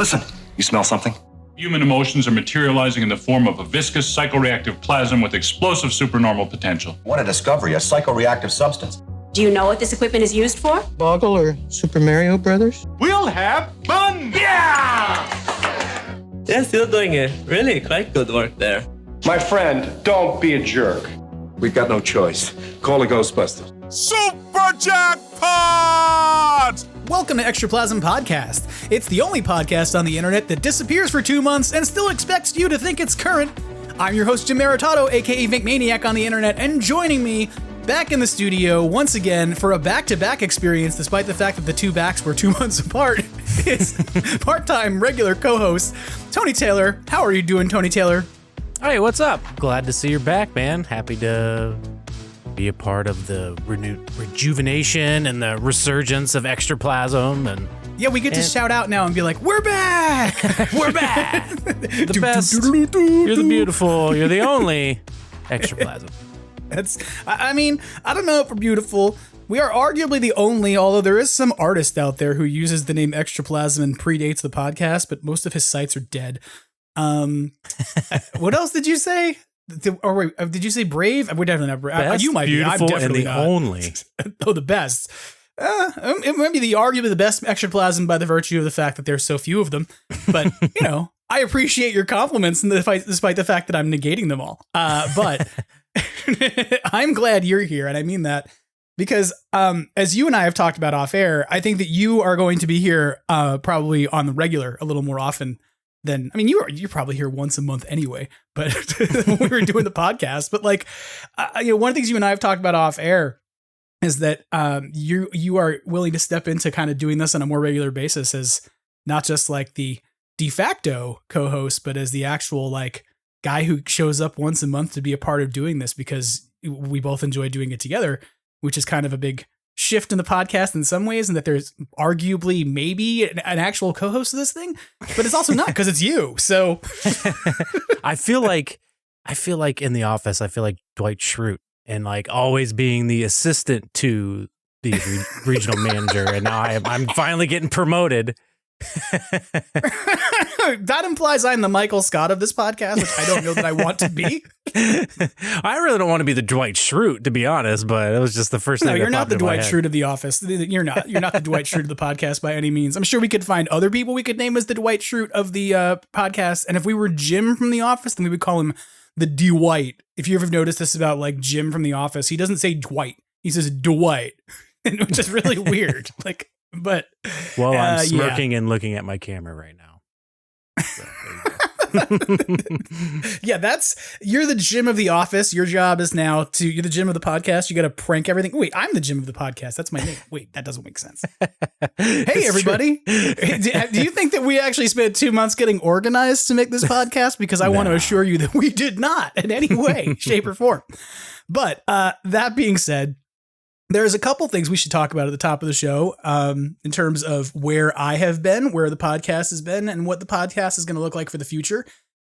Listen, you smell something? Human emotions are materializing in the form of a viscous psychoreactive plasm with explosive supernormal potential. What a discovery, a psychoreactive substance. Do you know what this equipment is used for? Boggle or Super Mario Brothers? We'll have fun! Yeah, still doing it. Really quite good work there. My friend, don't be a jerk. We've got no choice. Call the Ghostbusters. Super Jackpot! Welcome to Extraplasm Podcast. It's the only podcast on the internet that disappears for 2 months and still expects you to think it's current. I'm your host, Jim Maritato, aka Vic Maniac on the internet, and joining me back in the studio once again for a back-to-back experience, despite the fact that the two backs were 2 months apart, is part-time regular co-host Tony Taylor. How are you doing, Tony Taylor? Hey, what's up? Glad to see you're back, man. Happy to be a part of the rejuvenation and the resurgence of Extraplasm. And yeah, we get to shout out now and be like, we're back! We're back! The best. You're the beautiful. You're the only Extraplasm. I mean, I don't know if we're beautiful. We are arguably the only, although there is some artist out there who uses the name Extraplasm and predates the podcast, but most of his sites are dead. What else did you say? Did you say brave? We're definitely not brave. You might be. I'm definitely and the not. Only. Oh, the best. It might be arguably the best Extraplasm by the virtue of the fact that there's so few of them. But, you know, I appreciate your compliments despite the fact that I'm negating them all. But I'm glad you're here, and I mean that because as you and I have talked about off air, I think that you are going to be here probably on the regular a little more often than, I mean, you're probably here once a month anyway, but when we were doing the podcast. But like, you know, one of the things you and I have talked about off air is that you are willing to step into kind of doing this on a more regular basis as not just like the de facto co-host, but as the actual like guy who shows up once a month to be a part of doing this because we both enjoy doing it together, which is kind of a big shift in the podcast in some ways, and that there's arguably maybe an actual co-host of this thing, but it's also not because it's you. So I feel like in The Office, I feel like Dwight Schrute and like always being the assistant to the regional manager, and now I'm finally getting promoted. That implies I'm the Michael Scott of this podcast, which I don't know that I want to be. I really don't want to be the Dwight Schrute, to be honest, but it was just the first thing. No, that you're not the Dwight Schrute Schrute of The Office. You're not the Dwight Schrute of the podcast by any means. I'm sure we could find other people we could name as the Dwight Schrute of the podcast. And if we were Jim from The Office, then we would call him the Dwight. If you ever noticed this about like Jim from The Office, he doesn't say Dwight. He says Dwight, which is really weird. Like, but well, I'm smirking and looking at my camera right now. So, yeah, you're the Jim of The Office. Your job is now you're the Jim of the podcast. You got to prank everything. Wait, I'm the Jim of the podcast. That's my name. Wait, that doesn't make sense. Hey, everybody. Do you think that we actually spent 2 months getting organized to make this podcast? Because I want to assure you that we did not in any way, shape, or form. But that being said, there's a couple things we should talk about at the top of the show in terms of where I have been, where the podcast has been, and what the podcast is going to look like for the future.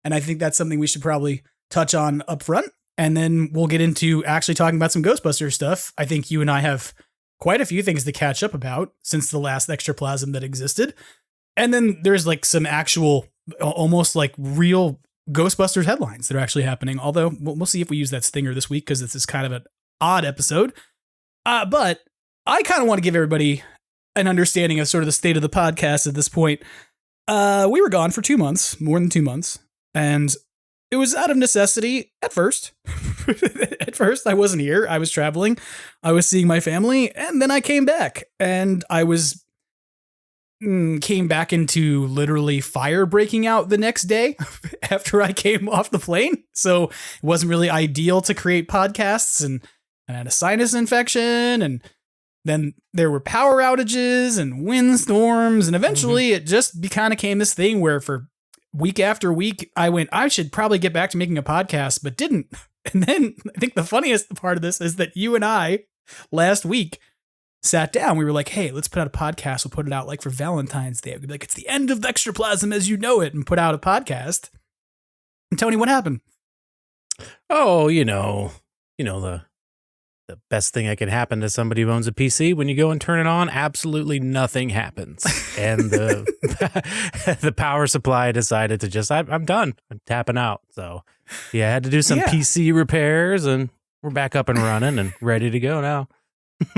And I think that's something we should probably touch on up front. And then we'll get into actually talking about some Ghostbusters stuff. I think you and I have quite a few things to catch up about since the last Extraplasm that existed. And then there's like some actual, almost like real Ghostbusters headlines that are actually happening. Although we'll see if we use that stinger this week because this is kind of an odd episode. But I kind of want to give everybody an understanding of sort of the state of the podcast at this point. We were gone for 2 months, more than 2 months, and it was out of necessity at first. At first, I wasn't here. I was traveling. I was seeing my family, and then I came back, and I came back into literally fire breaking out the next day after I came off the plane. So it wasn't really ideal to create podcasts, and I had a sinus infection, and then there were power outages and windstorms, and eventually it just kind of became this thing where for week after week, I went, I should probably get back to making a podcast, but didn't. And then I think the funniest part of this is that you and I last week sat down. We were like, hey, let's put out a podcast. We'll put it out like for Valentine's Day. We'd be like, it's the end of the Extraplasm as you know it, and put out a podcast. And Tony, what happened? Oh, you know, the the best thing that can happen to somebody who owns a PC, when you go and turn it on, absolutely nothing happens. And the power supply decided to just, I'm done. I'm tapping out. So yeah, I had to do some PC repairs, and we're back up and running and ready to go now.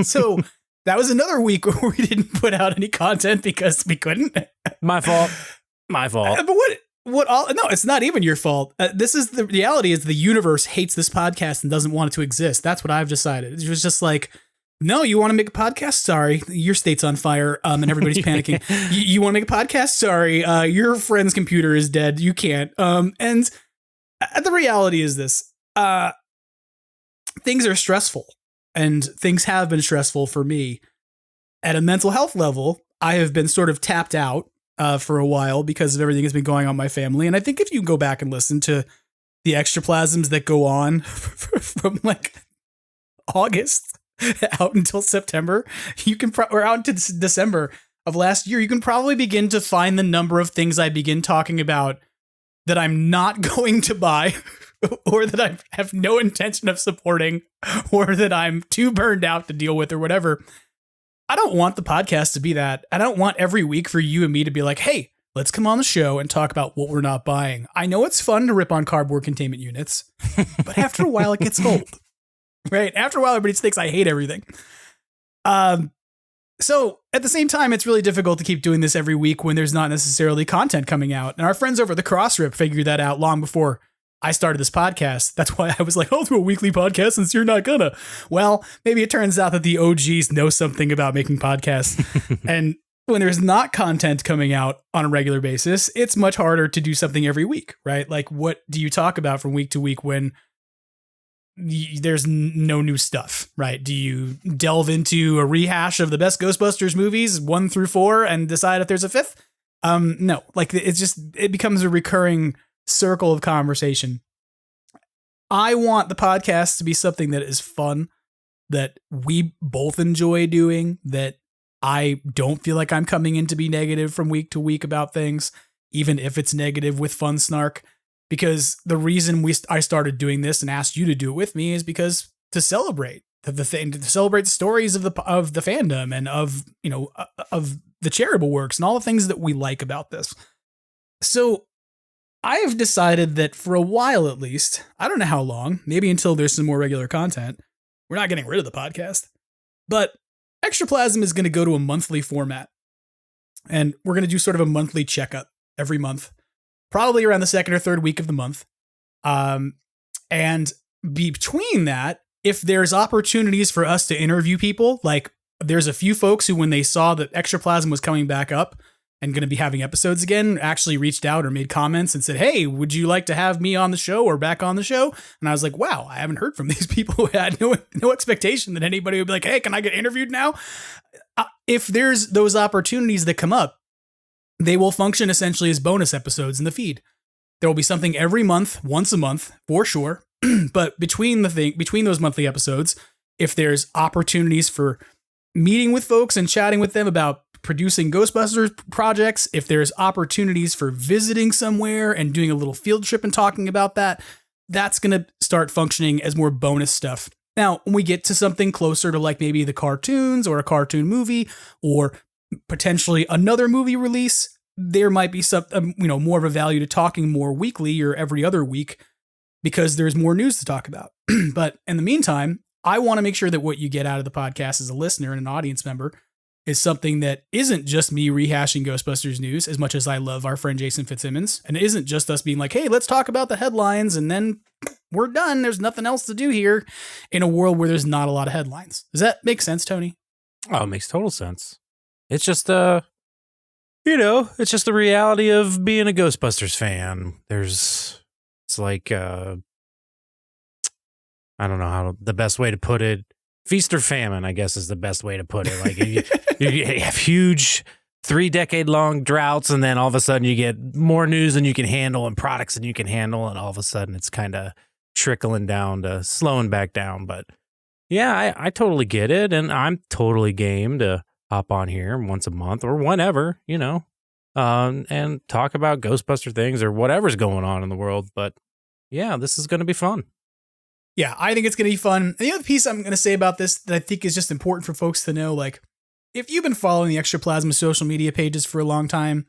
So that was another week where we didn't put out any content because we couldn't. My fault. But no, it's not even your fault. This is the reality is the universe hates this podcast and doesn't want it to exist. That's what I've decided. It was just like, no, you want to make a podcast? Sorry, your state's on fire, and everybody's panicking. You want to make a podcast? Sorry, your friend's computer is dead. You can't. And the reality is this: things are stressful, and things have been stressful for me. At a mental health level, I have been sort of tapped out for a while because of everything that's been going on in my family. And I think if you go back and listen to the extraplasms that go on from like August out until September, you can or out into December of last year, you can probably begin to find the number of things I begin talking about that I'm not going to buy or that I have no intention of supporting or that I'm too burned out to deal with or whatever. I don't want the podcast to be that. I don't want every week for you and me to be like, hey, let's come on the show and talk about what we're not buying. I know it's fun to rip on cardboard containment units, but after a while it gets old, right? After a while, everybody thinks I hate everything. So at the same time, it's really difficult to keep doing this every week when there's not necessarily content coming out. And our friends over at the Crossrip figured that out long before I started this podcast. That's why I was like, I'll do a weekly podcast since you're not gonna. Well, maybe it turns out that the OGs know something about making podcasts. And when there's not content coming out on a regular basis, it's much harder to do something every week, right? Like, what do you talk about from week to week when there's no new stuff, right? Do you delve into a rehash of the best Ghostbusters movies 1 through 4 and decide if there's a fifth? No, like it becomes a recurring circle of conversation. I want the podcast to be something that is fun, that we both enjoy doing, that I don't feel like I'm coming in to be negative from week to week about things, even if it's negative with fun snark. Because the reason I started doing this and asked you to do it with me is because to celebrate the thing, to celebrate the stories of the fandom and of the charitable works and all the things that we like about this. So I have decided that for a while, at least, I don't know how long, maybe until there's some more regular content, we're not getting rid of the podcast, but Extraplasm is going to go to a monthly format. And we're going to do sort of a monthly checkup every month, probably around the second or third week of the month. And between that, if there's opportunities for us to interview people, like there's a few folks who, when they saw that Extraplasm was coming back up and going to be having episodes again, actually reached out or made comments and said, hey, would you like to have me on the show or back on the show? And I was like, wow, I haven't heard from these people who had no expectation that anybody would be like, hey, can I get interviewed now? If there's those opportunities that come up, they will function essentially as bonus episodes in the feed. There will be something every month, once a month, for sure. But between those monthly episodes, if there's opportunities for meeting with folks and chatting with them about producing Ghostbusters projects, if there's opportunities for visiting somewhere and doing a little field trip and talking about that, that's going to start functioning as more bonus stuff. Now, when we get to something closer to like maybe the cartoons or a cartoon movie or potentially another movie release, there might be some, more of a value to talking more weekly or every other week because there's more news to talk about. But in the meantime, I want to make sure that what you get out of the podcast as a listener and an audience member is something that isn't just me rehashing Ghostbusters news as much as I love our friend Jason Fitzsimmons. And it isn't just us being like, hey, let's talk about the headlines and then we're done. There's nothing else to do here in a world where there's not a lot of headlines. Does that make sense, Tony? Oh, it makes total sense. It's just it's just the reality of being a Ghostbusters fan. It's like, I don't know how the best way to put it. Feast or famine, I guess, is the best way to put it. Like you have huge 3-decade-long droughts, and then all of a sudden you get more news than you can handle and products than you can handle, and all of a sudden it's kind of trickling down to slowing back down. But yeah, I totally get it, and I'm totally game to hop on here once a month or whenever, and talk about Ghostbuster things or whatever's going on in the world. But yeah, this is going to be fun. Yeah, I think it's going to be fun. And the other piece I'm going to say about this that I think is just important for folks to know, like, if you've been following the Extraplasm social media pages for a long time,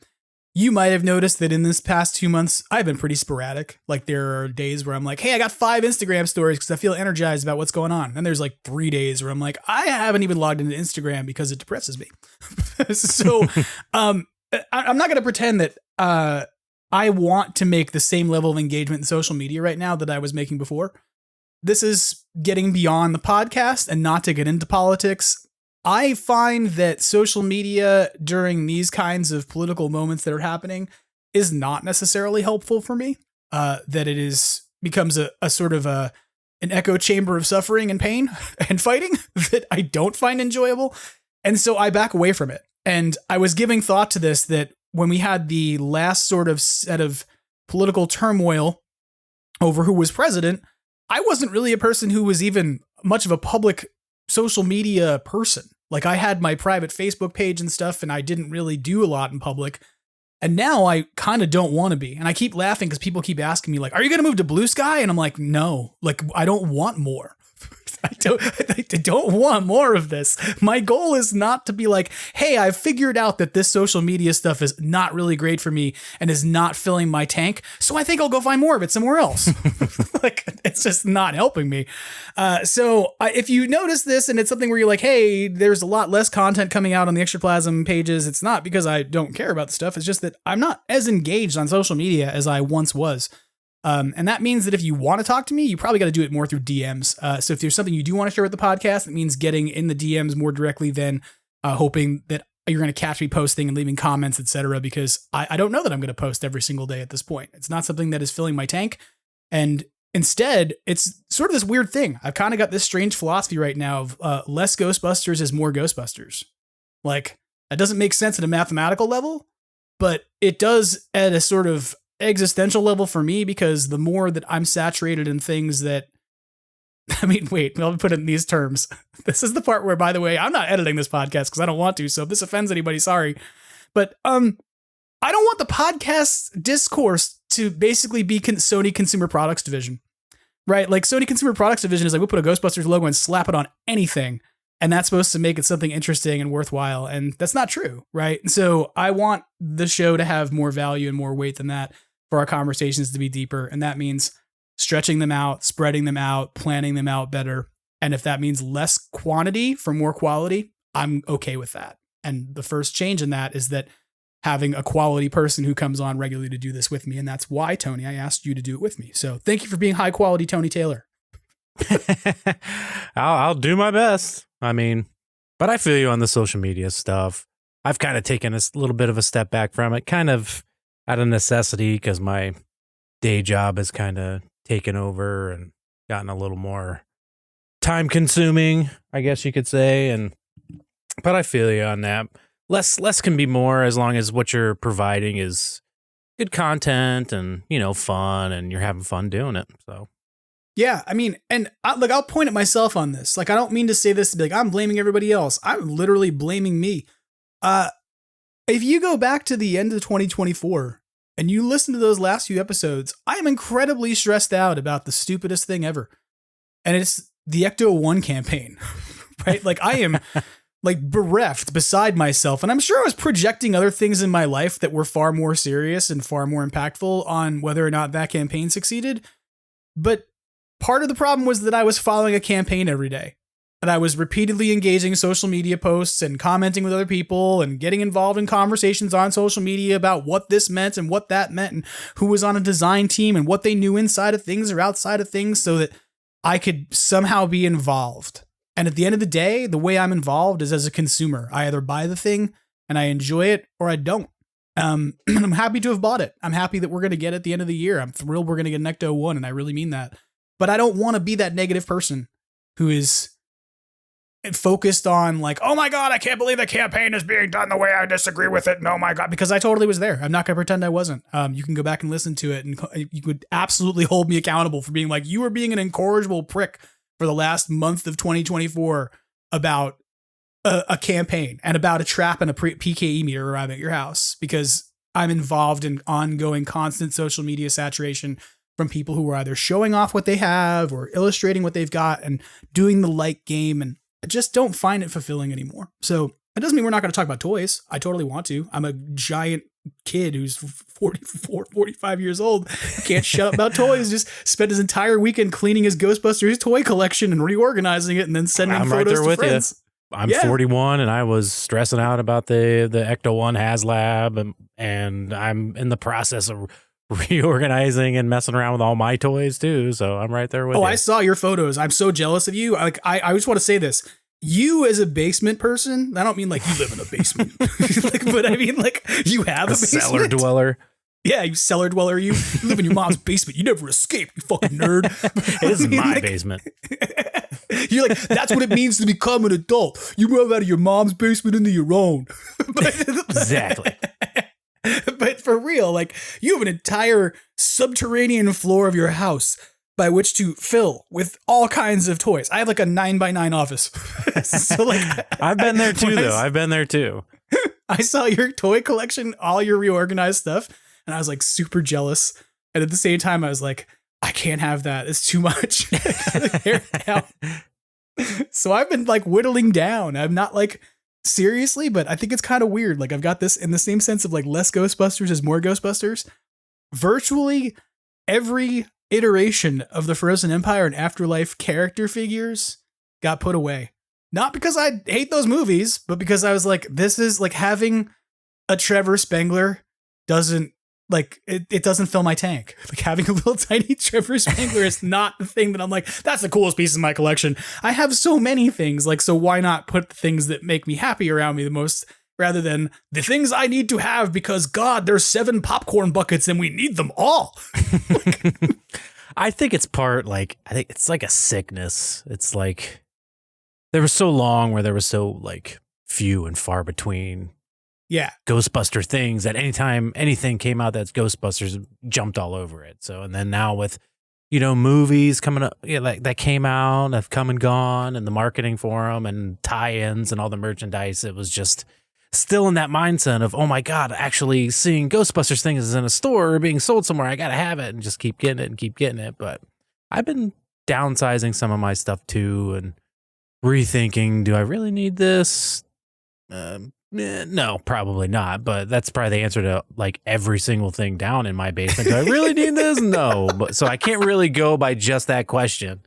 you might have noticed that in this past 2 months, I've been pretty sporadic. Like, there are days where I'm like, hey, I got 5 Instagram stories because I feel energized about what's going on. And there's like 3 days where I'm like, I haven't even logged into Instagram because it depresses me. So I'm not going to pretend that I want to make the same level of engagement in social media right now that I was making before. This is getting beyond the podcast, and not to get into politics. I find that social media during these kinds of political moments that are happening is not necessarily helpful for me. That it becomes a sort of an echo chamber of suffering and pain and fighting that I don't find enjoyable. And so I back away from it. And I was giving thought to this, that when we had the last sort of set of political turmoil over who was president, I wasn't really a person who was even much of a public social media person. Like, I had my private Facebook page and stuff, and I didn't really do a lot in public. And now I kind of don't want to be. And I keep laughing because people keep asking me, like, are you going to move to Blue Sky? And I'm like, no, like, I don't want more. I don't want more of this. My goal is not to be like, hey, I've figured out that this social media stuff is not really great for me and is not filling my tank, so I think I'll go find more of it somewhere else. Like, it's just not helping me. So if you notice this and it's something where you're like, hey, there's a lot less content coming out on the Extraplasm pages, it's not because I don't care about the stuff. It's just that I'm not as engaged on social media as I once was. And that means that if you want to talk to me, you probably got to do it more through DMs. So if there's something you do want to share with the podcast, it means getting in the DMs more directly than hoping that you're going to catch me posting and leaving comments, etc. Because I don't know that I'm going to post every single day at this point. It's not something that is filling my tank. And instead, it's sort of this weird thing. I've kind of got this strange philosophy right now of less Ghostbusters is more Ghostbusters. Like, that doesn't make sense at a mathematical level, but it does at a sort of existential level for me, because the more that I'm saturated in things that, I mean, wait, I'll put it in these terms. This is the part where, by the way, I'm not editing this podcast because I don't want to. So if this offends anybody, sorry. But I don't want the podcast discourse to basically be Sony Consumer Products Division, right? Like, Sony Consumer Products Division is like, we'll put a Ghostbusters logo and slap it on anything, and that's supposed to make it something interesting and worthwhile. And that's not true, right? And so I want the show to have more value and more weight than that, for our conversations to be deeper. And that means stretching them out, spreading them out, planning them out better. And if that means less quantity for more quality, I'm okay with that. And the first change in that is that having a quality person who comes on regularly to do this with me. And that's why, Tony, I asked you to do it with me. So thank you for being high quality, Tony Taylor. I'll do my best. I mean, but I feel you on the social media stuff. I've kind of taken a little bit of a step back from it, kind of out of necessity, because my day job has kind of taken over and gotten a little more time consuming, I guess you could say. But I feel you on that. Less can be more, as long as what you're providing is good content and, fun, and you're having fun doing it. So. Yeah, I mean, and I'll point at myself on this. Like, I don't mean to say this to be like, I'm blaming everybody else. I'm literally blaming me. If you go back to the end of 2024 and you listen to those last few episodes, I am incredibly stressed out about the stupidest thing ever. And it's the Ecto-1 campaign, right? Like, I am like bereft, beside myself. And I'm sure I was projecting other things in my life that were far more serious and far more impactful on whether or not that campaign succeeded. But part of the problem was that I was following a campaign every day. And I was repeatedly engaging social media posts and commenting with other people and getting involved in conversations on social media about what this meant and what that meant and who was on a design team and what they knew inside of things or outside of things, so that I could somehow be involved. And at the end of the day, the way I'm involved is as a consumer. I either buy the thing and I enjoy it, or I don't. I'm happy to have bought it. I'm happy that we're going to get it at the end of the year. I'm thrilled we're going to get an Ecto-1, and I really mean that. But I don't want to be that negative person who is focused on like, oh my God, I can't believe the campaign is being done the way I disagree with it. And oh my God, because I totally was there. I'm not going to pretend I wasn't. You can go back and listen to it, and you could absolutely hold me accountable for being like, you were being an incorrigible prick for the last month of 2024 about a campaign and about a trap and a PKE meter arriving at your house, because I'm involved in ongoing constant social media saturation from people who are either showing off what they have or illustrating what they've got and doing the like game. And I just don't find it fulfilling anymore. So it doesn't mean we're not going to talk about toys. I totally want to. I'm a giant kid who's 44, 45 years old. Can't shut up about toys. Just spent his entire weekend cleaning his Ghostbusters toy collection and reorganizing it and then sending I'm photos right there to with friends. you. I'm 41 and I was stressing out about the Ecto 1 Haslab and I'm in the process of reorganizing and messing around with all my toys too. So I'm right there with you. Oh, I saw your photos. I'm so jealous of you. I just want to say this. You as a basement person, I don't mean like you live in a basement, but I mean like you have a basement. Cellar dweller. Yeah, you cellar dweller. You live in your mom's basement. You never escape, you fucking nerd. It is my basement. You're like, that's what it means to become an adult. You move out of your mom's basement into your own. Exactly. But for real, like you have an entire subterranean floor of your house by which to fill with all kinds of toys. I have like a 9x9 office. So like I've been there too, though. I've been there too. I saw your toy collection, all your reorganized stuff, and I was like super jealous. And at the same time, I was like, I can't have that. It's too much. Tear it down. So I've been like whittling down. I'm not like seriously, but I think it's kind of weird. Like I've got this in the same sense of like less Ghostbusters is more Ghostbusters. Virtually every iteration of the Frozen Empire and Afterlife character figures got put away. Not because I hate those movies, but because I was like, this is like having a Trevor Spengler doesn't like, it doesn't fill my tank. Like having a little tiny Trevor Spengler is not the thing that I'm like, that's the coolest piece of my collection. I have so many things, like, so why not put the things that make me happy around me the most rather than the things I need to have because God, there's 7 popcorn buckets and we need them all. I think it's I think it's like a sickness. It's like there was so long where there was so like few and far between Ghostbuster things that anytime anything came out that's Ghostbusters jumped all over it. So, and then now with, movies coming up, like that came out, have come and gone, and the marketing for them and tie-ins and all the merchandise, it was just still in that mindset of, oh my God, actually seeing Ghostbusters things in a store or being sold somewhere, I got to have it and just keep getting it and keep getting it. But I've been downsizing some of my stuff too and rethinking, do I really need this? No, probably not. But that's probably the answer to like every single thing down in my basement. Do I really need this? No. But so I can't really go by just that question.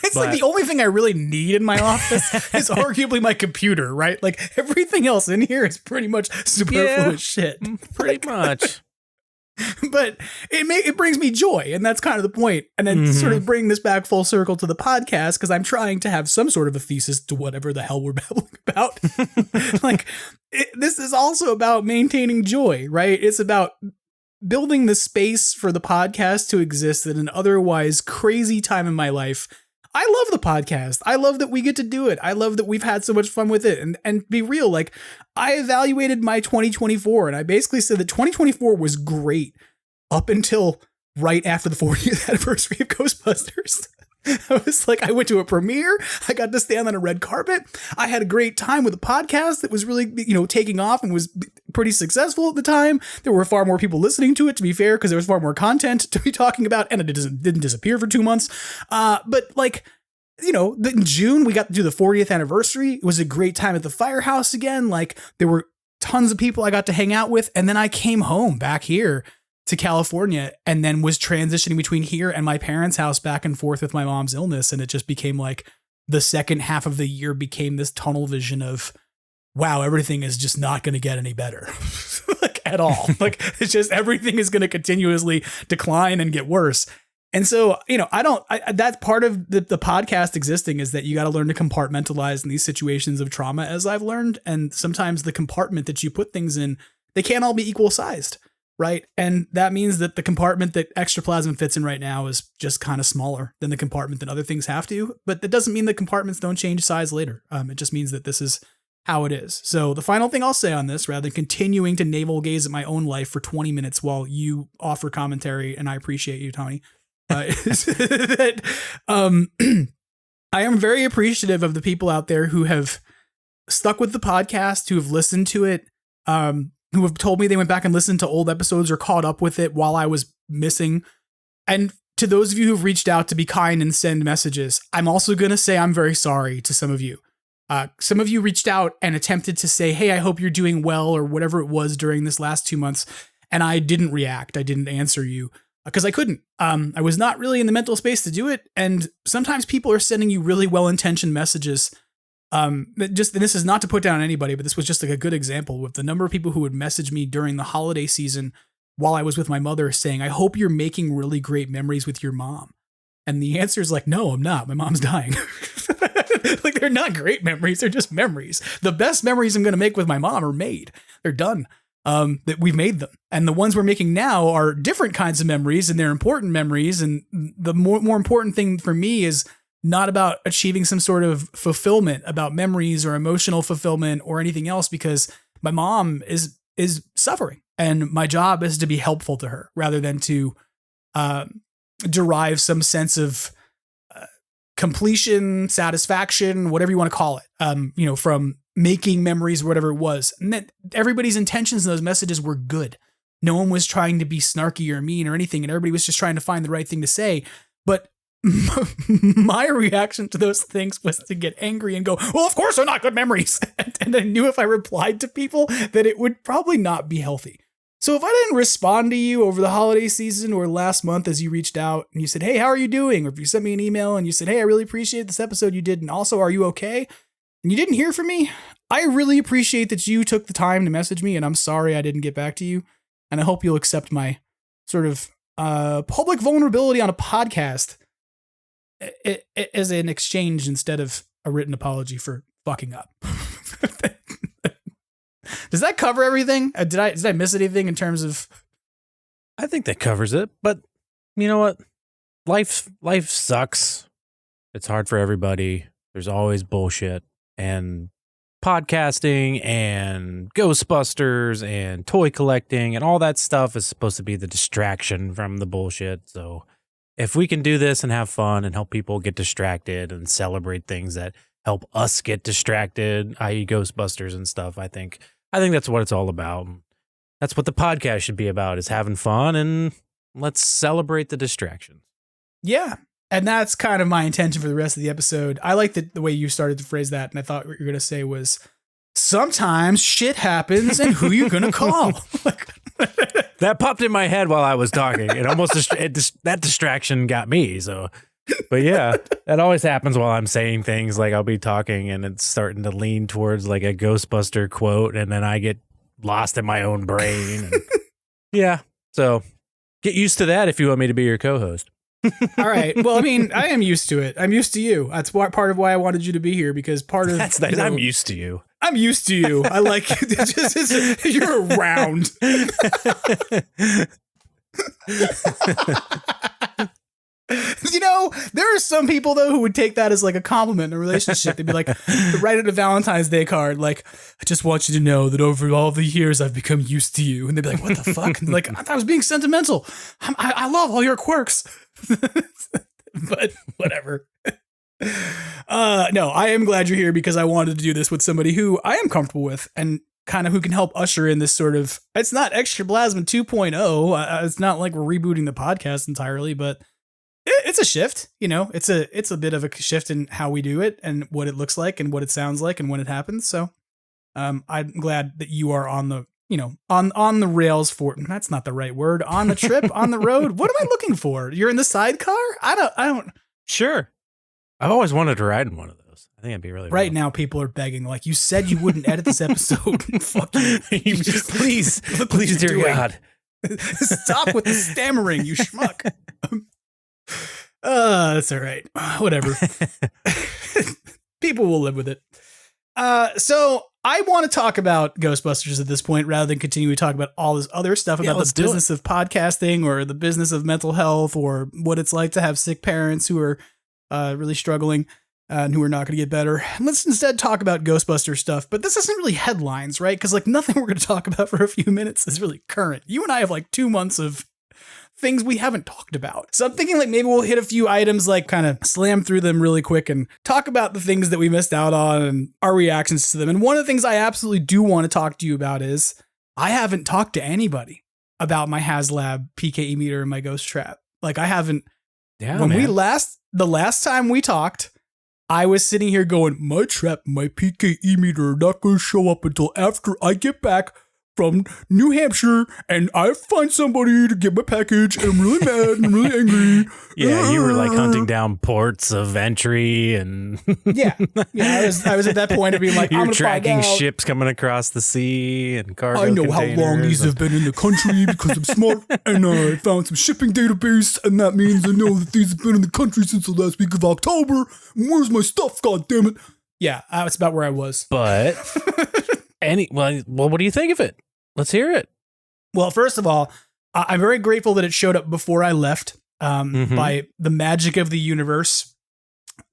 It's like the only thing I really need in my office is arguably my computer, right? Like everything else in here is pretty much superfluous shit. Pretty much. But it brings me joy, and that's kind of the point. And then sort of bring this back full circle to the podcast because I'm trying to have some sort of a thesis to whatever the hell we're babbling about. Like this is also about maintaining joy, right? It's about building the space for the podcast to exist at an otherwise crazy time in my life. I love the podcast. I love that we get to do it. I love that we've had so much fun with it. And be real, like I evaluated my 2024 and I basically said that 2024 was great up until right after the 40th anniversary of Ghostbusters. I was like, I went to a premiere. I got to stand on a red carpet. I had a great time with a podcast that was really, taking off and was pretty successful at the time. There were far more people listening to it, to be fair, because there was far more content to be talking about, and it didn't disappear for 2 months. But like, in June, we got to do the 40th anniversary. It was a great time at the firehouse again. Like there were tons of people I got to hang out with. And then I came home back here to California and then was transitioning between here and my parents' house back and forth with my mom's illness. And it just became like the second half of the year became this tunnel vision of, wow, everything is just not going to get any better like at all. Like it's just, everything is going to continuously decline and get worse. And so, that's part of the podcast existing is that you got to learn to compartmentalize in these situations of trauma, as I've learned. And sometimes the compartment that you put things in, they can't all be equal sized. Right. And that means that the compartment that Extraplasm fits in right now is just kind of smaller than the compartment that other things have to. But that doesn't mean that compartments don't change size later. It just means that this is how it is. So the final thing I'll say on this, rather than continuing to navel gaze at my own life for 20 minutes while you offer commentary, and I appreciate you, Tony, is that I am very appreciative of the people out there who have stuck with the podcast, who have listened to it, who have told me they went back and listened to old episodes or caught up with it while I was missing. And to those of you who've reached out to be kind and send messages, I'm also going to say I'm very sorry to some of you. Some of you reached out and attempted to say, hey, I hope you're doing well, or whatever it was during this last 2 months. And I didn't react. I didn't answer you because I couldn't. I was not really in the mental space to do it. And sometimes people are sending you really well-intentioned messages. And this is not to put down anybody, but this was just like a good example with the number of people who would message me during the holiday season while I was with my mother saying, I hope you're making really great memories with your mom. And the answer is like, no, I'm not. My mom's dying. Like, they're not great memories. They're just memories. The best memories I'm going to make with my mom are made. They're done. That we've made them. And the ones we're making now are different kinds of memories, and they're important memories. And the more important thing for me is not about achieving some sort of fulfillment about memories or emotional fulfillment or anything else, because my mom is suffering, and my job is to be helpful to her rather than to derive some sense of completion, satisfaction, whatever you want to call it, from making memories or whatever it was. And that everybody's intentions in those messages were good. No one was trying to be snarky or mean or anything, and everybody was just trying to find the right thing to say. But my reaction to those things was to get angry and go, well, of course they're not good memories. And I knew if I replied to people that it would probably not be healthy. So if I didn't respond to you over the holiday season or last month as you reached out and you said, hey, how are you doing? Or if you sent me an email and you said, hey, I really appreciate this episode you did, and also, are you okay? And you didn't hear from me, I really appreciate that you took the time to message me, and I'm sorry I didn't get back to you. And I hope you'll accept my sort of public vulnerability on a podcast as an exchange instead of a written apology for fucking up. Does that cover everything? Did I miss anything in terms of? I think that covers it. But you know what? Life sucks. It's hard for everybody. There's always bullshit, and podcasting and Ghostbusters and toy collecting and all that stuff is supposed to be the distraction from the bullshit. So if we can do this and have fun and help people get distracted and celebrate things that help us get distracted, i.e. Ghostbusters and stuff, I think that's what it's all about. That's what the podcast should be about, is having fun, and let's celebrate the distractions. Yeah. And that's kind of my intention for the rest of the episode. I like the way you started to phrase that, and I thought what you were going to say was, sometimes shit happens, and who you going to call? That popped in my head while I was talking. It almost that distraction got me. So, but yeah, that always happens while I'm saying things. Like, I'll be talking and it's starting to lean towards like a Ghostbuster quote, and then I get lost in my own brain. And yeah, so get used to that if you want me to be your co-host. All right. Well, I mean, I am used to it. I'm used to you. That's part of why I wanted you to be here, because part of that's nice. I'm used to you. I'm used to you. I like it. You're around. There are some people though who would take that as like a compliment in a relationship. They'd be like, write it a Valentine's Day card, like, I just want you to know that over all the years I've become used to you. And they'd be like, what the fuck? And like, I thought I was being sentimental. I love all your quirks. But whatever. No, I am glad you're here, because I wanted to do this with somebody who I am comfortable with and kind of who can help usher in this sort of, it's not Extraplasm 2.0. It's not like we're rebooting the podcast entirely, but it's a shift. It's a bit of a shift in how we do it and what it looks like and what it sounds like and when it happens. So I'm glad that you are on the, on the rails for, that's not the right word, on the trip, on the road. What am I looking for? You're in the sidecar? I don't. Sure. I've always wanted to ride in one of those. I think it'd be really right fun. Now people are begging, like, you said you wouldn't edit this episode. Fuck you. Just please, dear doing. God. Stop with the stammering, you schmuck. That's all right. Whatever. People will live with it. So I want to talk about Ghostbusters at this point, rather than continue to talk about all this other stuff about the business of podcasting or the business of mental health or what it's like to have sick parents who are really struggling and who are not going to get better. And let's instead talk about Ghostbuster stuff. But this isn't really headlines, right? Because like nothing we're going to talk about for a few minutes is really current. You and I have like 2 months of things we haven't talked about. So I'm thinking like maybe we'll hit a few items, like kind of slam through them really quick and talk about the things that we missed out on and our reactions to them. And one of the things I absolutely do want to talk to you about is I haven't talked to anybody about my Haslab PKE meter and my ghost trap. Like I haven't Yeah, when man. the last time we talked, I was sitting here going, my trap, my PKE meter are not going to show up until after I get back from New Hampshire and I find somebody to get my package and I'm really mad and I'm really angry. Yeah, you were like hunting down ports of entry and yeah. I was at that point of being like, you're I'm tracking find out. ships coming across the sea and cargo. I know how long these have been in the country because I'm smart and I found some shipping database and that means I know that these have been in the country since the last week of October. Where's my stuff? God damn it. Yeah, that's about where I was. But well, what do you think of it? Let's hear it. Well, first of all, I'm very grateful that it showed up before I left. By the magic of the universe,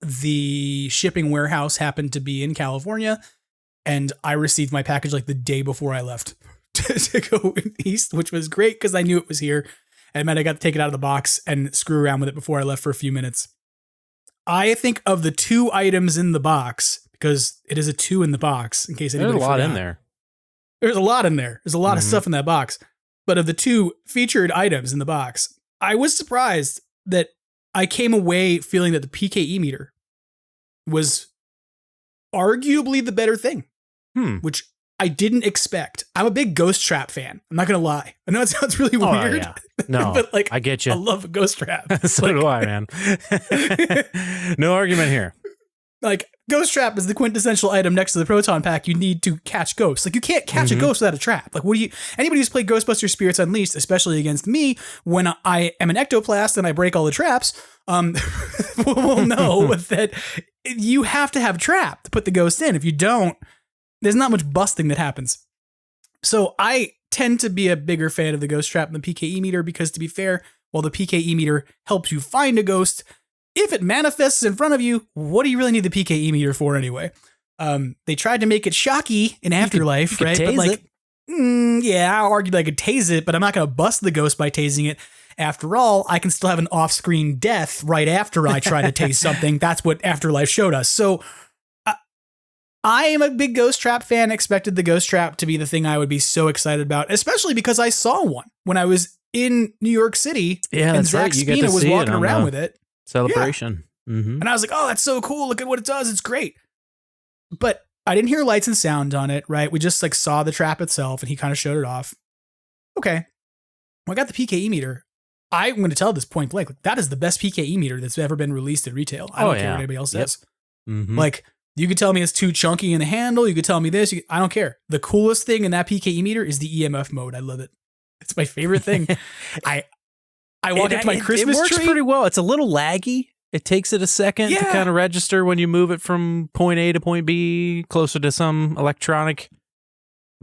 the shipping warehouse happened to be in California, and I received my package like the day before I left to go east, which was great because I knew it was here. And it meant I got to take it out of the box and screw around with it before I left for a few minutes. I think of the 2 items in the box, because it is a 2 in the box, in case anybody There's a lot forgot. in there. There's a lot in there. There's a lot of stuff in that box. But of the 2 featured items in the box, I was surprised that I came away feeling that the PKE meter was arguably the better thing, which I didn't expect. I'm a big Ghost Trap fan. I'm not going to lie. I know it sounds really weird. Yeah. No, but like, I get you. I love a Ghost Trap. So do I, man. No argument here. Like, Ghost Trap is the quintessential item next to the proton pack you need to catch ghosts. Like, you can't catch a ghost without a trap. Like, anybody who's played Ghostbusters Spirits Unleashed, especially against me, when I am an ectoplast and I break all the traps, will know that you have to have a trap to put the ghost in. If you don't, there's not much busting that happens. So I tend to be a bigger fan of the Ghost Trap than the PKE meter because, to be fair, while the PKE meter helps you find a ghost, if it manifests in front of you, what do you really need the PKE meter for anyway? They tried to make it shocky in Afterlife, right? But like, yeah, I'll argue that I could tase it, but I'm not going to bust the ghost by tasing it. After all, I can still have an off-screen death right after I try to tase something. That's what Afterlife showed us. So I am a big Ghost Trap fan. Expected the Ghost Trap to be the thing I would be so excited about, especially because I saw one when I was in New York City. Yeah, and that's Zach right. You get to Spina was see it walking on around the with it. Celebration. Mm-hmm. And I was like, oh, that's so cool. Look at what it does. It's great. But I didn't hear lights and sound on it, right? We just like saw the trap itself and he kind of showed it off. Okay. Well, I got the PKE meter. I'm going to tell this point blank. Like, that is the best PKE meter that's ever been released in retail. I don't care what anybody else says. Mm-hmm. Like, you could tell me it's too chunky in the handle. You could tell me this. I don't care. The coolest thing in that PKE meter is the EMF mode. I love it. It's my favorite thing. I walked up to my Christmas tree. It works tree. pretty well. It's a little laggy. It takes it a second to kind of register when you move it from point A to point B, closer to some electronic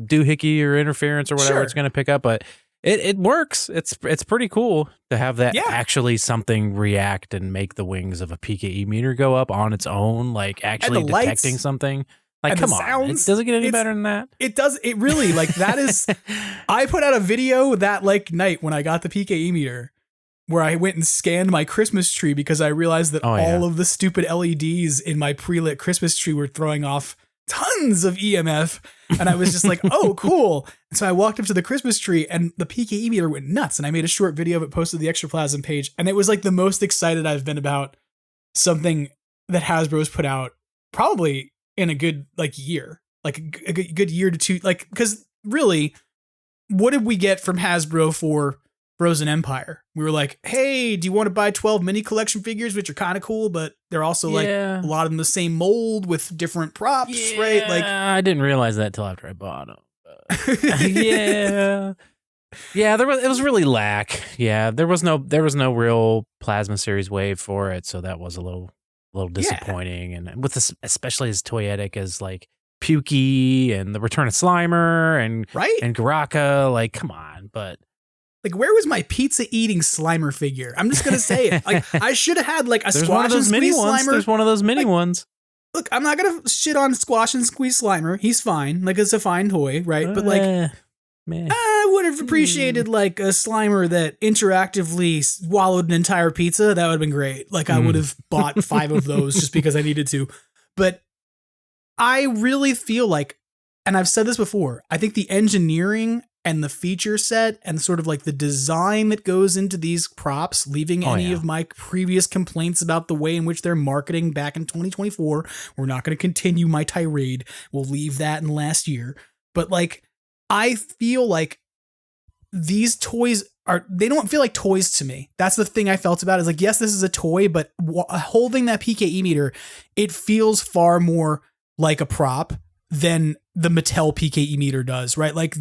doohickey or interference or whatever it's going to pick up. But it works. It's pretty cool to have that actually something react and make the wings of a PKE meter go up on its own, like actually detecting something. Like, come on, it doesn't get any better than that. It does. It really, like, that is, I put out a video that like night when I got the PKE meter where I went and scanned my Christmas tree because I realized that all of the stupid LEDs in my pre-lit Christmas tree were throwing off tons of EMF. And I was just like, oh, cool. And so I walked up to the Christmas tree and the PKE meter went nuts. And I made a short video of it, posted to the Extraplasm page. And it was like the most excited I've been about something that Hasbro's put out probably in a good like year, like a good year to two. Like, because really, what did we get from Hasbro for Frozen Empire? We were like, hey, do you want to buy 12 mini collection figures, which are kind of cool, but they're also like a lot of them the same mold with different props, right? Like, I didn't realize that till after I bought them. Yeah, it was really lack. Yeah, there was no real Plasma series wave for it, so that was a little disappointing. And with this, especially as toyetic as like Pukey and the Return of Slimer and Garaka, like, come on. But like, where was my pizza eating Slimer figure? I'm just gonna say it. Like, I should have had like a Squash and Squeeze Slimer. There's one of those mini ones. Look, I'm not gonna shit on Squash and Squeeze Slimer. He's fine. Like, it's a fine toy, right? But like, I would have appreciated like a Slimer that interactively swallowed an entire pizza. That would have been great. Like, I would have bought 5 of those just because I needed to. But I really feel like, and I've said this before, I think the engineering and the feature set and sort of like the design that goes into these props, leaving any of my previous complaints about the way in which they're marketing back in 2024. We're not going to continue my tirade. We'll leave that in last year. But like, I feel like these toys they don't feel like toys to me. That's the thing I felt about it. Is like, yes, this is a toy, but holding that PKE meter, it feels far more like a prop than the Mattel PKE meter does, right? Like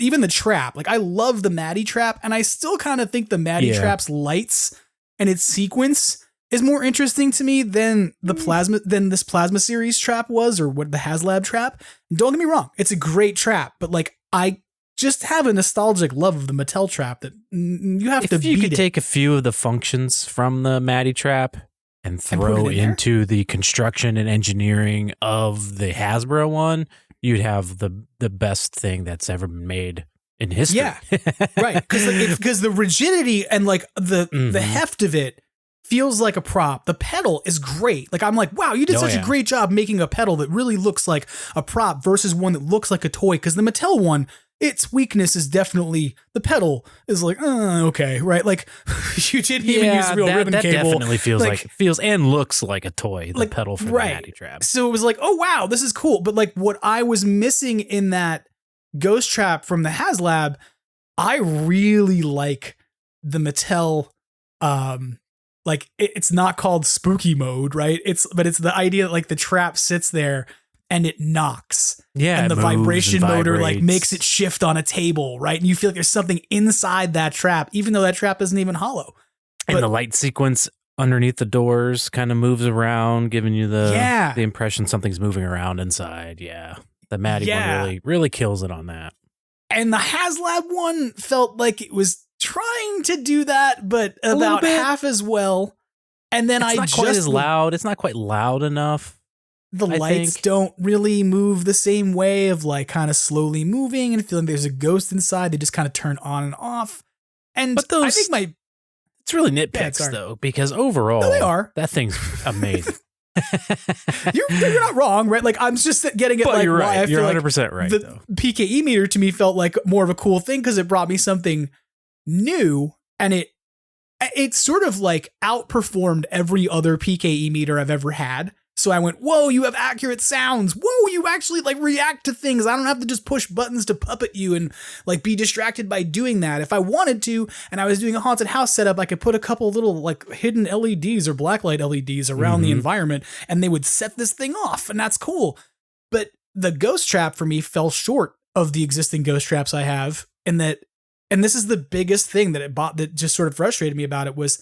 even the trap, like I love the Maddie trap, and I still kind of think the Maddie trap's lights and its sequence is more interesting to me than this Plasma series trap was, or what the Haslab trap. Don't get me wrong, it's a great trap, but like I just have a nostalgic love of the Mattel trap that you have to beat it. If you could take a few of the functions from the Maddie trap and throw into the construction and engineering of the Hasbro one, you'd have the best thing that's ever been made in history. Yeah, right. Because the rigidity and like the heft of it feels like a prop. The pedal is great. Like I'm like, wow, you did such a great job making a pedal that really looks like a prop versus one that looks like a toy. Because the Mattel one, its weakness is definitely the pedal is like, okay, right? Like you didn't even use real ribbon that cable. Definitely feels and looks like a toy. The pedal for the Maddie trap. So it was like, oh wow, this is cool. But like what I was missing in that ghost trap from the Haslab, I really like the Mattel. Like it's not called spooky mode, right? But it's the idea that like the trap sits there and it knocks. Yeah. And the vibration motor like makes it shift on a table, right? And you feel like there's something inside that trap, even though that trap isn't even hollow. And the light sequence underneath the doors kind of moves around, giving you the impression something's moving around inside. Yeah. The Maddie one really kills it on that. And the Haslab one felt like it was trying to do that, but about half as well. And then it's not quite as loud. It's not quite loud enough. The lights don't really move the same way of like kind of slowly moving and feeling there's a ghost inside. They just kind of turn on and off. And I think it's really nitpicks though, because overall they are. That thing's amazing. You're not wrong, right? Like I'm just getting it. But like you're right. I feel You're 100% right. The PKE meter to me felt like more of a cool thing because it brought me something new, and it sort of like outperformed every other PKE meter I've ever had. So I went, whoa, you have accurate sounds. Whoa, you actually like react to things. I don't have to just push buttons to puppet you and like be distracted by doing that. If I wanted to, and I was doing a haunted house setup, I could put a couple little like hidden LEDs or blacklight LEDs around the environment, and they would set this thing off, and that's cool. But the ghost trap for me fell short of the existing ghost traps I have, in that, and this is the biggest thing that just sort of frustrated me about it, was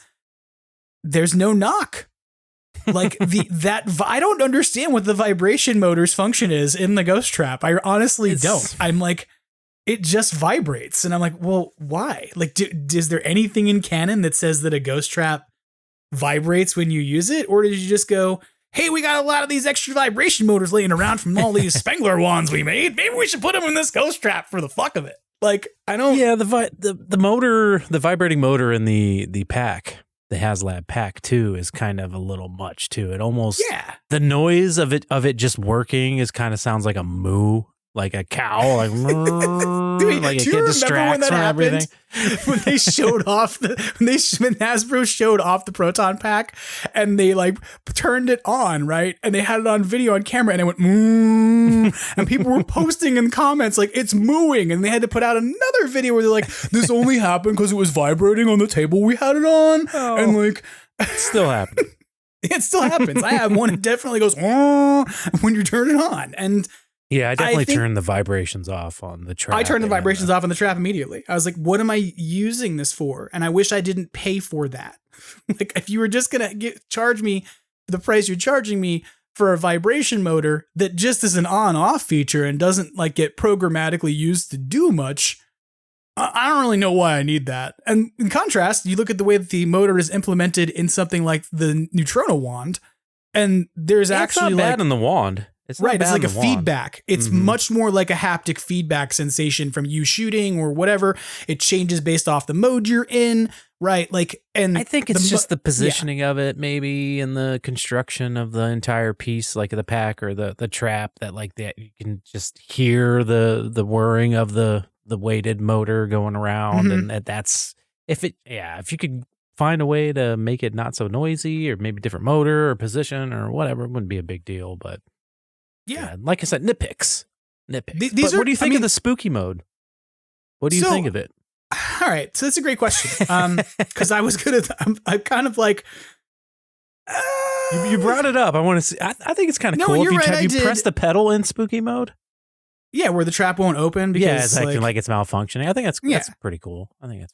there's no knock. Like I don't understand what the vibration motor's function is in the ghost trap. I honestly don't. I'm like, it just vibrates, and I'm like, well, why? Like, is there anything in canon that says that a ghost trap vibrates when you use it, or did you just go, hey, we got a lot of these extra vibration motors laying around from all these Spengler wands we made. Maybe we should put them in this ghost trap for the fuck of it. Like, I don't. Yeah, the motor, the vibrating motor in the pack. The Haslab Pack 2 is kind of a little much too. It almost the noise of it just working is kind of sounds like a moo, like a cow, like Dude, like do you remember when that happened? Everything. When they showed off when Hasbro showed off the Proton Pack and they like turned it on, right? And they had it on video on camera and it went moo, and people were posting in comments like it's mooing, and they had to put out another video where they're like, this only happened because it was vibrating on the table we had it on, and like it's still happening. It still happens. I have one that definitely goes when you turn it on, and yeah, I definitely turned the vibrations off on the trap. I turned the vibrations off on the trap immediately. I was like, what am I using this for? And I wish I didn't pay for that. Like, if you were just going to charge me the price you're charging me for a vibration motor that just is an on-off feature and doesn't like get programmatically used to do much, I don't really know why I need that. And in contrast, you look at the way that the motor is implemented in something like the Neutrino wand, and there's actually not bad in the wand. It's right. It's like a feedback. It's much more like a haptic feedback sensation from you shooting or whatever. It changes based off the mode you're in. Right. Like, and I think it's just the positioning of it, maybe, and the construction of the entire piece, like the pack or the trap, that like that you can just hear the whirring of the the weighted motor going around, and that's if you could find a way to make it not so noisy, or maybe different motor or position or whatever, it wouldn't be a big deal. But yeah, like I said, nitpicks. But what do you think of the spooky mode? What do you think of it? All right, so that's a great question. Because I was gonna, I'm kind of like. You brought it up. I want to see. I think it's kind of cool. You're right, have you pressed the pedal in spooky mode? Yeah, where the trap won't open because it's acting like it's malfunctioning. I think that's pretty cool. I think it's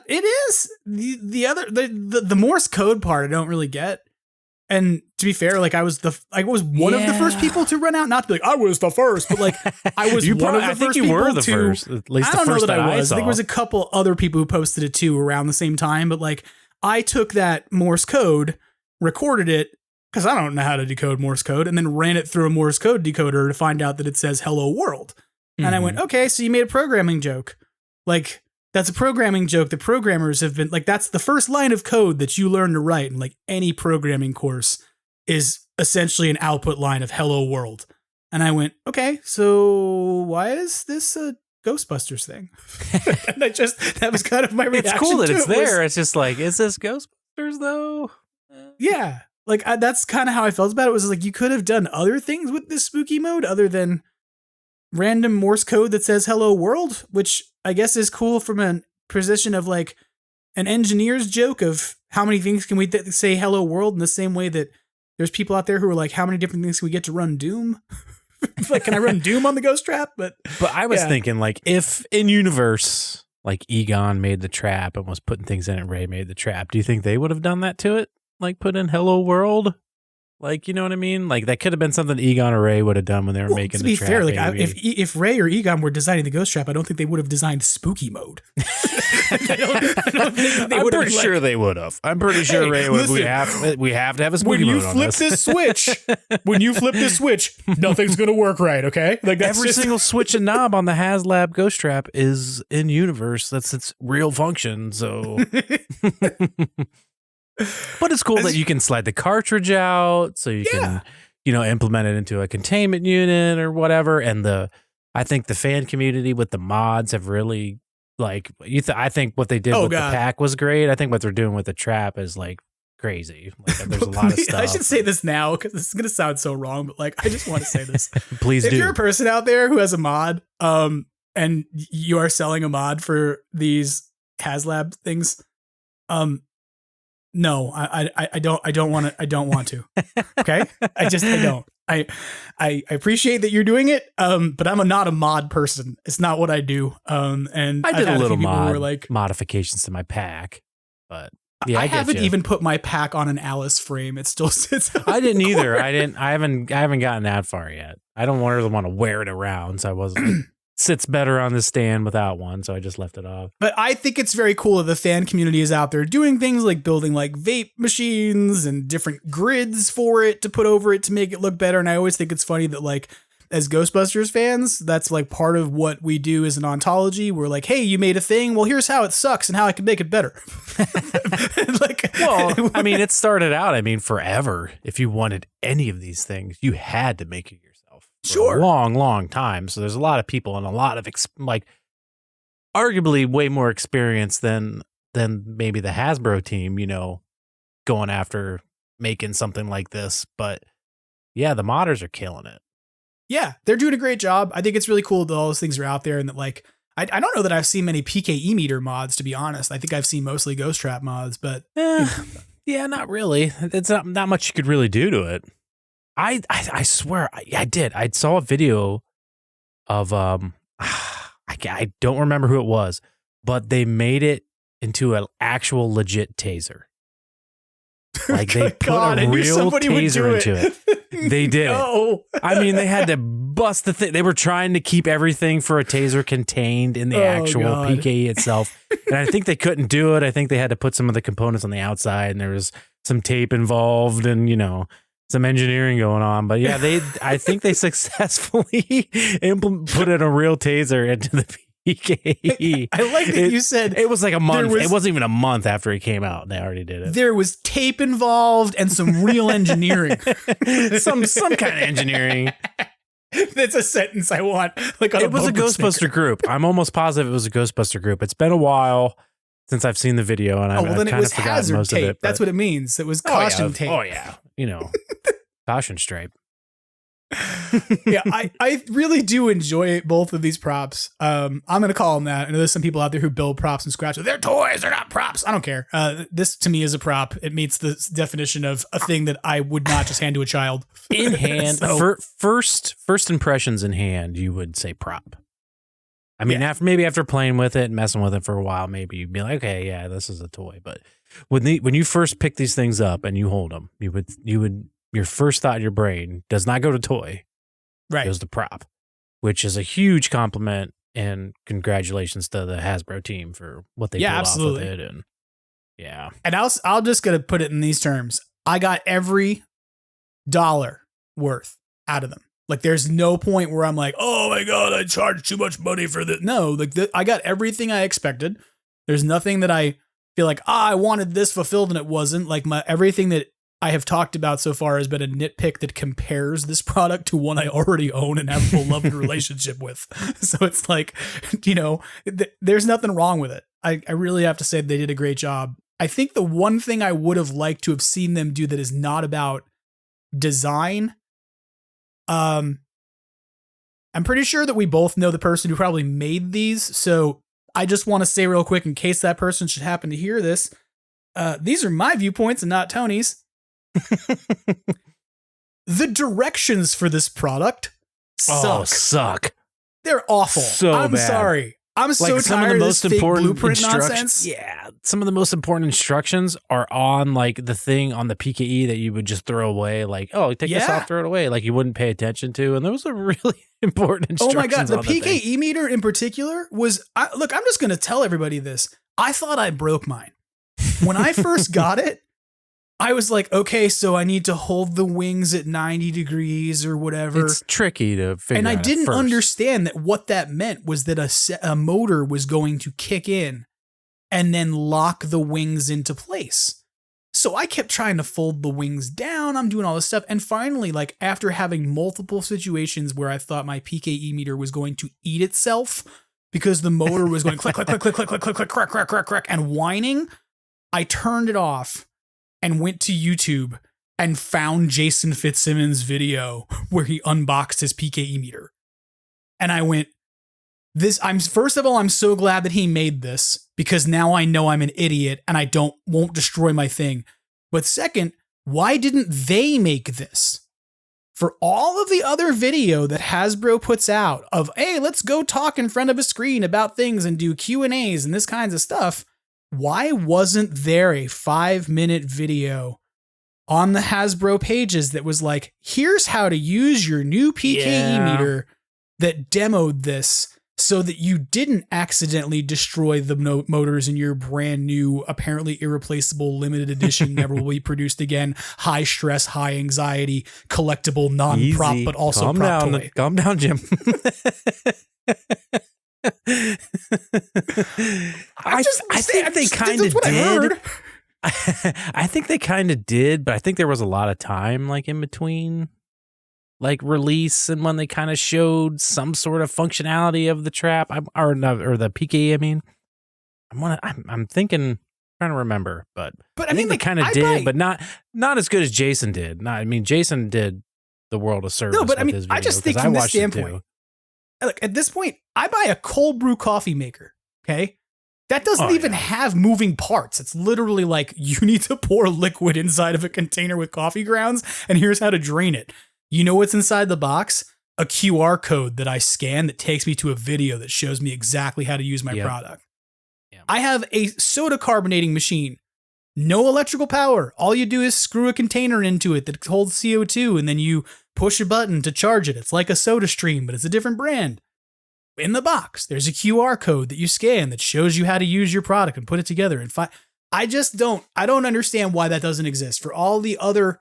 it is. The Morse code part I don't really get. And to be fair, like I was one of the first people to run out. Not to be like I was the first, but like I was one of the first people were the to. First, at least I don't know that I was. I think there was a couple other people who posted it too around the same time. But like I took that Morse code, recorded it because I don't know how to decode Morse code, and then ran it through a Morse code decoder to find out that it says "Hello World." And I went, okay, so you made a programming joke. Like, that's a programming joke that programmers have been, like, that's the first line of code that you learn to write in, like, any programming course is essentially an output line of "Hello World." And I went, okay, so why is this a Ghostbusters thing? And that was kind of my reaction. It's cool that it's there. It's just like, is this Ghostbusters, though? Yeah. Like, that's kind of how I felt about it. Was like, you could have done other things with this spooky mode other than random Morse code that says "Hello World," which I guess is cool from a position of like an engineer's joke of how many things can we say "Hello World" in the same way that there's people out there who are like, how many different things can we get to run Doom? Like, can I run Doom on the Ghost Trap? But I was thinking, like, if in universe, like Egon made the trap and was putting things in it, Ray made the trap, do you think they would have done that to it? Like, put in "Hello World"? Like, you know what I mean? Like, that could have been something Egon or Ray would have done when they were making the trap. To be fair, like, if Ray or Egon were designing the Ghost Trap, I don't think they would have designed spooky mode. I don't think they I'm would pretty sure they would have. I'm pretty sure Ray would. Listen, we have to have a spooky mode on this. When you flip this switch, nothing's going to work right, okay? Like, that's every single switch and knob on the Haslab Ghost Trap is in universe. That's its real function, so... But it's cool that you can slide the cartridge out, so you can, implement it into a containment unit or whatever. And I think the fan community with the mods have really, like, I think what they did with the pack was great. I think what they're doing with the trap is like crazy. Like, there's a lot of stuff. I should say this now because this is gonna sound so wrong, but like I just want to say this. Please do. If you're a person out there who has a mod, and you are selling a mod for these Haslab things, no, I don't want to. Okay. I don't. I appreciate that you're doing it. But I'm not a mod person. It's not what I do. And I did a little modifications to my pack, but yeah, I haven't even put my pack on an Alice frame. It still sits. I didn't either. I haven't gotten that far yet. I don't really want to wear it around. So I wasn't. Sits better on the stand without one, so I just left it off. But I think it's very cool that the fan community is out there doing things like building like vape machines and different grids for it to put over it to make it look better. And I always think it's funny that, like, as Ghostbusters fans, that's like part of what we do as an ontology. We're like, hey, you made a thing. Well, here's how it sucks and how I can make it better. Well, I mean, it started out, forever. If you wanted any of these things, you had to make it for a long, long time. So there's a lot of people and a lot of arguably way more experience than maybe the Hasbro team, going after making something like this. But yeah, the modders are killing it. Yeah, they're doing a great job. I think it's really cool that all those things are out there and that, like, I don't know that I've seen many PKE meter mods, to be honest. I think I've seen mostly Ghost Trap mods, but yeah, not really. It's not much you could really do to it. I swear I did. I saw a video of I don't remember who it was, but they made it into an actual legit taser. Like, they put a real taser into it. They did. No. They had to bust the thing. They were trying to keep everything for a taser contained in the actual PKE itself. And I think they couldn't do it. I think they had to put some of the components on the outside, and there was some tape involved and, some engineering going on. But yeah, I think they successfully put in a real taser into the PKE. I like that you said it was like a month. It wasn't even a month after it came out, and they already did it. There was tape involved and some real engineering. some kind of engineering. That's a sentence I want. Like on It was a bumper Ghostbuster sticker. group. I'm almost positive it was a Ghostbuster group. It's been a while since I've seen the video, and Oh, well, I've then it kind was of forgotten hazard most tape. of it. That's what it means. It was caution tape. Oh yeah, caution stripe. Yeah, I really do enjoy both of these props. I'm going to call them that. I know there's some people out there who build props from scratch. They're toys. They're not props. I don't care. This to me is a prop. It meets the definition of a thing that I would not just hand to a child. In hand, So- first impressions in hand, you would say prop. I mean, after playing with it and messing with it for a while, maybe you'd be like, okay, yeah, this is a toy. But when you first pick these things up and you hold them, you would your first thought in your brain does not go to toy, Right. goes to prop, which is a huge compliment and congratulations to the Hasbro team for what they pulled absolutely. off with it. And yeah, And I'll just gonna put it in these terms. I got every dollar worth out of them. Like, there's no point where I'm like, oh my God, I charged too much money for this. No, like I got everything I expected. There's nothing that I feel like, I wanted this fulfilled and it wasn't. Like everything that I have talked about so far has been a nitpick that compares this product to one I already own and have a beloved relationship with. So it's like, there's nothing wrong with it. I really have to say they did a great job. I think the one thing I would have liked to have seen them do that is not about design. I'm pretty sure that we both know the person who probably made these. So I just want to say real quick, in case that person should happen to hear this, these are my viewpoints and not Tony's. The directions for this product suck. They're awful. So I'm bad. sorry. I'm so Like some of tired the of most this fake important blueprint instructions. nonsense. Yeah, some of the most important instructions are on like the thing on the PKE that you would just throw away. Like, oh, take this Yeah. off, throw it away. Like you wouldn't pay attention to. And those are really important Oh instructions. my God. The on thing. PKE meter in particular was, look, I'm just going to tell everybody this. I thought I broke mine. When I first got it, I was like, okay, so I need to hold the wings at 90 degrees or whatever. It's tricky to figure And I out at didn't first. understand that what that meant was that a motor was going to kick in and then lock the wings into place. So I kept trying to fold the wings down. I'm doing all this stuff. And finally, like after having multiple situations where I thought my PKE meter was going to eat itself because the motor was going click, click, click, click, click, click, click, click, crack, crack, crack, crack, and whining, I turned it off and went to YouTube and found Jason Fitzsimmons' video where he unboxed his PKE meter. And I went, first of all, I'm so glad that he made this because now I know I'm an idiot and I won't destroy my thing. But second, why didn't they make this? For all of the other video that Hasbro puts out of, hey, let's go talk in front of a screen about things and do Q&As and this kinds of stuff, why wasn't there a 5-minute video on the Hasbro pages that was like, here's how to use your new PKE meter that demoed this so that you didn't accidentally destroy the motors in your brand new, apparently irreplaceable, limited edition, never will be produced again, high stress, high anxiety, collectible, non-prop, Easy. but also Calm prop down. toy. Calm down, Jim. I think they kind of did. I think they kind of did, but I think there was a lot of time like in between like release and when they kind of showed some sort of functionality of the trap or the PKE. I mean, I'm thinking, trying to remember, but I mean, they kind of did, but not as good as Jason did. Jason did the world a service. No, but I with mean, his I video, just think 'cause from this watched it too. standpoint, look, at this point, I buy a cold brew coffee maker. Okay. That doesn't even have moving parts. It's literally like you need to pour liquid inside of a container with coffee grounds, and here's how to drain it. You know what's inside the box? A QR code that I scan that takes me to a video that shows me exactly how to use my product. Yep. I have a soda carbonating machine. No electrical power. All you do is screw a container into it that holds CO2, and then you push a button to charge it. It's like a soda stream, but it's a different brand. In the box, there's a QR code that you scan that shows you how to use your product and put it together. And I don't understand why that doesn't exist for all the other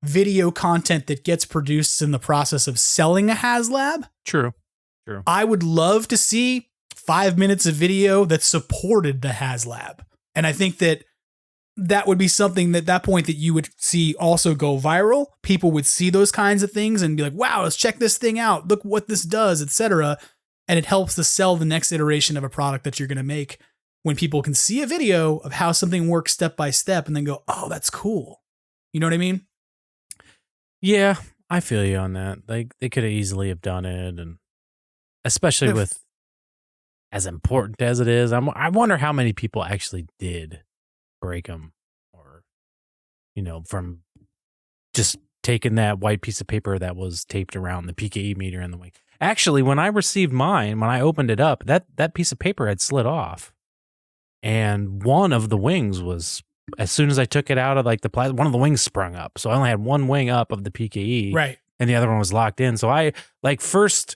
video content that gets produced in the process of selling a Haslab. True. I would love to see 5 minutes of video that supported the Haslab. And I think that that would be something at that point that you would see also go viral. People would see those kinds of things and be like, wow, let's check this thing out. Look what this does, etc. And it helps to sell the next iteration of a product that you're going to make when people can see a video of how something works step by step and then go, oh, that's cool. You know what I mean? Yeah, I feel you on that. Like they could have easily have done it, and especially with as important as it is, I wonder how many people actually did break them, or from just taking that white piece of paper that was taped around the PKE meter in the wing. Actually, when I received mine, when I opened it up, that piece of paper had slid off, and one of the wings was, as soon as I took it out of like the plasma, one of the wings sprung up. So I only had one wing up of the PKE, right, and the other one was locked in. So I like first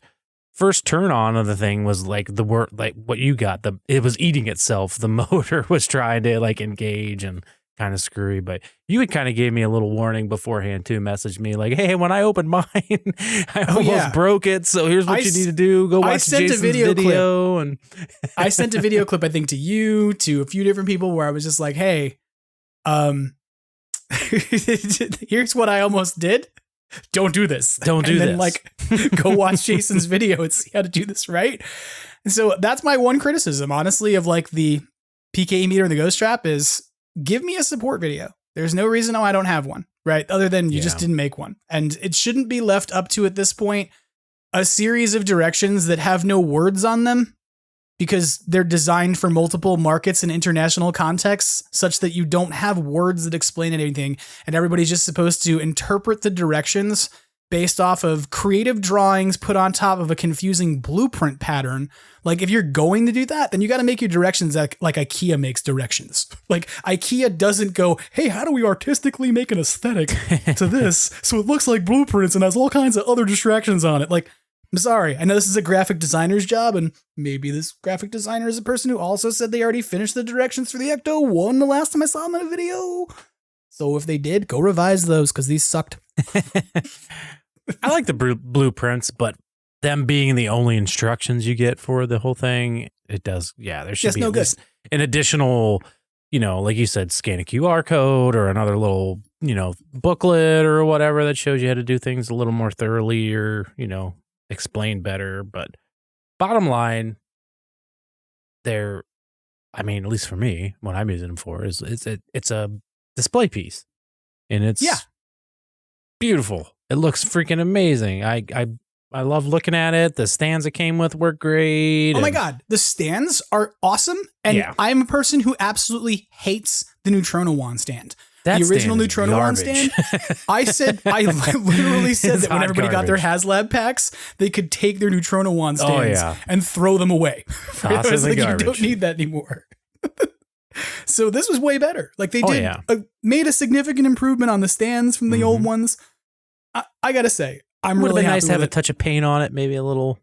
turn on of the thing was like the word, like what you got, it was eating itself. The motor was trying to like engage and kind of screwy, but you had kind of gave me a little warning beforehand too, messaged me like, hey, when I opened mine, I almost broke it. So here's what you need to do. Go watch Jason's video clip. And I sent a video clip, I think to you, to a few different people where I was just like, hey, here's what I almost did. Don't do this. Don't do this. Then, like, go watch Jason's video and see how to do this right. And so that's my one criticism, honestly, of like the PKE meter and the Ghost Trap is give me a support video. There's no reason why I don't have one, right? Other than you just didn't make one. And it shouldn't be left up to, at this point, a series of directions that have no words on them, because they're designed for multiple markets and international contexts such that you don't have words that explain anything. And everybody's just supposed to interpret the directions based off of creative drawings put on top of a confusing blueprint pattern. Like if you're going to do that, then you got to make your directions like IKEA makes directions. Like IKEA doesn't go, hey, how do we artistically make an aesthetic to this so it looks like blueprints and has all kinds of other distractions on it? Like, I'm sorry. I know this is a graphic designer's job, and maybe this graphic designer is a person who also said they already finished the directions for the Ecto 1 the last time I saw them in a video. So if they did, go revise those because these sucked. I like the blueprints, but them being the only instructions you get for the whole thing, it does. Yeah, there should be at least an additional, like you said, scan a QR code or another little, booklet or whatever that shows you how to do things a little more thoroughly or, explain better. But bottom line, at least for me, what I'm using them for is it's a display piece, and it's beautiful. It looks freaking amazing. I love looking at it. The stands it came with work great. Oh my God. The stands are awesome. And I'm a person who absolutely hates the Neutrona wand stand. The original Neutrona wand stand. I literally said that when everybody got their Haslab packs, they could take their Neutrona wand stands and throw them away. I was like, you don't need that anymore. So this was way better. Like they made a significant improvement on the stands from the old ones. I gotta say, I'm really happy. Would have been nice to have a touch of paint on it, maybe a little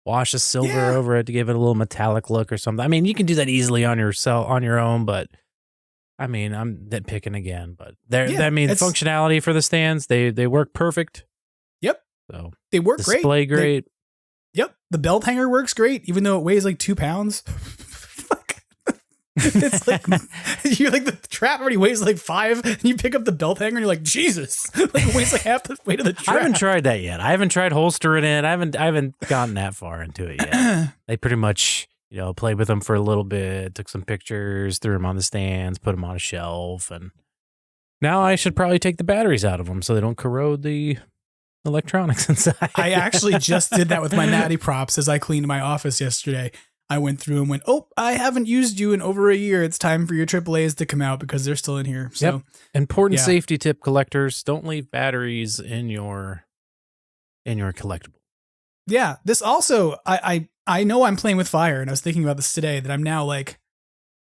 wash of silver over it to give it a little metallic look or something. I mean, you can do that easily on your own, but I mean, I'm nitpicking again. But functionality for the stands, they work perfect. Yep. So they work great. Display great. Yep. The belt hanger works great, even though it weighs like 2 pounds. It's like you're like the trap already weighs like 5, and you pick up the belt hanger and you're like, Jesus, like it weighs like half the weight of the trap. I haven't tried that yet. I haven't tried holstering it. I haven't gotten that far into it yet. They pretty much played with them for a little bit, took some pictures, threw them on the stands, put them on a shelf, and now I should probably take the batteries out of them so they don't corrode the electronics inside. I actually just did that with my Natty props as I cleaned my office yesterday. I went through and went, oh, I haven't used you in over a year. It's time for your AAAs to come out because they're still in here. So important safety tip, collectors: don't leave batteries in your collectible. Yeah, this also, I know I'm playing with fire, and I was thinking about this today that I'm now like,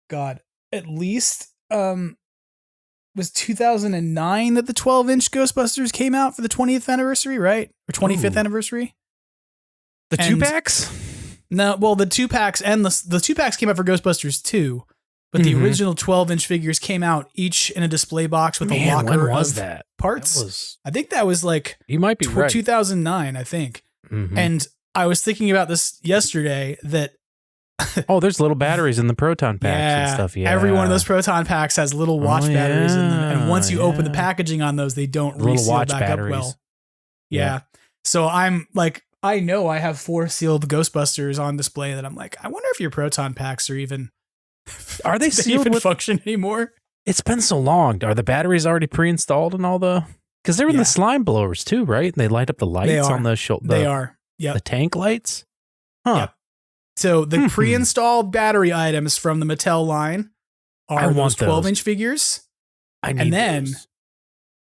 God, at least was 2009 that the 12-inch Ghostbusters came out for the 20th anniversary, right? Or 25th anniversary. The 2-packs. No, well, the 2-packs and the 2-packs came out for Ghostbusters 2, but the original 12-inch figures came out each in a display box with a locker when was of that? Parts. I think that was like you might be right. 2009, I think. And I was thinking about this yesterday that Oh, there's little batteries in the proton packs and stuff. Yeah, every one of those proton packs has little watch batteries in them, and once you open the packaging on those, they don't reseal watch back batteries. up well. Yeah. So I'm like, I know I have 4 sealed Ghostbusters on display that I'm like, I wonder if your proton packs are even they sealed even with function anymore? It's been so long. Are the batteries already pre-installed and all the? Because they're in the slime blowers too, right? They light up the lights on the shoulder. They are. Yeah. The tank lights. Huh. Yep. So the pre-installed battery items from the Mattel line are those 12-inch figures. And then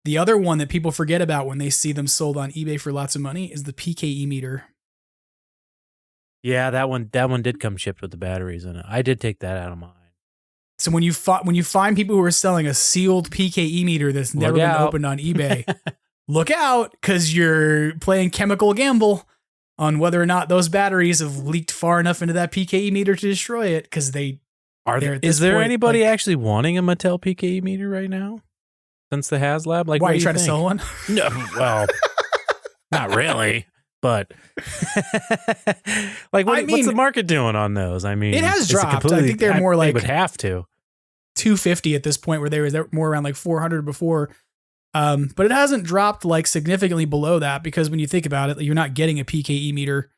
the other one that people forget about when they see them sold on eBay for lots of money is the PKE meter. Yeah, that one did come shipped with the batteries in it. I did take that out of mine. So when you find people who are selling a sealed PKE meter that's never been opened on eBay, look out, because you're playing chemical gamble on whether or not those batteries have leaked far enough into that PKE meter to destroy it. Because is there anybody actually wanting a Mattel PKE meter right now? Since the Haslab, like, why are you trying to sell one? No, well, not really. But like, what's the market doing on those? I mean, it has dropped. I think they're more like they would have to $250 at this point, where they were more around like $400 before. But it hasn't dropped like significantly below that, because when you think about it, you're not getting a PKE meter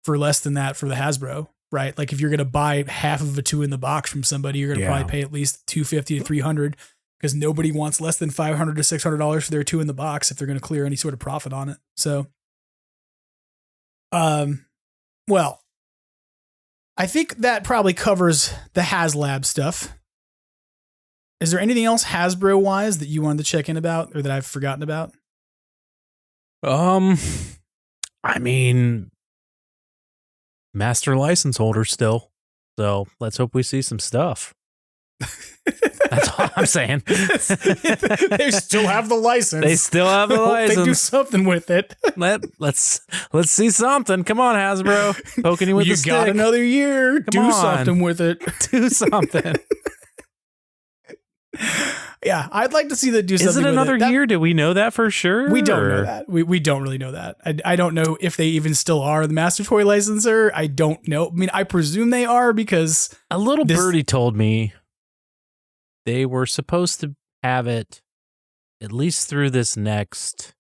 for less than that for the Hasbro, right? Like if you're going to buy half of a 2 in the box from somebody, you're going to probably pay at least $250 to $300, because nobody wants less than $500 to $600 for their 2 in the box if they're going to clear any sort of profit on it. So. Well, I think that probably covers the Haslab stuff. Is there anything else Hasbro wise that you wanted to check in about, or that I've forgotten about? I mean, master license holder still. So let's hope we see some stuff. That's all I'm saying. They still have the license. They still have the license. They do something with it. Let's see something. Come on, Hasbro. Poking you with the stick. You got another year. Do something with it. Do something. Yeah, I'd like to see that do something. Is it another year? Do we know that for sure? We don't know that. We don't really know that. I don't know if they even still are the master toy licensor. I don't know. I mean, I presume they are, because a little birdie told me they were supposed to have it at least through this next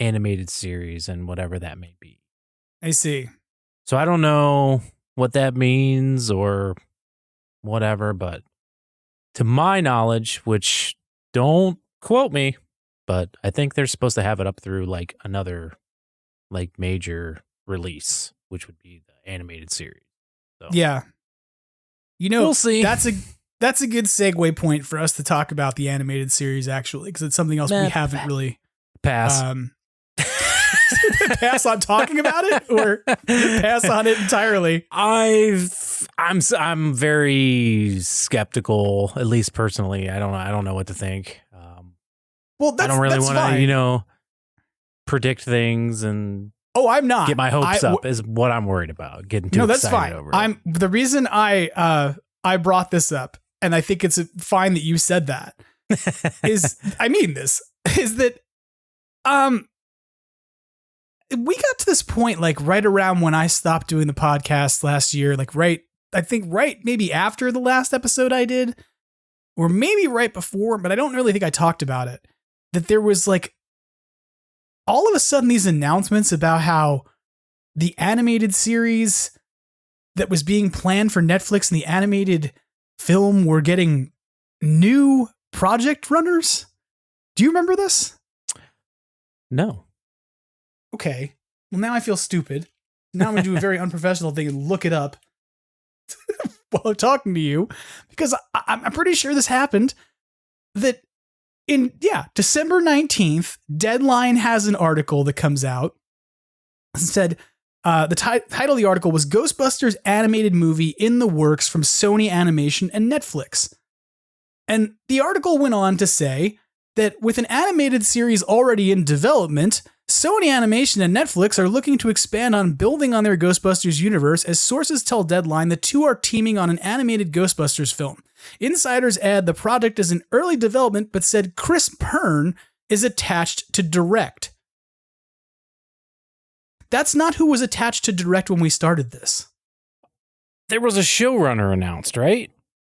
animated series and whatever that may be. I see. So I don't know what that means or whatever, but to my knowledge, which don't quote me, but I think they're supposed to have it up through like another like major release, which would be the animated series. So yeah. You know, we'll see. That's a good segue point for us to talk about the animated series, actually, because it's something else we haven't really pass on talking about it, or pass on it entirely. I'm very skeptical, at least personally. I don't know what to think. Well, I don't really want to, predict things and I'm not get my hopes up is what I'm worried about. Getting too excited over it. The reason I brought this up, and I think it's fine that you said that, is that we got to this point, like right around when I stopped doing the podcast last year, like right maybe after the last episode I did, or maybe right before, but I don't really think I talked about it, that there was like all of a sudden these announcements about how the animated series that was being planned for Netflix and the animated film were getting new project runners. Do you remember this? No. Okay. Well, now I feel stupid. Now I'm going to do a very unprofessional thing and look it up while I'm talking to you, because I'm pretty sure this happened. That December 19th, Deadline has an article that comes out. It said, the title of the article was Ghostbusters animated movie in the works from Sony Animation and Netflix. And the article went on to say that with an animated series already in development, Sony Animation and Netflix are looking to expand on building on their Ghostbusters universe, as sources tell Deadline the two are teaming on an animated Ghostbusters film. Insiders add the project is in early development, but said Chris Pern is attached to direct. That's not who was attached to direct when we started this. there was a showrunner announced, right?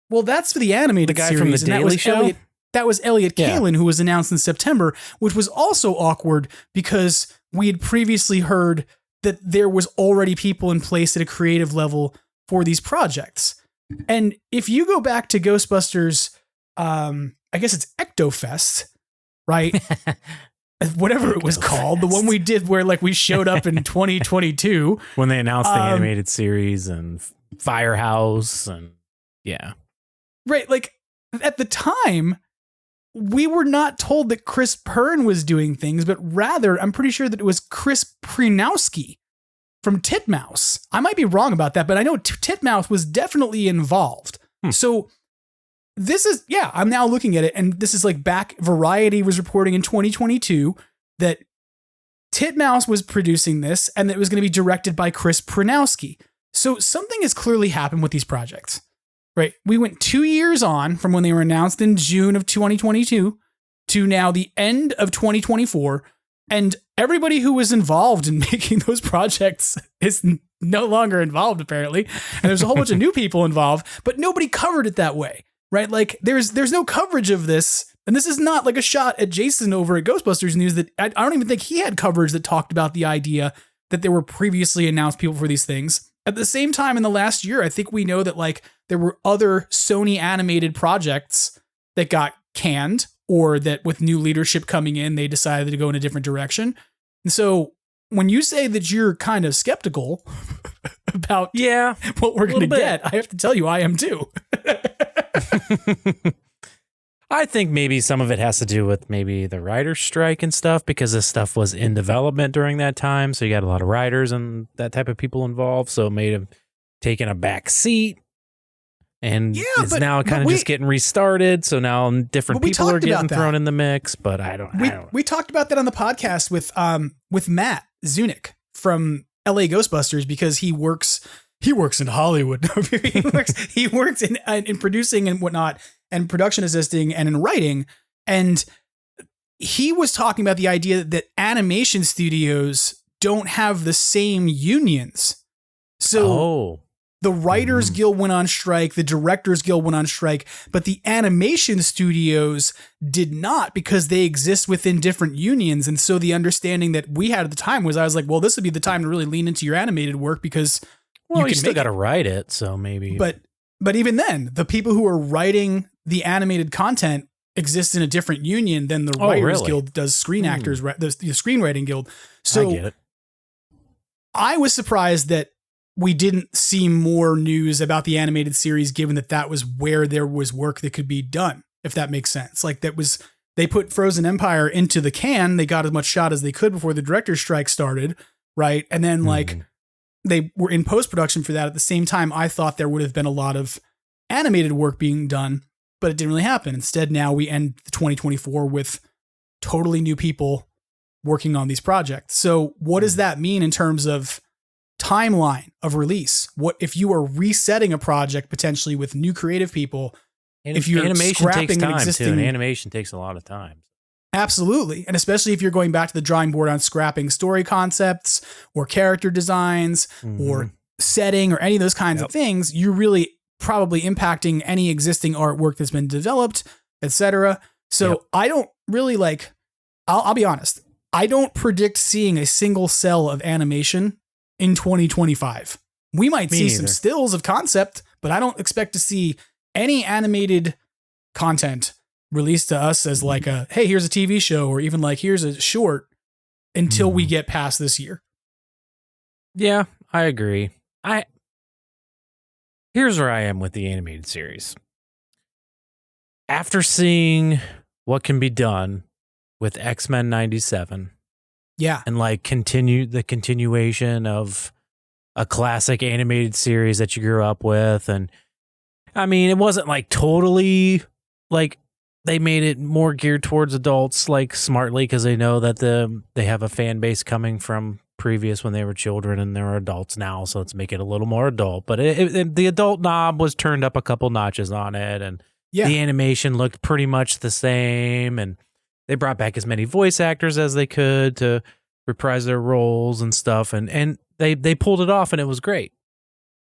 Well, that's for the animated The guy series. from The and that Daily was Show? That was Elliot Yeah. Kalin, who was announced in September, which was also awkward because we had previously heard that there was already people in place at a creative level for these projects. And if you go back to Ghostbusters, I guess it's Ectofest, right? Whatever it was called, the one we did where like we showed up in 2022. When they announced the animated series and Firehouse and yeah. Right, like at the time, we were not told that Chris Pern was doing things, but rather, I'm pretty sure that it was Chris Prinowski from Titmouse. I might be wrong about that, but I know Titmouse was definitely involved. So this is, I'm now looking at it, and this is like back, Variety was reporting in 2022 that Titmouse was producing this, and that it was going to be directed by Chris Prinowski. So something has clearly happened with these projects. Right. We went 2 years on from when they were announced in June of 2022 to now the end of 2024. And everybody who was involved in making those projects is no longer involved, apparently. And there's a whole bunch of new people involved, but nobody covered it that way. Right. Like there's no coverage of this. And this is not like a shot at Jason over at Ghostbusters News that I don't even think he had coverage that talked about the idea that there were previously announced people for these things. At the same time, in the last year, I think we know that like there were other Sony animated projects that got canned, or that with new leadership coming in, they decided to go in a different direction. And so when you say that you're kind of skeptical about what we're going to get, I have to tell you, I am too. I think maybe some of it has to do with maybe the writer's strike and stuff, because this stuff was in development during that time. So you got a lot of writers and that type of people involved. So it may have taken a back seat. And it's now kind of just getting restarted. So now different people are getting thrown in the mix. But I don't know. We talked about that on the podcast with Matt Zunick from LA Ghostbusters, because he works in Hollywood. he works in producing and whatnot, and production assisting and in writing. And he was talking about the idea that animation studios don't have the same unions. So the Writers Guild went on strike, the Directors Guild went on strike, but the animation studios did not, because they exist within different unions. And so the understanding that we had at the time was, I was like, well, this would be the time to really lean into your animated work, because you still got to write it. So maybe. But even then, the people who are writing the animated content exist in a different union than the Writers Guild does Screen Actors, the Screenwriting Guild. So I get it. I was surprised that we didn't see more news about the animated series, given that that was where there was work that could be done, if that makes sense. Like they put Frozen Empire into the can. They got as much shot as they could before the director's strike started. Right. And then they were in post-production for that. At the same time, I thought there would have been a lot of animated work being done, but it didn't really happen. Instead, now we end 2024 with totally new people working on these projects. So what does that mean in terms of timeline of release? What if you are resetting a project potentially with new creative people? If you're animation scrapping takes time an existing, too, and animation takes a lot of time. Absolutely. And especially if you're going back to the drawing board on scrapping story concepts or character designs or setting or any of those kinds of things, you're really probably impacting any existing artwork that's been developed, etc. So I don't really I'll be honest. I don't predict seeing a single cell of animation in 2025. We might see some stills of concept, but I don't expect to see any animated content released to us as like a, hey, here's a TV show, or even like, here's a short, until we get past this year. Yeah, I agree. Here's where I am with the animated series. After seeing what can be done with X-Men 97, and like the continuation of a classic animated series that you grew up with, and I mean, it wasn't like totally like, they made it more geared towards adults, like smartly, because they know that they have a fan base coming from previous when they were children, and they're adults now, so let's make it a little more adult. But the adult knob was turned up a couple notches on it, and the animation looked pretty much the same, and they brought back as many voice actors as they could to reprise their roles and stuff, and they pulled it off, and it was great.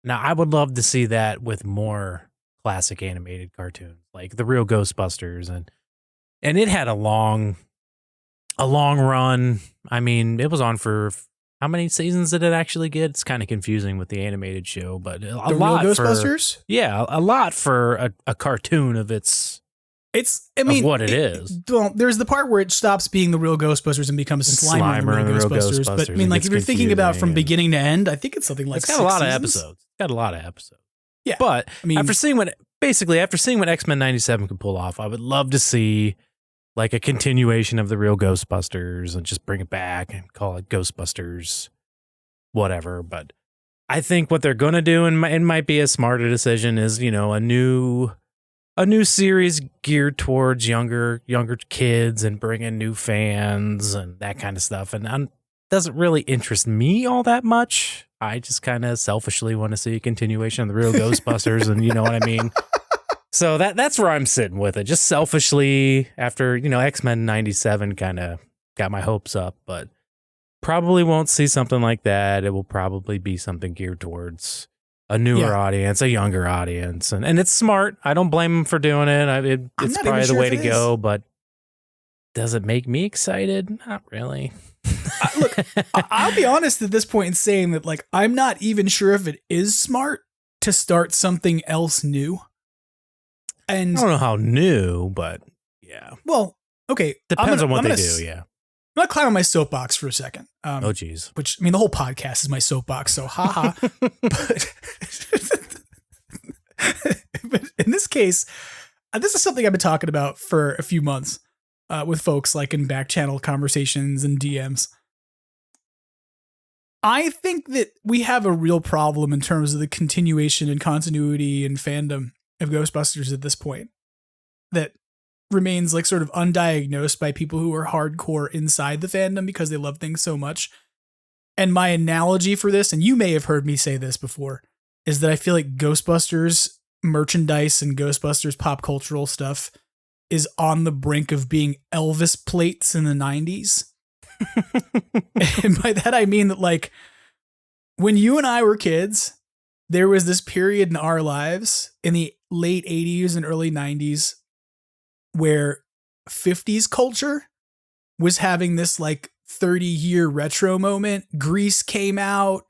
Now, I would love to see that with more classic animated cartoons, like the real Ghostbusters, and it had a long run. I mean, it was on for how many seasons did it actually get? It's kind of confusing with the animated show, but a lot real for Ghostbusters. a lot for a cartoon of its. I mean, what it is. Well, there's the part where it stops being the real Ghostbusters and becomes Slimer and the real Ghostbusters. But I mean, like if you're thinking about from beginning to end, I think it's something like it's got a lot seasons. of episodes. It's got a lot of episodes. Yeah, but I mean, after seeing what X-Men 97 could pull off, I would love to see like a continuation of the real Ghostbusters and just bring it back and call it Ghostbusters, whatever. But I think what they're gonna do, and it might be a smarter decision, is a new series geared towards younger kids and bring in new fans and that kind of stuff. And it doesn't really interest me all that much. I just kind of selfishly want to see a continuation of the real Ghostbusters, and you know what I mean? So that's where I'm sitting with it. Just selfishly, after, X-Men 97 kind of got my hopes up, but probably won't see something like that. It will probably be something geared towards a newer audience, a younger audience. And it's smart. I don't blame them for doing it. It's probably the way to go, but does it make me excited? Not really. Look, I'll be honest at this point in saying that, like, I'm not even sure if it is smart to start something else new. And I don't know how new, but yeah. Well, okay. Depends on what they do, yeah. I'm going to climb on my soapbox for a second. Oh, geez. Which, I mean, the whole podcast is my soapbox, so haha. but in this case, this is something I've been talking about for a few months with folks, like in back channel conversations and DMs. I think that we have a real problem in terms of the continuation and continuity and fandom of Ghostbusters at this point that remains like sort of undiagnosed by people who are hardcore inside the fandom because they love things so much. And my analogy for this, and you may have heard me say this before, is that I feel like Ghostbusters merchandise and Ghostbusters pop cultural stuff is on the brink of being Elvis plates in the 90s. And by that I mean that, like, when you and I were kids, there was this period in our lives in the late 80s and early 90s where 50s culture was having this like 30-year retro moment. Grease came out.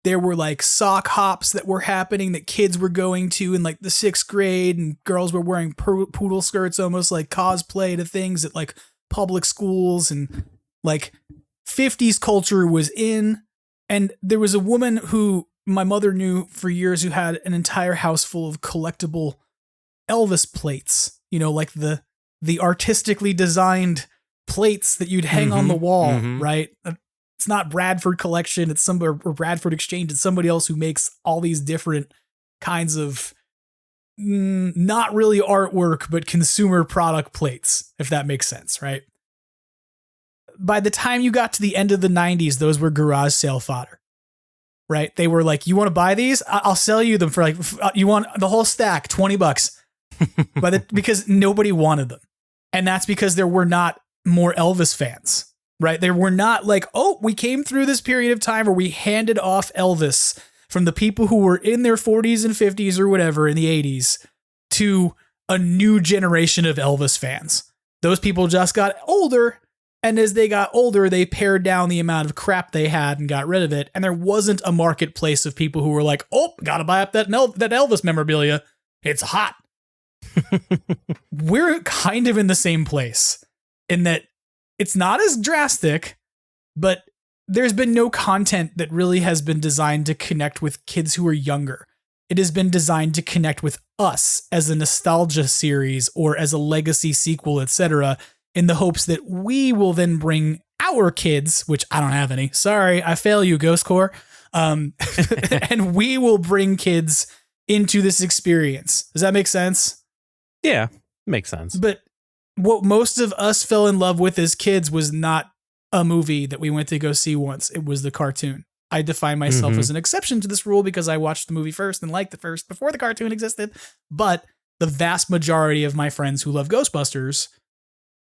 There were like sock hops that were happening that kids were going to in like the 6th grade, and girls were wearing poodle skirts, almost like cosplay to things at like public schools, and like 50s culture was in. And there was a woman who my mother knew for years who had an entire house full of collectible Elvis plates, like the artistically designed plates that you'd hang on the wall, right? It's not Bradford Collection, it's or Bradford Exchange, it's somebody else who makes all these different kinds of not really artwork, but consumer product plates, if that makes sense, right? By the time you got to the end of the 90s, those were garage sale fodder, right? They were like, you want to buy these? I'll sell you them for like, you want the whole stack, $20. Because nobody wanted them. And that's because there were not more Elvis fans, right? There were not like, oh, we came through this period of time where we handed off Elvis from the people who were in their 40s and 50s or whatever in the 80s to a new generation of Elvis fans. Those people just got older, and as they got older, they pared down the amount of crap they had and got rid of it. And there wasn't a marketplace of people who were like, oh, gotta buy up that Elvis memorabilia. It's hot. We're kind of in the same place in that it's not as drastic, but there's been no content that really has been designed to connect with kids who are younger. It has been designed to connect with us as a nostalgia series or as a legacy sequel, etc., in the hopes that we will then bring our kids, which I don't have any. Sorry, I fail you, Ghost Corps. And we will bring kids into this experience. Does that make sense? Yeah, makes sense. But what most of us fell in love with as kids was not a movie that we went to go see once. It was the cartoon. I define myself as an exception to this rule because I watched the movie first and liked it first before the cartoon existed. But the vast majority of my friends who love Ghostbusters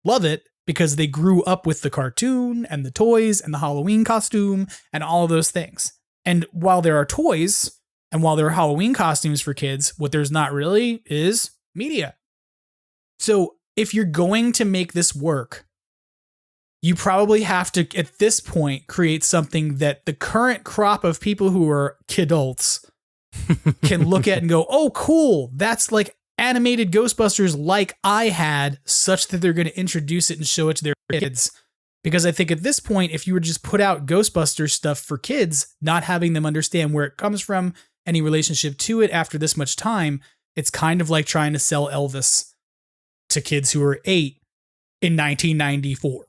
love it because they grew up with the cartoon and the toys and the Halloween costume and all of those things. And while there are toys And while there are Halloween costumes for kids, what there's not really is media. So if you're going to make this work, you probably have to, at this point, create something that the current crop of people who are kidults can look at and go, oh, cool. That's like animated Ghostbusters like I had, such that they're going to introduce it and show it to their kids. Because I think at this point, if you were just put out Ghostbusters stuff for kids, not having them understand where it comes from, any relationship to it after this much time, it's kind of like trying to sell Elvis to kids who are 8 in 1994.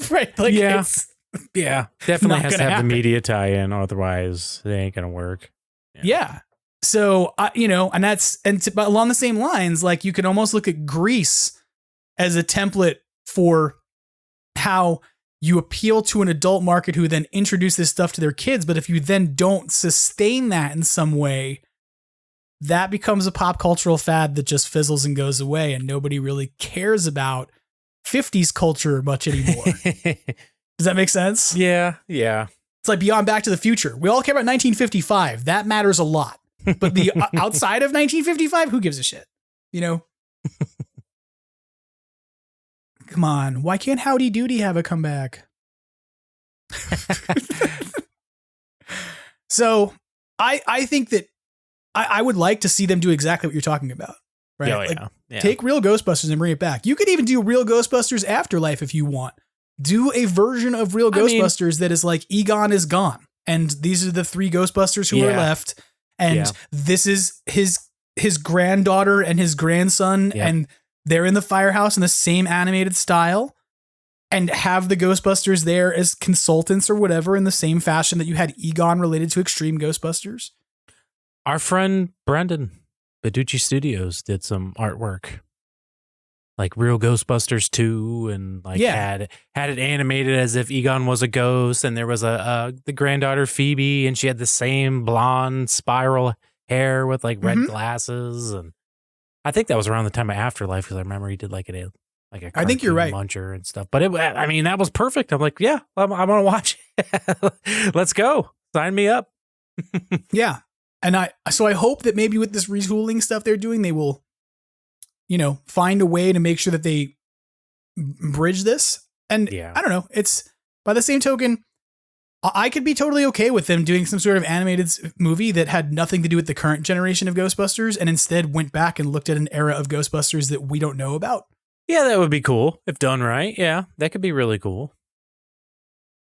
Right? Like, yeah, definitely has to have happen. the media tie-in, otherwise it ain't gonna work. Yeah. So, but along the same lines, like you can almost look at Grease as a template for how you appeal to an adult market who then introduce this stuff to their kids. But if you then don't sustain that in some way, that becomes a pop cultural fad that just fizzles and goes away, and nobody really cares about 50s culture much anymore. Does that make sense? Yeah. It's like beyond Back to the Future. We all care about 1955. That matters a lot. But the outside of 1955, who gives a shit? You know? Come on. Why can't Howdy Doody have a comeback? So I think that I would like to see them do exactly what you're talking about. Right? Oh, Like, yeah. take Real Ghostbusters and bring it back. You could even do Real Ghostbusters Afterlife if you want. Do a version of Real Ghostbusters that is like Egon is gone, and these are the 3 Ghostbusters who are left, and this is his granddaughter and his grandson, and they're in the firehouse in the same animated style, and have the Ghostbusters there as consultants or whatever in the same fashion that you had Egon related to Extreme Ghostbusters. Our friend Brendan, Badoochi Studios, did some artwork, like Real Ghostbusters 2, and like had it animated as if Egon was a ghost, and there was the granddaughter Phoebe, and she had the same blonde spiral hair with like red glasses, and I think that was around the time of Afterlife, because I remember he did like a I think you're right. muncher and stuff. But that was perfect. I'm like, yeah, I want to watch it. Let's go. Sign me up. Yeah. And I hope that maybe with this retooling stuff they're doing, they will, find a way to make sure that they bridge this. And I don't know. It's, by the same token, I could be totally okay with them doing some sort of animated movie that had nothing to do with the current generation of Ghostbusters, and instead went back and looked at an era of Ghostbusters that we don't know about. Yeah, that would be cool if done right. Yeah, that could be really cool.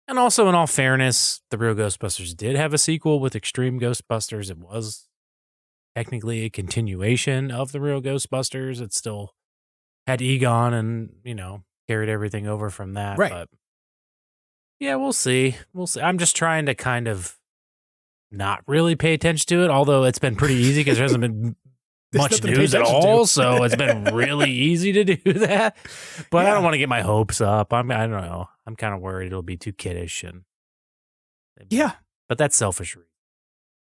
And also, in all fairness, the Real Ghostbusters did have a sequel with Extreme Ghostbusters. It was technically a continuation of the Real Ghostbusters. It still had Egon and, carried everything over from that. Right. But yeah, we'll see. I'm just trying to kind of not really pay attention to it, although it's been pretty easy because there hasn't been much news at all. So it's been really easy to do that. But I don't want to get my hopes up. I don't know. I'm kind of worried it'll be too kiddish, and but that's selfish.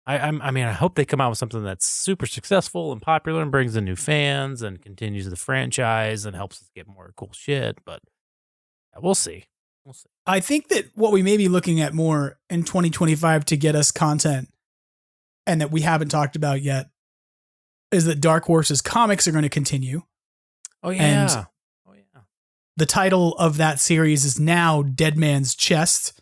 I hope they come out with something that's super successful and popular and brings in new fans and continues the franchise and helps us get more cool shit. But we'll see. I think that what we may be looking at more in 2025 to get us content, and that we haven't talked about yet, is that Dark Horse's comics are going to continue. Oh, yeah. And the title of that series is now Dead Man's Chest.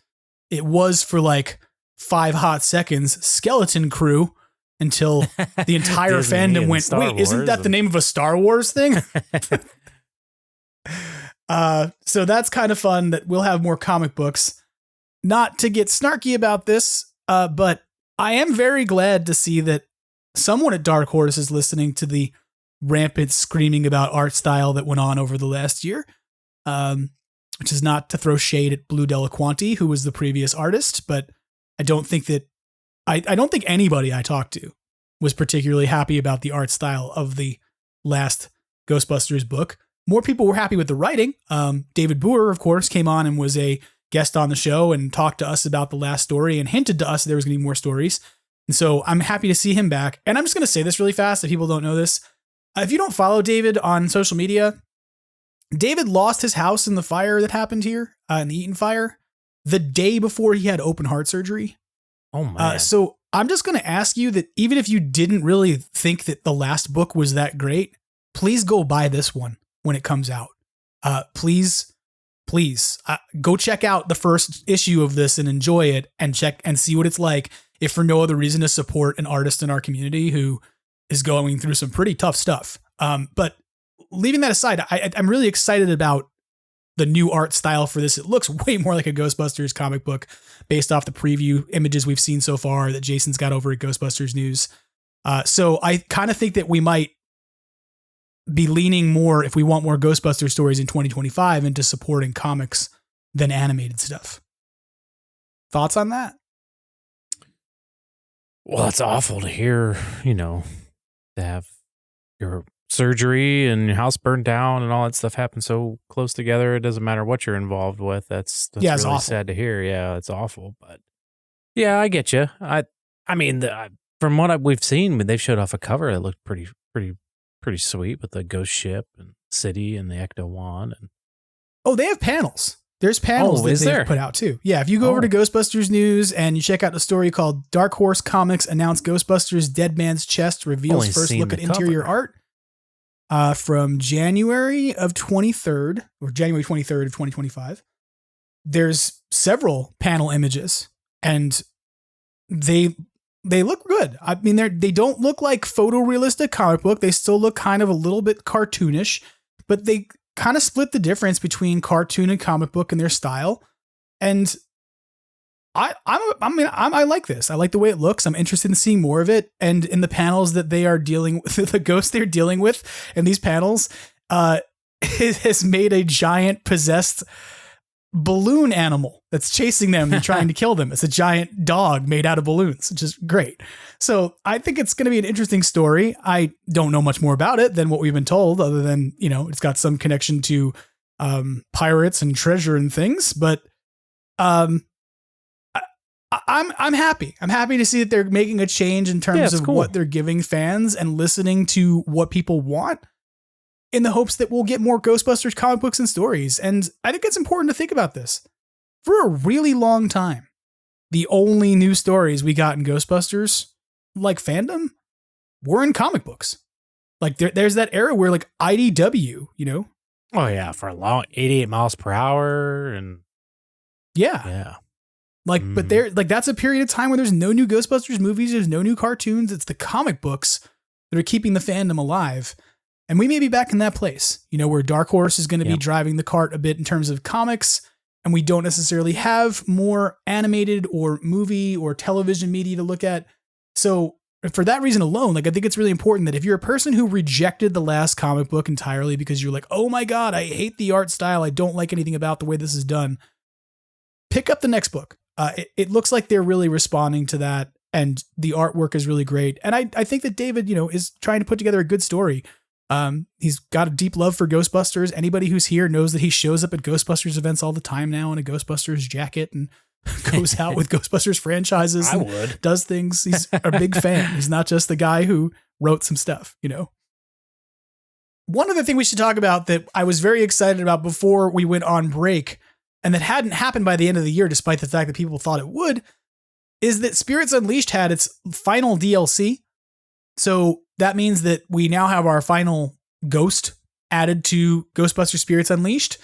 It was for like 5 hot seconds Skeleton Crew, until the entire fandom went, wait, isn't that the name of a Star Wars thing? So that's kind of fun that we'll have more comic books. Not to get snarky about this, but I am very glad to see that someone at Dark Horse is listening to the rampant screaming about art style that went on over the last year. Which is not to throw shade at Blue Delaquanti, who was the previous artist, but I don't think that I don't think anybody I talked to was particularly happy about the art style of the last Ghostbusters book. More people were happy with the writing. David Boer, of course, came on and was a guest on the show and talked to us about the last story and hinted to us there was going to be more stories. And so I'm happy to see him back. And I'm just going to say this really fast if people don't know this. If you don't follow David on social media, David lost his house in the fire that happened here, in the Eaton fire, the day before he had open heart surgery. Oh, man. So I'm just going to ask you that even if you didn't really think that the last book was that great, please go buy this one when it comes out. Please go check out the first issue of this and enjoy it and check and see what it's like, if for no other reason to support an artist in our community who is going through some pretty tough stuff. But leaving that aside, I'm really excited about the new art style for this. It looks way more like a Ghostbusters comic book based off the preview images we've seen so far that Jason's got over at Ghostbusters News. So I kind of think that we might be leaning more, if we want more Ghostbuster stories in 2025, into supporting comics than animated stuff. Thoughts on that? Well, it's awful to hear, to have your surgery and your house burned down and all that stuff happen so close together. It doesn't matter what you're involved with. That's yeah, it's really awful. sad to hear. Yeah, it's awful. But yeah, I get you. I mean, from what we've seen, they've showed off a cover that looked pretty sweet with the ghost ship and city and the Ecto Wand. And oh, they have panels. There's panels that they've put out too. Yeah, if you go over to Ghostbusters News and you check out the story called Dark Horse Comics Announce Ghostbusters Dead Man's Chest Reveals First Look at Interior Art from January 23rd of 2025. There's several panel images and they look good. I mean, they don't look like photorealistic comic book. They still look kind of a little bit cartoonish, but they kind of split the difference between cartoon and comic book in their style. And I like this. I like the way it looks. I'm interested in seeing more of it. And in the panels that they are dealing with, the ghosts they're dealing with in these panels, it has made a giant possessed balloon animal that's chasing them and trying to kill them. It's a giant dog made out of balloons, which is great. So I think it's going to be an interesting story. I don't know much more about it than what we've been told, other than, it's got some connection to pirates and treasure and things. But I'm happy. I'm happy to see that they're making a change in terms of what they're giving fans and listening to what people want, in the hopes that we'll get more Ghostbusters comic books and stories. And I think it's important to think about this. For a really long time, the only new stories we got in Ghostbusters, like fandom, were in comic books. Like there's that era where like IDW, Oh yeah, for a long 88 miles per hour and yeah. But that's a period of time where there's no new Ghostbusters movies, there's no new cartoons. It's the comic books that are keeping the fandom alive. And we may be back in that place, where Dark Horse is going to be driving the cart a bit in terms of comics, and we don't necessarily have more animated or movie or television media to look at. So for that reason alone, I think it's really important that if you're a person who rejected the last comic book entirely because you're like, oh my God, I hate the art style, I don't like anything about the way this is done, pick up the next book. It looks like they're really responding to that, and the artwork is really great. And I think that David, is trying to put together a good story. He's got a deep love for Ghostbusters. Anybody who's here knows that he shows up at Ghostbusters events all the time now in a Ghostbusters jacket and goes out with Ghostbusters franchises and does things. He's a big fan. He's not just the guy who wrote some stuff, One other thing we should talk about that I was very excited about before we went on break, and that hadn't happened by the end of the year, despite the fact that people thought it would, is that Spirits Unleashed had its final DLC. So that means that we now have our final ghost added to Ghostbusters Spirits Unleashed.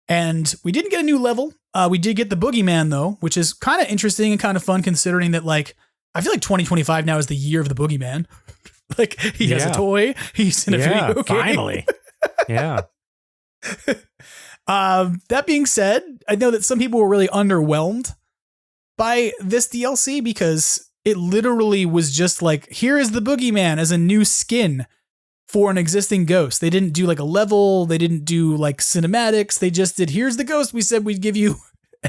And we didn't get a new level. We did get the Boogeyman, though, which is kind of interesting and kind of fun, considering that, I feel like 2025 now is the year of the Boogeyman. He has a toy. He's in a video game. Finally. Yeah. That being said, I know that some people were really underwhelmed by this DLC because it literally was just here is the Boogeyman as a new skin for an existing ghost. They didn't do a level. They didn't do cinematics. They just did, here's the ghost we said we'd give you.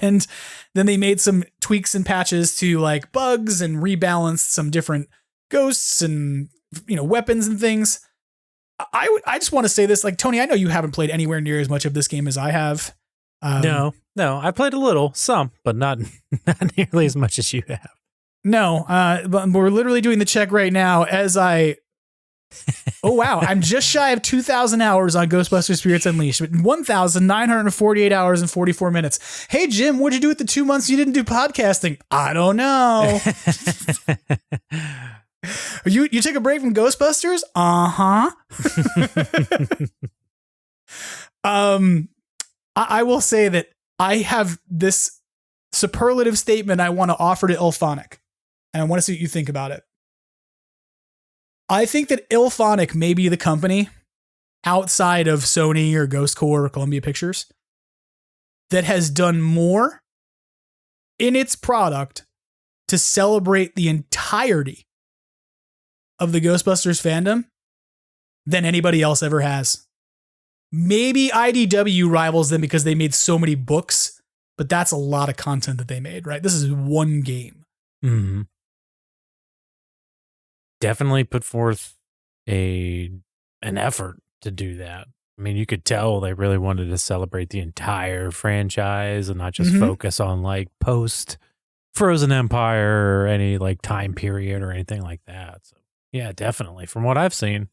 And then they made some tweaks and patches to bugs and rebalanced some different ghosts and, weapons and things. I just want to say this, Tony, I know you haven't played anywhere near as much of this game as I have. No, I played a little, some, but not nearly as much as you have. No, but we're literally doing the check right now as I Oh, wow. I'm just shy of 2,000 hours on Ghostbusters Spirits Unleashed, with 1,948 hours and 44 minutes. Hey, Jim, what'd you do with the 2 months you didn't do podcasting? I don't know. You took a break from Ghostbusters? Uh-huh. I will say that I have this superlative statement I want to offer to Ilphonic, and I want to see what you think about it. I think that Ilphonic may be the company outside of Sony or Ghost Corps or Columbia Pictures that has done more in its product to celebrate the entirety of the Ghostbusters fandom than anybody else ever has. Maybe IDW rivals them because they made so many books, but that's a lot of content that they made, right? This is one game. Mm-hmm. Definitely put forth an effort to do that. I mean, you could tell they really wanted to celebrate the entire franchise and not just focus on like post Frozen Empire or any like time period or anything like that. So yeah, definitely. From what I've seen,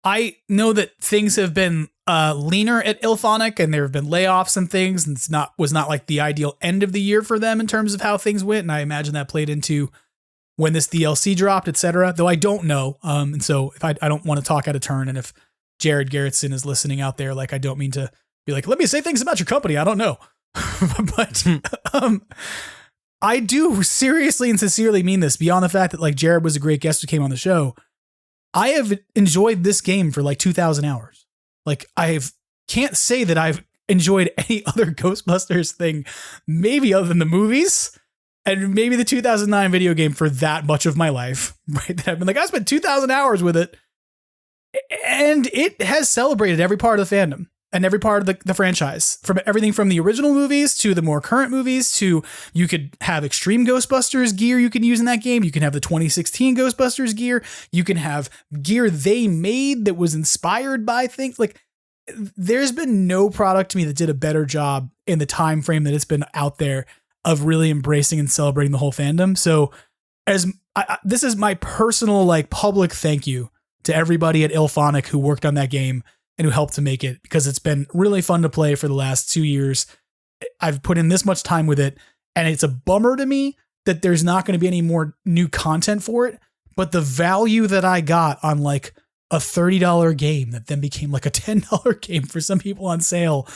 I know that things have been leaner at Ilphonic, and there have been layoffs and things, and was not like the ideal end of the year for them in terms of how things went. And I imagine that played into when this DLC dropped, etc. Though I don't know. And so if I don't want to talk out of turn, and if Jared Garrettson is listening out there, like I don't mean to be like, let me say things about your company. I don't know. But I do seriously and sincerely mean this, beyond the fact that like Jared was a great guest who came on the show. I have enjoyed this game for like 2,000 hours. Like can't say that I've enjoyed any other Ghostbusters thing, maybe other than the movies and maybe the 2009 video game for that much of my life, right? That I've been like, I spent 2,000 hours with it, and it has celebrated every part of the fandom and every part of the franchise, from everything from the original movies to the more current movies to you could have Extreme Ghostbusters gear you can use in that game. You can have the 2016 Ghostbusters gear. You can have gear they made that was inspired by things. Like, there's been no product to me that did a better job in the time frame that it's been out there of really embracing and celebrating the whole fandom. So this is my personal, like, public thank you to everybody at Ilphonic who worked on that game and who helped to make it, because it's been really fun to play for the last 2 years. I've put in this much time with it, and it's a bummer to me that there's not going to be any more new content for it. But the value that I got on like a $30 game that then became like a $10 game for some people on sale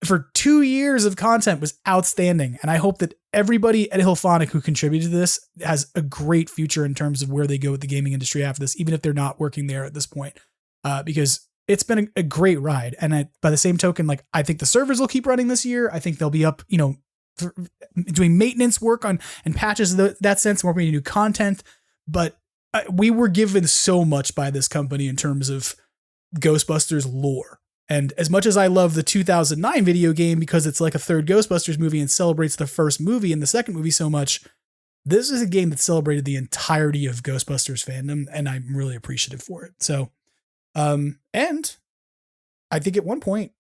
for 2 years of content was outstanding. And I hope that everybody at Ilphonic who contributed to this has a great future in terms of where they go with the gaming industry after this, even if they're not working there at this point, because it's been a great ride. And by the same token, like, I think the servers will keep running this year. I think they'll be up, doing maintenance work on and patches of that sense, and we're bringing new content. But we were given so much by this company in terms of Ghostbusters lore. And as much as I love the 2009 video game because it's like a third Ghostbusters movie and celebrates the first movie and the second movie so much, this is a game that celebrated the entirety of Ghostbusters fandom, and I'm really appreciative for it. So, and I think at one point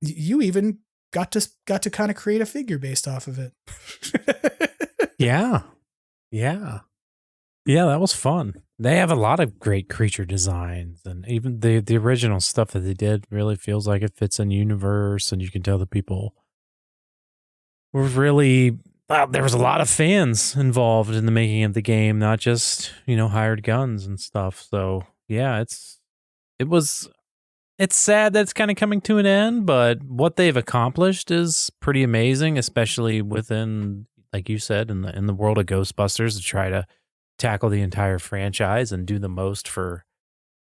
you even got to kind of create a figure based off of it. Yeah, that was fun. They have a lot of great creature designs, and even the original stuff that they did really feels like it fits in universe, and you can tell the people were really, there was a lot of fans involved in the making of the game, not just, hired guns and stuff. So yeah, it's sad that it's kind of coming to an end, but what they've accomplished is pretty amazing, especially within, like you said, in the world of Ghostbusters, to try to tackle the entire franchise and do the most for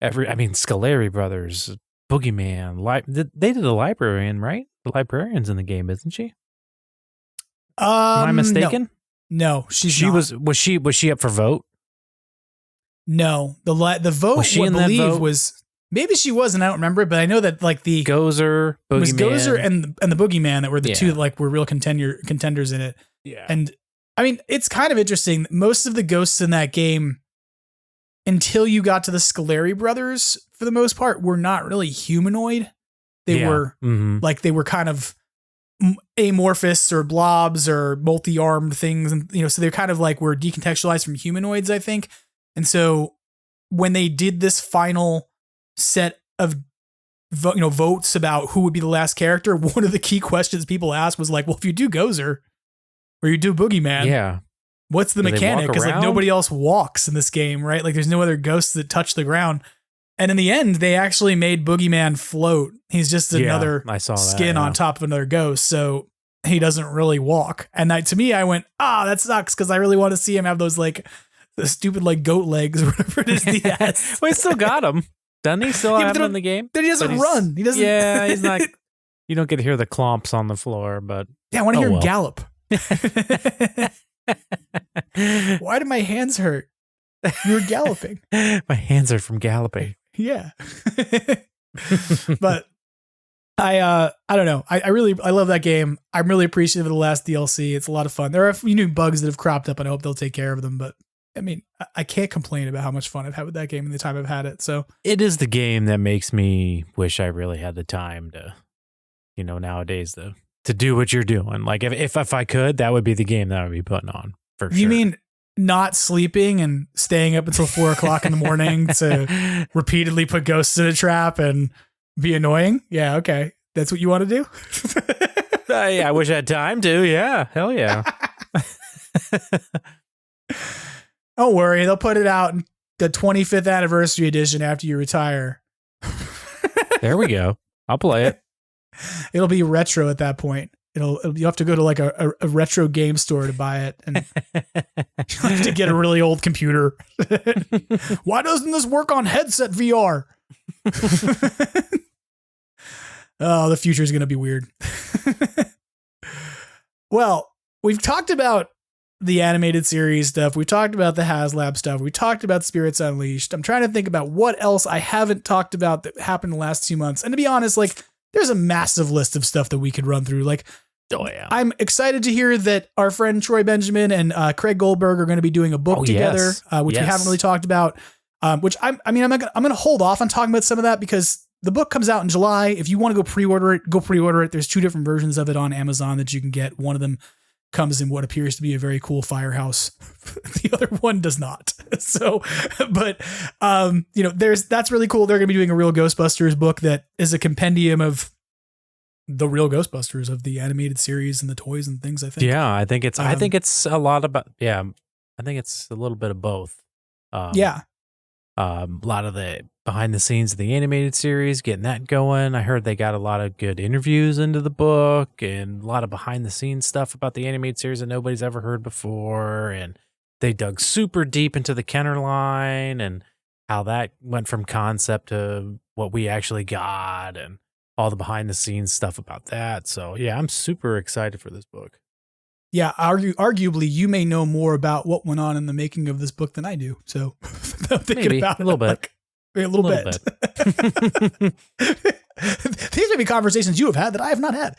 Scoleri Brothers, Boogeyman, they did a librarian, right? The librarian's in the game, isn't she? Am I mistaken? No, she was she up for vote? No, the vote was she in that vote? Was, maybe she wasn't. I don't remember, but I know that like the Gozer, Boogeyman. It was Gozer and the Boogeyman that were the two that like were real contenders in it. Yeah, and I mean, it's kind of interesting. Most of the ghosts in that game, until you got to the Scoleri brothers, for the most part, were not really humanoid. They were like, they were kind of amorphous or blobs or multi-armed things. And, so they're kind of like, were decontextualized from humanoids, I think. And so when they did this final set of votes about who would be the last character, one of the key questions people asked was like, well, if you do Gozer or you do Boogeyman, what's the mechanic? Because like nobody else walks in this game, right? Like there's no other ghosts that touch the ground. And in the end, they actually made Boogeyman float. He's just another skin on top of another ghost. So he doesn't really walk. And to me, I went, that sucks. Cause I really want to see him have those like the stupid like goat legs or whatever it is he has. Well, he still got him. Doesn't he still have him in the game? Then he doesn't run. He doesn't. Yeah, he's not. You don't get to hear the clomps on the floor, but yeah, I want to hear him gallop. Why do my hands hurt? You were galloping. My hands are from galloping. Yeah. But I don't know. I love that game. I'm really appreciative of the last DLC. It's a lot of fun. There are a few new bugs that have cropped up and I hope they'll take care of them, but I mean, I can't complain about how much fun I've had with that game in the time I've had it. So it is the game that makes me wish I really had the time to, nowadays to do what you're doing. Like if I could, that would be the game that I would be putting on for sure. You mean not sleeping and staying up until 4 o'clock in the morning to repeatedly put ghosts in a trap and be annoying? Yeah. Okay. That's what you want to do? I wish I had time to. Yeah. Hell yeah. Don't worry, they'll put it out in the 25th anniversary edition after you retire. There we go. I'll play it. It'll be retro at that point. You have to go to like a retro game store to buy it, and you have to get a really old computer. Why doesn't this work on headset VR? Oh, the future is going to be weird. Well, we've talked about the animated series stuff. We talked about the Haslab stuff. We talked about Spirits Unleashed. I'm trying to think about what else I haven't talked about that happened in the last 2 months. And to be honest, like there's a massive list of stuff that we could run through. Like, oh yeah, I'm excited to hear that our friend Troy Benjamin and Craig Goldberg are going to be doing a book together, which we haven't really talked about. Which I'm going to hold off on talking about some of that because the book comes out in July. If you want to go pre-order it. There's 2 different versions of it on Amazon that you can get. One of them comes in what appears to be a very cool firehouse. The other one does not. So, but, that's really cool. They're going to be doing a real Ghostbusters book that is a compendium of the real Ghostbusters of the animated series and the toys and things, I think. Yeah, I think it's a lot about, I think it's a little bit of both. A lot of the behind the scenes of the animated series, getting that going. I heard they got a lot of good interviews into the book and a lot of behind the scenes stuff about the animated series that nobody's ever heard before. And they dug super deep into the Kenner line and how that went from concept to what we actually got and all the behind the scenes stuff about that. So yeah, I'm super excited for this book. Yeah, arguably, you may know more about what went on in the making of this book than I do. So, maybe about a little bit. Like, a little bit. These may be conversations you have had that I have not had.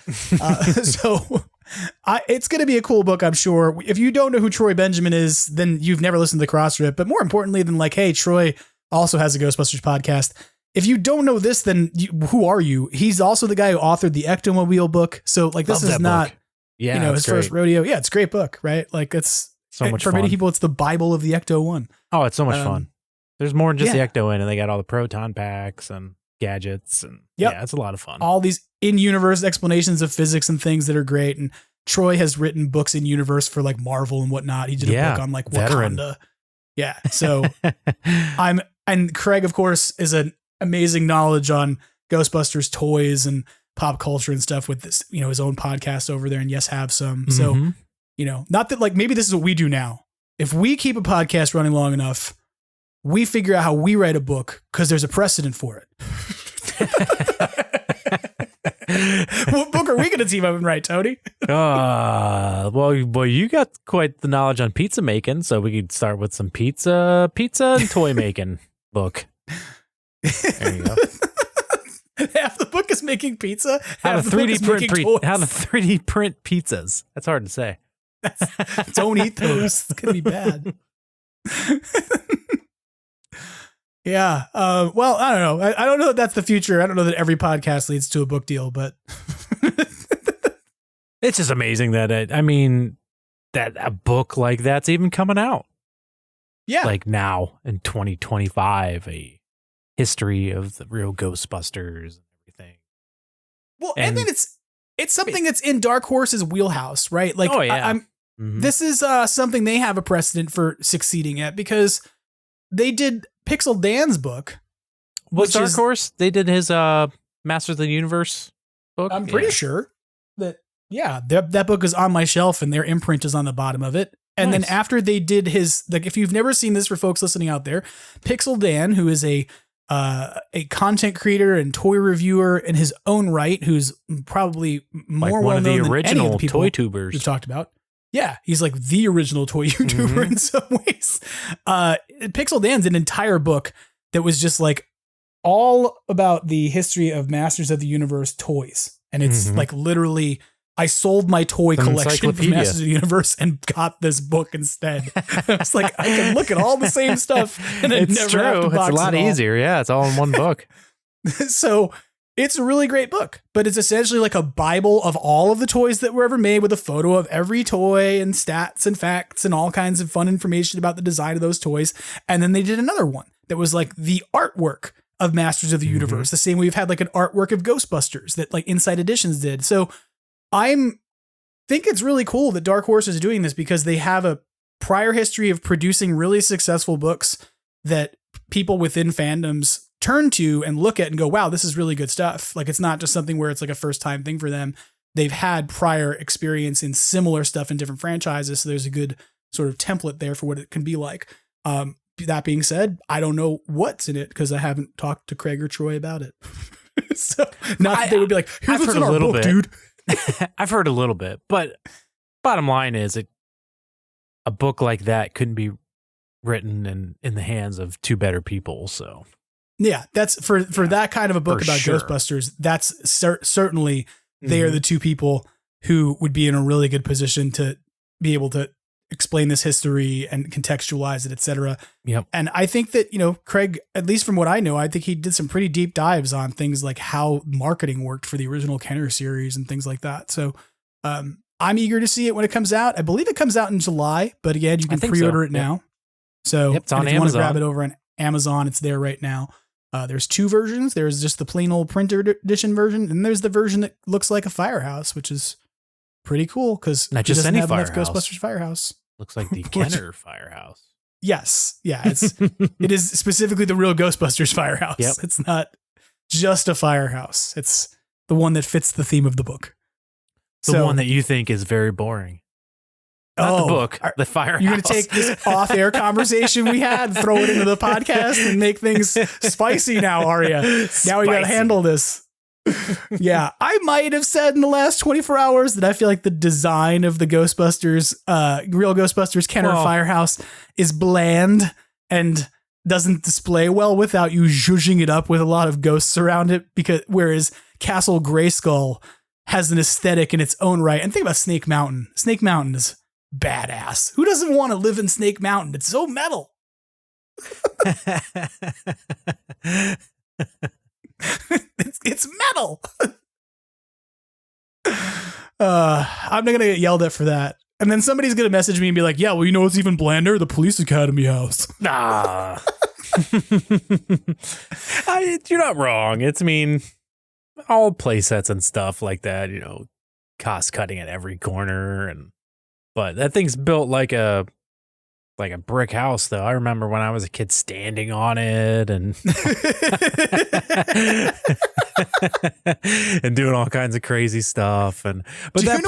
It's going to be a cool book, I'm sure. If you don't know who Troy Benjamin is, then you've never listened to the Cross Rip. But more importantly than like, hey, Troy also has a Ghostbusters podcast. If you don't know this, then who are you? He's also the guy who authored the Ectomobile book. So like, this is not... Book. Yeah, his first rodeo. Yeah, it's a great book, right? Like it's so much for fun. many people, it's the Bible of the Ecto One. Oh, it's so much fun. There's more than just the Ecto in, and they got all the proton packs and gadgets, and yeah, it's a lot of fun. All these in-universe explanations of physics and things that are great. And Troy has written books in universe for like Marvel and whatnot. He did a book on like Wakanda. Yeah, so and Craig, of course, is an amazing knowledge on Ghostbusters toys and pop culture and stuff with this, his own podcast over there and Yes Have Some. So, not that like, maybe this is what we do now. If we keep a podcast running long enough, we figure out how we write a book because there's a precedent for it. What book are we going to team up and write, Tony? Well, you got quite the knowledge on pizza making, so we could start with some pizza and toy making book. There you go. Half the book is making pizza. How to 3D print pizzas. That's hard to say. Don't eat those. It's gonna be bad. Yeah. Well, I don't know. I don't know that that's the future. I don't know that every podcast leads to a book deal, but it's just amazing that that a book like that's even coming out. Yeah. like now in 2025, a history of the real Ghostbusters and everything. Well, and then it's something that's in Dark Horse's wheelhouse, right? Like, this is something they have a precedent for succeeding at because they did Pixel Dan's book. Was Dark Horse? They did his Masters of the Universe book? I'm pretty sure that, that book is on my shelf and their imprint is on the bottom of it. And then after they did his, like, if you've never seen this for folks listening out there, Pixel Dan, who is a content creator and toy reviewer in his own right, who's probably more like one of the original than toy tubers we've talked about. Yeah, he's like the original toy YouTuber in some ways. Pixel Dan's an entire book that was just like all about the history of Masters of the Universe toys. And it's like literally, I sold my toy collection from Masters of the Universe and got this book instead. I was like, I can look at all the same stuff and it's never true. have to box It's a lot easier. Yeah, it's all in one book. So it's a really great book, but it's essentially like a Bible of all of the toys that were ever made with a photo of every toy and stats and facts and all kinds of fun information about the design of those toys. And then they did another one that was like the artwork of Masters of the Universe, the same way we've had like an artwork of Ghostbusters that like Inside Editions did. So think it's really cool that Dark Horse is doing this because they have a prior history of producing really successful books that people within fandoms turn to and look at and go, wow, this is really good stuff. Like, it's not just something where it's like a first time thing for them. They've had prior experience in similar stuff in different franchises. So there's a good sort of template there for what it can be like. That being said, I don't know what's in it because I haven't talked to Craig or Troy about it. So not that they would be like, here's what's in our book, dude. I've heard a little bit, but bottom line is a book like that couldn't be written in the hands of two better people. So yeah, that's for that kind of a book about Ghostbusters. That's certainly they are the two people who would be in a really good position to be able to explain this history and contextualize it, etc. Yep. And I think that, Craig, at least from what I know, I think he did some pretty deep dives on things like how marketing worked for the original Kenner series and things like that. So I'm eager to see it when it comes out. I believe it comes out in July, but again, you can pre-order it now. So it's on if you Amazon. want to grab it over on Amazon, it's there right now. There's two versions. There's just the plain old printer edition version, and there's the version that looks like a firehouse, which is pretty cool because not just any firehouse. Ghostbusters firehouse. Looks like the Kenner firehouse. Yes. Yeah. It is specifically the real Ghostbusters firehouse. Yep. It's not just a firehouse. It's the one that fits the theme of the book. The one that you think is very boring. Not the book, the firehouse. You're going to take this off-air conversation we had, throw it into the podcast and make things spicy now, are you? Now we got to handle this. Yeah, I might have said in the last 24 hours that I feel like the design of the Ghostbusters, real Ghostbusters Kenner firehouse is bland and doesn't display well without you zhuzhing it up with a lot of ghosts around it. Whereas Castle Grayskull has an aesthetic in its own right. And think about Snake Mountain. Snake Mountain is badass. Who doesn't want to live in Snake Mountain? It's so metal. It's metal. I'm not gonna get yelled at for that. And then somebody's gonna message me and be like, yeah, well, you know what's even blander? The Police Academy house. Nah. You're not wrong. All play sets and stuff like that, cost cutting at every corner, but that thing's built like a brick house, though. I remember when I was a kid standing on it and and doing all kinds of crazy stuff. But that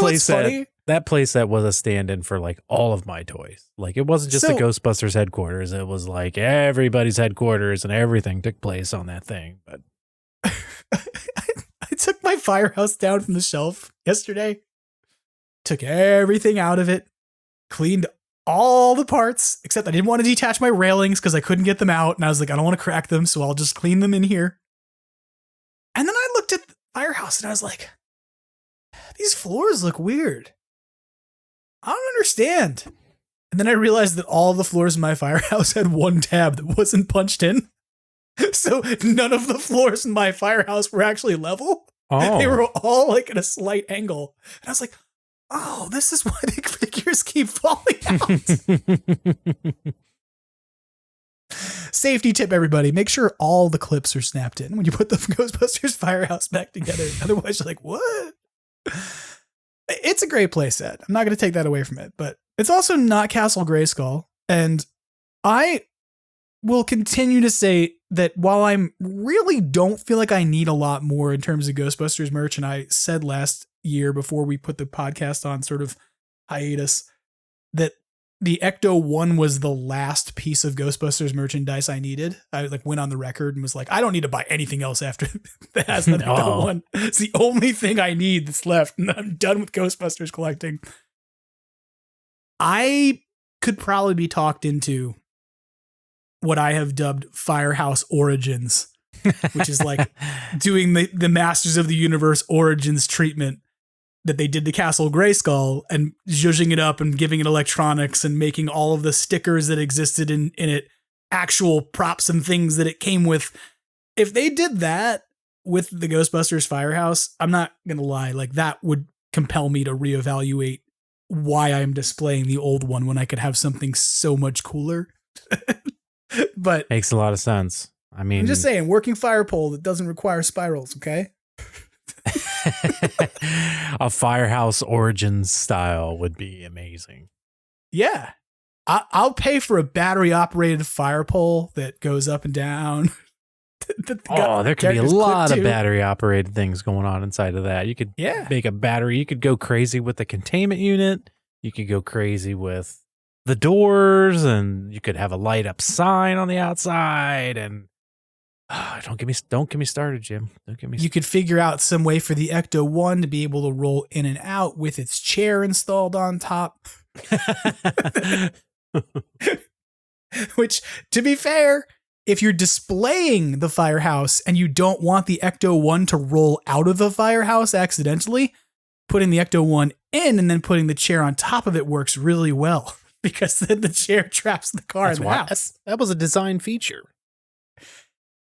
playset was a stand-in for like all of my toys. Like, it wasn't just the Ghostbusters headquarters. It was like everybody's headquarters and everything took place on that thing. But I took my firehouse down from the shelf yesterday, took everything out of it, cleaned all the parts, except I didn't want to detach my railings because I couldn't get them out. And I was like, I don't want to crack them, so I'll just clean them in here. And then I looked at the firehouse and I was like, these floors look weird. I don't understand. And then I realized that all the floors in my firehouse had one tab that wasn't punched in. So none of the floors in my firehouse were actually level. Oh. They were all like at a slight angle. And I was like, oh, this is why the figures keep falling out. Safety tip, everybody. Make sure all the clips are snapped in when you put the Ghostbusters Firehouse back together. Otherwise, you're like, what? It's a great play set. I'm not going to take that away from it, but it's also not Castle Grayskull. And I will continue to say that while I really don't feel like I need a lot more in terms of Ghostbusters merch, and I said last year before we put the podcast on sort of hiatus that the Ecto 1 was the last piece of Ghostbusters merchandise I needed. I went on the record and was like, I don't need to buy anything else after the Haslab Ecto 1. It's the only thing I need that's left, and I'm done with Ghostbusters collecting. I could probably be talked into what I have dubbed Firehouse Origins, which is like doing the Masters of the Universe Origins treatment that they did to Castle Grayskull and zhuzhing it up and giving it electronics and making all of the stickers that existed in it actual props and things that it came with. If they did that with the Ghostbusters Firehouse, I'm not going to lie, like that would compel me to reevaluate why I'm displaying the old one when I could have something so much cooler. But makes a lot of sense. I mean, I'm just saying, working fire pole that doesn't require spirals, okay? A Firehouse Origins style would be amazing. Yeah. I'll pay for a battery operated fire pole that goes up and down. There could be a lot of battery operated things going on inside of that. You could make a battery. You could go crazy with the containment unit. You could go crazy with the doors, and you could have a light up sign on the outside. And don't get me started, Jim. Don't get me. You could figure out some way for the Ecto 1 to be able to roll in and out with its chair installed on top. Which, to be fair, if you're displaying the firehouse and you don't want the Ecto 1 to roll out of the firehouse accidentally, putting the Ecto 1 in and then putting the chair on top of it works really well, because then the chair traps the car in the house. That was a design feature.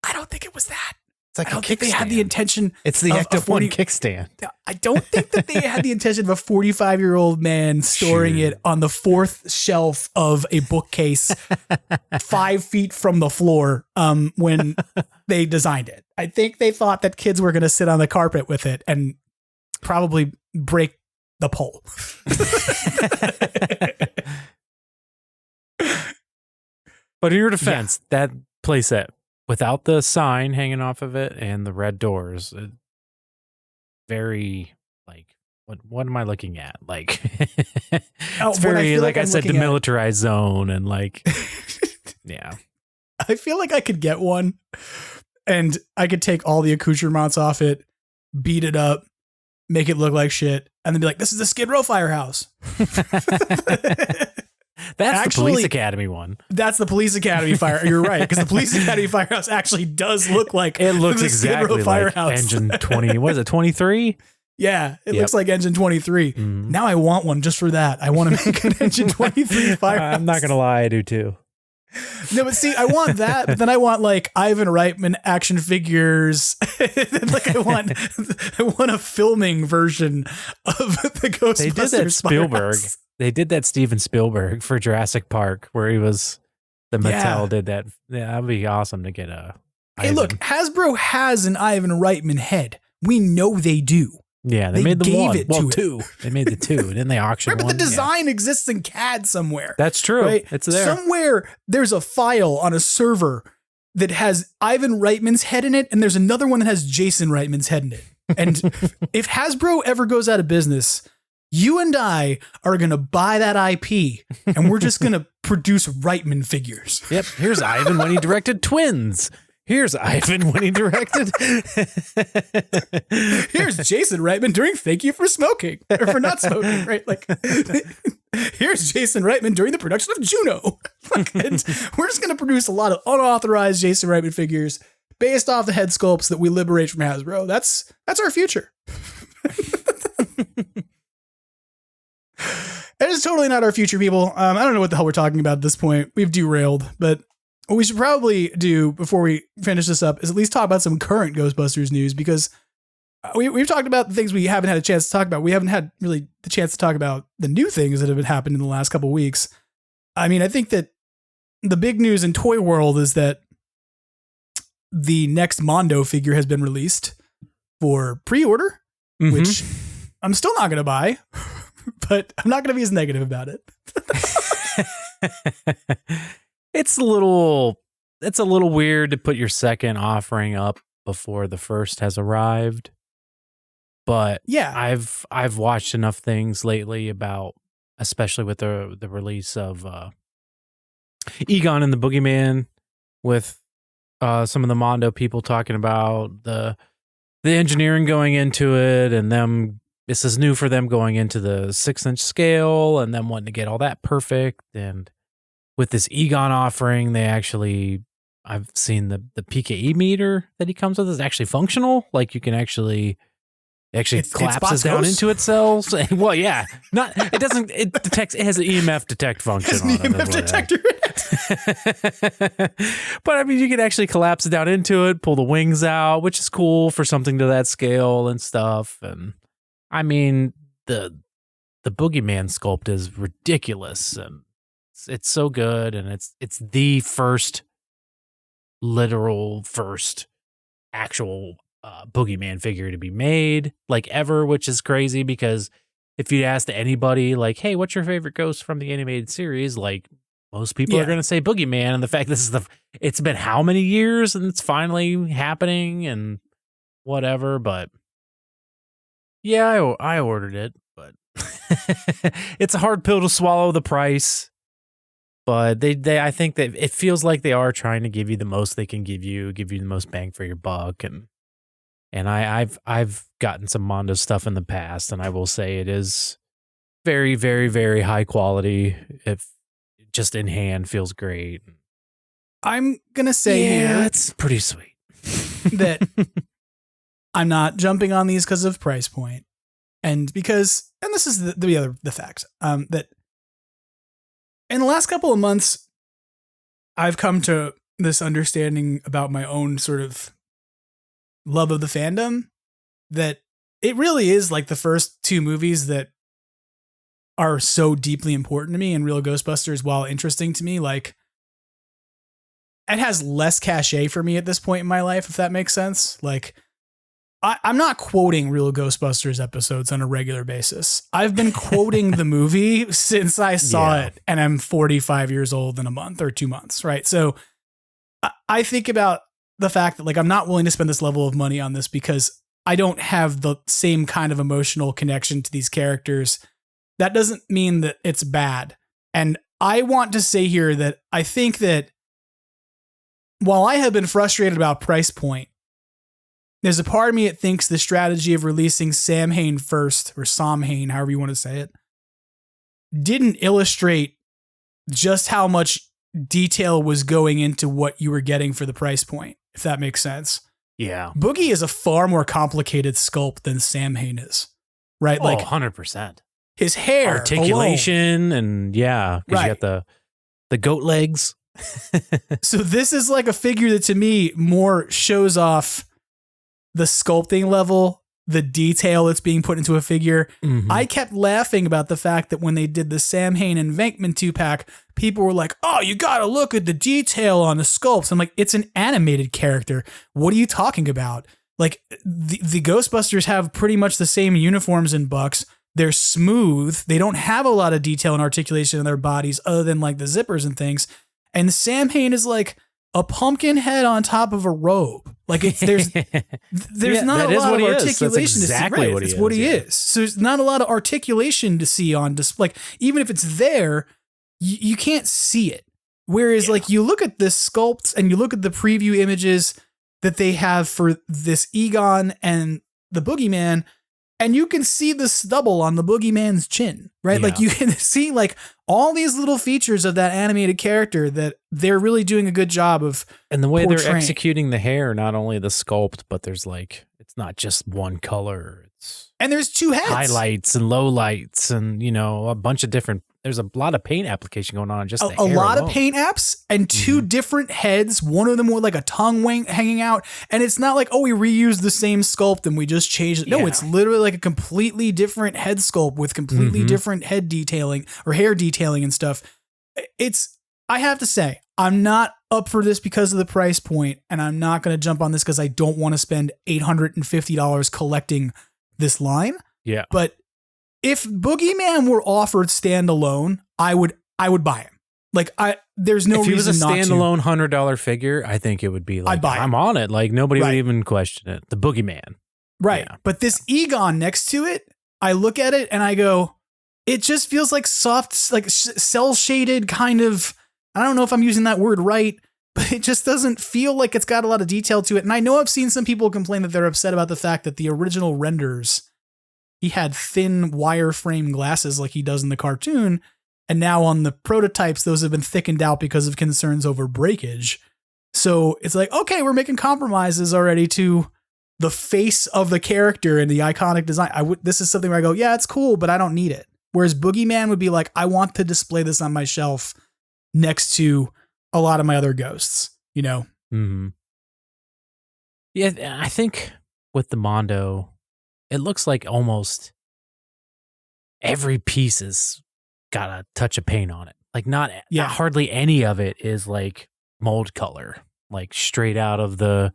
I don't think it was that. It's like I don't think they had the intention. It's the Ecto 1 kickstand. I don't think that they had the intention of a 45-year-old man storing it on the fourth shelf of a bookcase 5 feet from the floor when they designed it. I think they thought that kids were going to sit on the carpet with it and probably break the pole. But in your defense, that playset, without the sign hanging off of it and the red doors, very like what am I looking at? Like it's very like I said, demilitarized zone, and like yeah. I feel like I could get one and I could take all the accoutrements off it, beat it up, make it look like shit, and then be like, this is the Skid Row Firehouse. That's actually, the Police Academy one. That's the Police Academy fire. You're right, because the Police Academy Firehouse actually does look like it looks exactly like Engine 20. What is it, 23? Yeah, it looks like Engine 23. Now I want one just for that. I want to make an Engine 23 Firehouse. I'm not gonna lie, I do too. No, but see, I want that, but then I want like Ivan Reitman action figures. Like I want a filming version of the Ghostbusters. They did that Spielberg. Firehouse. They did that Steven Spielberg for Jurassic Park, where he was the Mattel did that. Yeah, that'd be awesome to get a. Hey, look, Hasbro has an Ivan Reitman head. We know they do. Yeah, they made the gave one. It well, to two. They made the two, and then they auctioned right, one. But the design exists in CAD somewhere. That's true. Right? It's there. Somewhere there's a file on a server that has Ivan Reitman's head in it, and there's another one that has Jason Reitman's head in it. And if Hasbro ever goes out of business, you and I are going to buy that IP, and we're just going to produce Reitman figures. Yep. Here's Ivan when he directed Twins. Here's Ivan when he directed. Here's Jason Reitman during Thank You for Smoking, or for not smoking, right? Like, here's Jason Reitman during the production of Juno. And we're just going to produce a lot of unauthorized Jason Reitman figures based off the head sculpts that we liberate from Hasbro. That's our future. It is totally not our future, people. I don't know what the hell we're talking about at this point. We've derailed, but what we should probably do before we finish this up is at least talk about some current Ghostbusters news, because we've talked about the things we haven't had a chance to talk about. We haven't had really the chance to talk about the new things that have been happening in the last couple of weeks. I mean, I think that the big news in toy world is that the next Mondo figure has been released for pre-order, which I'm still not going to buy, but I'm not going to be as negative about it. It's a little weird to put your second offering up before the first has arrived. But yeah, I've watched enough things lately about, especially with the release of Egon and the Boogeyman, with some of the Mondo people talking about the engineering going into it, and them, this is new for them going into the 6-inch scale and them wanting to get all that perfect. And with this Egon offering, I've seen the PKE meter that he comes with is actually functional. Like you can actually collapses down into itself. Well, yeah, it detects, it has an EMF detect function. It has an EMF detector. But I mean, you can actually collapse it down into it, pull the wings out, which is cool for something to that scale and stuff. And I mean, the Boogeyman sculpt is ridiculous, and it's so good, and it's the first actual Boogeyman figure to be made like ever, which is crazy, because if you asked anybody like, hey, what's your favorite ghost from the animated series, like most people are going to say Boogeyman. And the fact it's been how many years and it's finally happening and whatever. But yeah, I ordered it, but it's a hard pill to swallow, the price. But I think that it feels like they are trying to give you the most they can give you the most bang for your buck. And I've gotten some Mondo stuff in the past, and I will say it is very, very, very high quality. If just in hand feels great. I'm gonna say here it's pretty sweet that I'm not jumping on these because of price point, and this is the fact that in the last couple of months, I've come to this understanding about my own sort of love of the fandom, that it really is like the first two movies that are so deeply important to me, and Real Ghostbusters, while interesting to me, like it has less cachet for me at this point in my life, if that makes sense. Like I'm not quoting Real Ghostbusters episodes on a regular basis. I've been quoting the movie since I saw it, and I'm 45 years old in a month or 2 months, right? So I think about the fact that like I'm not willing to spend this level of money on this because I don't have the same kind of emotional connection to these characters. That doesn't mean that it's bad. And I want to say here that I think that while I have been frustrated about price point, there's a part of me that thinks the strategy of releasing Samhain first, or Samhain, however you want to say it, didn't illustrate just how much detail was going into what you were getting for the price point, if that makes sense. Yeah. Boogie is a far more complicated sculpt than Samhain is, right? Oh, like 100%. His hair, articulation, alone. And yeah, because you got the goat legs. So this is like a figure that to me more shows off the sculpting level, the detail that's being put into a figure. Mm-hmm. I kept laughing about the fact that when they did the Samhain and Venkman 2-pack, people were like, oh, you got to look at the detail on the sculpts. I'm like, it's an animated character. What are you talking about? Like the Ghostbusters have pretty much the same uniforms and bucks. They're smooth. They don't have a lot of detail and articulation in their bodies other than like the zippers and things. And Samhain is like a pumpkin head on top of a robe. Like there's not a lot of articulation to see. Right, it's what he is. So there's not a lot of articulation to see on display. Like, even if it's there, you can't see it. Whereas like you look at this sculpt and you look at the preview images that they have for this Egon and the Boogeyman, and you can see the stubble on the Boogeyman's chin, right? Yeah. Like you can see like all these little features of that animated character that they're really doing a good job of. And the way they're portraying. executing the hair, not only the sculpt, but there's like, it's not just one color. And there's two heads. Highlights and lowlights and, a bunch of different, there's a lot of paint application going on. Just a lot of paint apps and two different heads. One of them with like a tongue wing hanging out. And it's not like, oh, we reused the same sculpt and we just changed it. No, it's literally like a completely different head sculpt with completely different head detailing or hair detailing and stuff. I have to say, I'm not up for this because of the price point, and I'm not going to jump on this because I don't want to spend $850 collecting this line. Yeah. But if Boogeyman were offered standalone, I would buy him. Like there's no reason not to. If he was a standalone $100 figure, I think it would be like, I'd buy it. I'm on it. Like nobody would even question it. The Boogeyman. Right. Yeah. But this Egon next to it, I look at it and I go, it just feels like soft, like cell shaded kind of, I don't know if I'm using that word right, but it just doesn't feel like it's got a lot of detail to it. And I know I've seen some people complain that they're upset about the fact that the original renders, he had thin wireframe glasses like he does in the cartoon. And now on the prototypes, those have been thickened out because of concerns over breakage. So it's like, okay, we're making compromises already to the face of the character and the iconic design. This is something where I go, yeah, it's cool, but I don't need it. Whereas Boogeyman would be like, I want to display this on my shelf next to a lot of my other ghosts, you know? Mm-hmm. Yeah, I think with the Mondo, it looks like almost every piece has got a touch of paint on it. Like not hardly any of it is like mold color, like straight out of the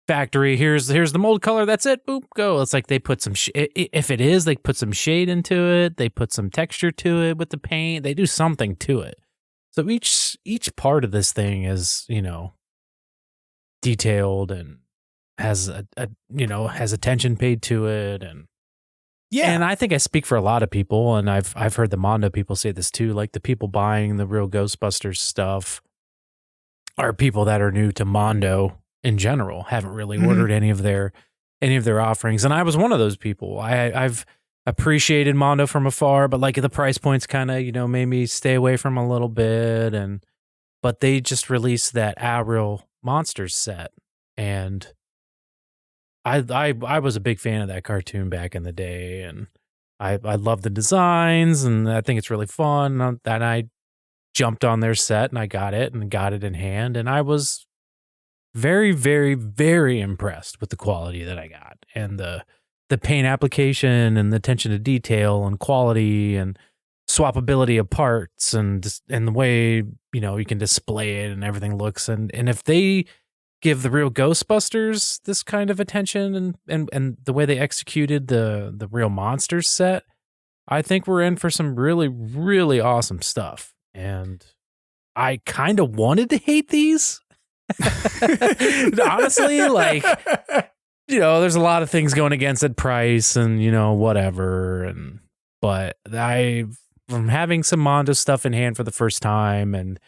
factory. Here's the mold color. That's it. Boop, go. It's like they put some, if it is, they put some shade into it. They put some texture to it with the paint. They do something to it. So each part of this thing is, you know, detailed and has has attention paid to it. And yeah, and I think I speak for a lot of people, and I've heard the Mondo people say this too. Like the people buying the real Ghostbusters stuff are people that are new to Mondo in general, haven't really ordered any of their offerings. And I was one of those people. I've appreciated Mondo from afar, but like the price points kind of, you know, made me stay away from a little bit. But they just released that Real Monsters set, and I was a big fan of that cartoon back in the day, and I love the designs, and I think it's really fun. And I jumped on their set, and I got it in hand, and I was very, very, very impressed with the quality that I got, and the paint application, and the attention to detail, and quality, and swappability of parts, and the way, you know, you can display it, and everything looks, and if they give the real Ghostbusters this kind of attention and the way they executed the Real Monsters set, I think we're in for some really, really awesome stuff. And I kind of wanted to hate these. Honestly, like, you know, there's a lot of things going against it, price and, you know, whatever. But from having some Mondo stuff in hand for the first time and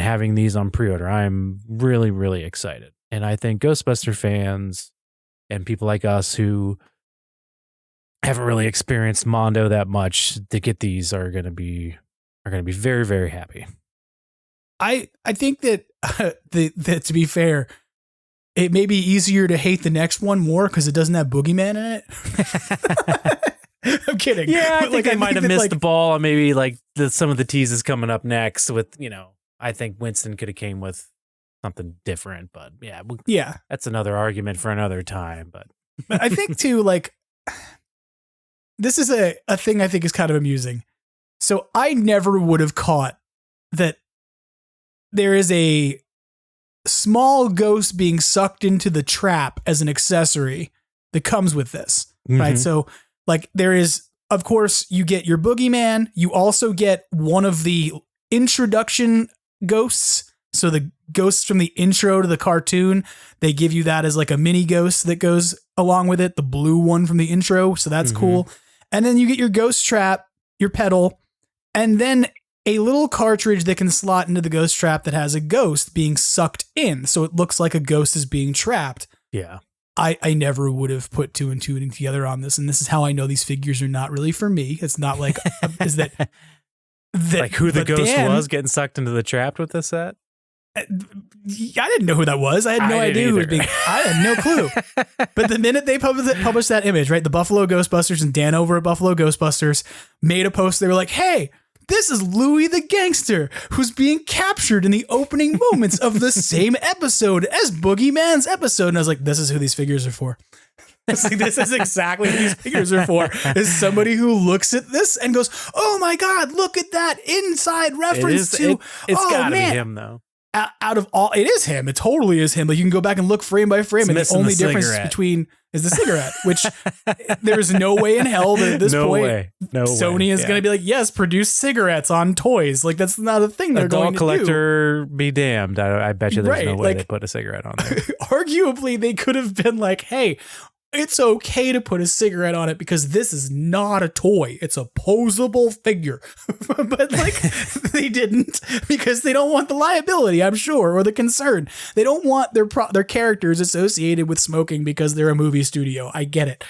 having these on pre-order, I'm really, really excited. And I think Ghostbuster fans and people like us who haven't really experienced Mondo that much to get these are going to be very, very happy. I think that that to be fair, it may be easier to hate the next one more because it doesn't have Boogeyman in it. I'm kidding. Yeah, I think they might have missed the ball on maybe like some of the teases coming up next with, you know, I think Winston could have came with something different, but yeah, that's another argument for another time. But I think too, like, this is a thing I think is kind of amusing. So I never would have caught that there is a small ghost being sucked into the trap as an accessory that comes with this, right? So like there is, of course, you get your Boogeyman. You also get one of the introduction ghosts. So the ghosts from the intro to the cartoon, they give you that as like a mini ghost that goes along with it, the blue one from the intro. So that's cool. And then you get your ghost trap, your pedal, and then a little cartridge that can slot into the ghost trap that has a ghost being sucked in. So it looks like a ghost is being trapped. Yeah. I never would have put two and two together on this. And this is how I know these figures are not really for me. It's not like, is that like who the ghost was getting sucked into the trap with this set? I didn't know who that was. I had no idea who was being. I had no clue. But the minute they published that image, right, the Buffalo Ghostbusters and Dan over at Buffalo Ghostbusters made a post. They were like, "Hey, this is Louis the gangster who's being captured in the opening moments of the same episode as Boogeyman's episode. And I was like, this is who these figures are for. It's like, this is exactly what these figures are for. Is somebody who looks at this and goes, oh my God, look at that inside reference to, it's oh, gotta man. be him though. Out of all, it is him. It totally is him. Like you can go back and look frame by frame, and the only difference between is the cigarette, which there is no way in hell that at this point Sony is going to be like, yes, produce cigarettes on toys. Like that's not a thing they're going to do. Adult collector be damned. I bet you there's no way they put a cigarette on there. Arguably, they could have been like, hey, it's okay to put a cigarette on it because this is not a toy. It's a posable figure. But like they didn't because they don't want the liability, I'm sure, or the concern. They don't want their characters associated with smoking because they're a movie studio. I get it.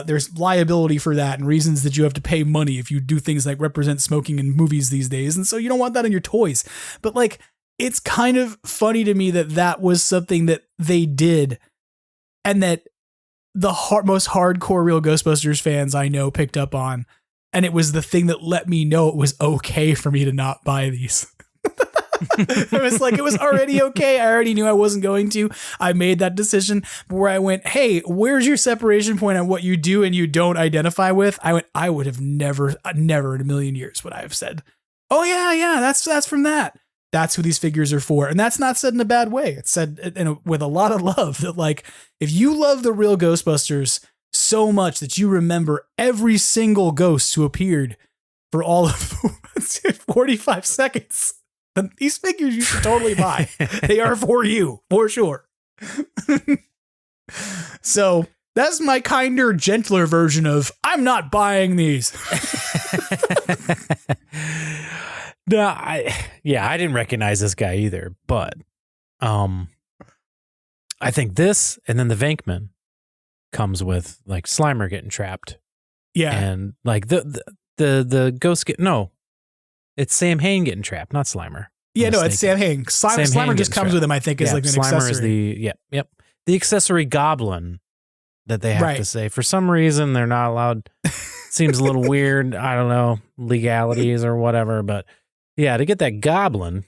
There's liability for that and reasons that you have to pay money if you do things like represent smoking in movies these days. And so you don't want that on your toys. But like, it's kind of funny to me that was something that they did and that the most hardcore Real Ghostbusters fans I know picked up on, and it was the thing that let me know it was okay for me to not buy these. It was like, it was already okay. I already knew I wasn't going to. I made that decision where I went, hey, where's your separation point on what you do and you don't identify with? I would have never in a million years would I have said, oh yeah, that's from that. That's who these figures are for. And that's not said in a bad way. It's said with a lot of love that like, if you love the Real Ghostbusters so much that you remember every single ghost who appeared for all of 45 seconds, then these figures you should totally buy. They are for you, for sure. So that's my kinder, gentler version of I'm not buying these. No, I didn't recognize this guy either, but I think this and then the Venkman comes with like Slimer getting trapped. Yeah. And like the ghost it's Sam Hain getting trapped, not Slimer. Yeah, no, it's Sam Hain. Slimer just comes with him, I think, is like an Slimer accessory. is the accessory goblin that they have to say. For some reason, they're not allowed. Seems a little weird. I don't know, legalities or whatever, but yeah, to get that goblin.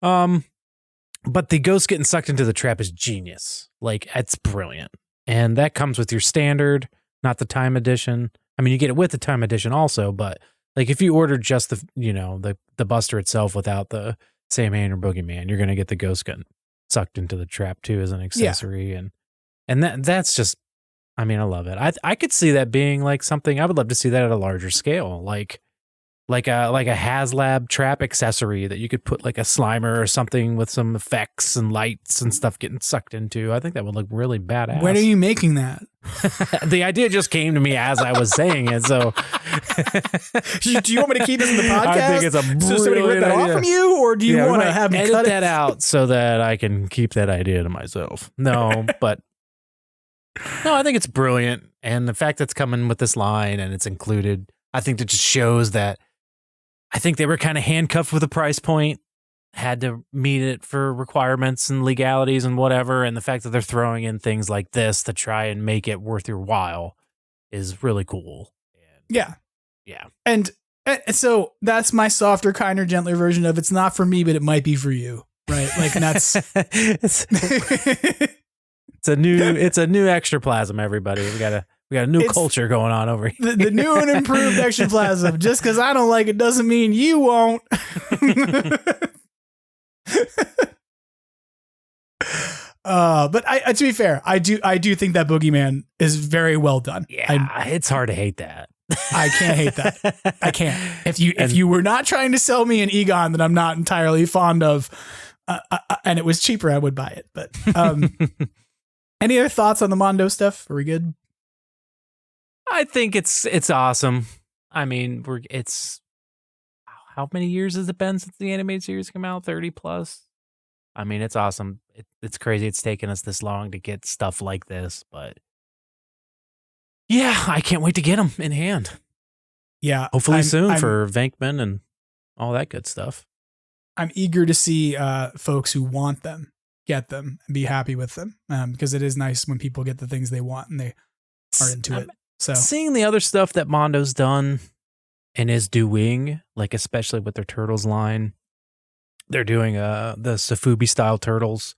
But the ghost getting sucked into the trap is genius. Like, it's brilliant. And that comes with your standard, not the time edition. I mean, you get it with the time edition also, but like if you order just the Buster itself without the Sam Hain or Boogeyman, you're going to get the ghost getting sucked into the trap too as an accessory. Yeah. And that's just, I mean, I love it. I could see that being like something, I would love to see that at a larger scale. Like a Haslab trap accessory that you could put like a Slimer or something with some effects and lights and stuff getting sucked into. I think that would look really badass. When are you making that? The idea just came to me as I was saying it. So do you want me to keep this in the podcast? I think it's a brilliant so somebody rip that off from you, or do you want to have me edit cut that out so that I can keep that idea to myself? No, but no, I think it's brilliant. And the fact that it's coming with this line and it's included, I think that just shows that I think they were kind of handcuffed with a price point, had to meet it for requirements and legalities and whatever. And the fact that they're throwing in things like this to try and make it worth your while is really cool. Yeah. Yeah. And so that's my softer, kinder, gentler version of it's not for me, but it might be for you. Right. Like, and that's it's a new Extraplasm, everybody. We got a new culture going on over here. The new and improved Extraplasm. Just because I don't like it doesn't mean you won't. But to be fair, I do think that Boogeyman is very well done. Yeah, it's hard to hate that. I can't hate that. I can't. If you were not trying to sell me an Egon that I'm not entirely fond of, and it was cheaper, I would buy it. But any other thoughts on the Mondo stuff? Are we good? I think it's awesome. I mean, it's how many years has it been since the animated series came out? 30 plus. I mean, it's awesome. It's crazy. It's taken us this long to get stuff like this, but yeah, I can't wait to get them in hand. Yeah, hopefully soon for Venkman and all that good stuff. I'm eager to see folks who want them get them and be happy with them, because it is nice when people get the things they want and they are into it. So seeing the other stuff that Mondo's done, and is doing, like especially with their Turtles line. They're doing the Sofubi style turtles,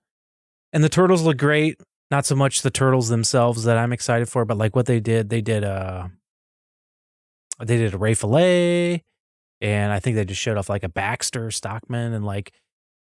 and the turtles look great. Not so much the turtles themselves that I'm excited for, but like what they did a Ray Fillet, and I think they just showed off like a Baxter Stockman, and like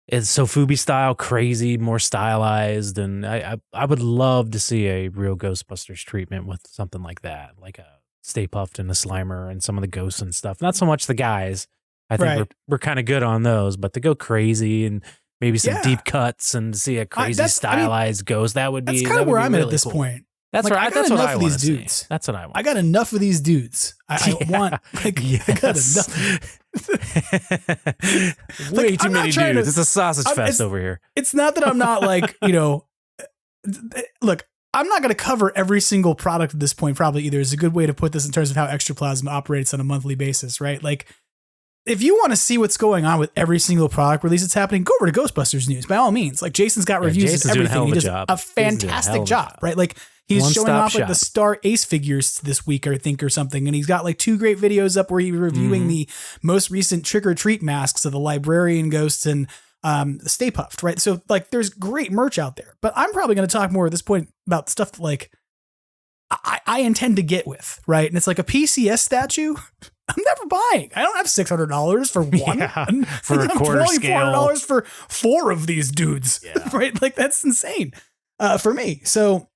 it's Sofubi style, crazy, more stylized, and I would love to see a real Ghostbusters treatment with something like that, like a Stay Puft and the Slimer and some of the ghosts and stuff. Not so much the guys. I think we're kind of good on those, but to go crazy and maybe some deep cuts and see a crazy stylized ghost, that would be that's kind of where I'm really at this cool. point. That's like, right. That's what I want to see. Dudes. That's what I want. I got enough of these dudes. I want like I got enough. Way too many dudes. It's a sausage fest over here. It's not that I'm not like, look, I'm not going to cover every single product at this point, probably either. Is a good way to put this in terms of how Extraplasm operates on a monthly basis, right? Like, if you want to see what's going on with every single product release that's happening, go over to Ghostbusters News by all means. Like, Jason's got reviews of everything. He does a fantastic job, right? Like, he's showing off like the Star Ace figures this week, I think, or something. And he's got like 2 great videos up where he's reviewing the most recent Trick or Treat masks of the Librarian Ghosts and Stay Puft, right? So like there's great merch out there, but I'm probably going to talk more at this point about stuff that like I intend to get with, right? And it's like a PCS statue. I'm never buying. I don't have $600 for one. For a quarter scale. $400 for 4 of these dudes, right? Like that's insane for me. So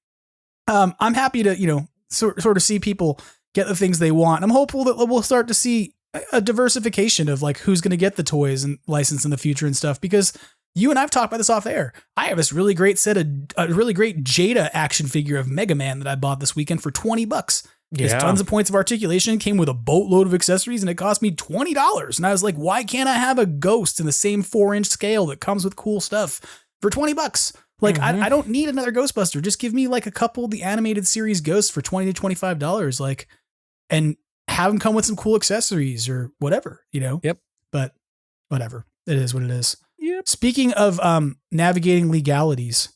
I'm happy to, sort of see people get the things they want. I'm hopeful that we'll start to see a diversification of like who's going to get the toys and license in the future and stuff, because you and I've talked about this off air. I have this really great set of a really great Jada action figure of Mega Man that I bought this weekend for $20. There's tons of points of articulation, came with a boatload of accessories, and it cost me $20. And I was like, why can't I have a ghost in the same 4-inch scale that comes with cool stuff for $20? Like, I don't need another Ghostbuster. Just give me like a couple of the animated series ghosts for $20 to $25. Like, and have them come with some cool accessories or whatever, Yep. But whatever. It is what it is. Yep. Speaking of navigating legalities,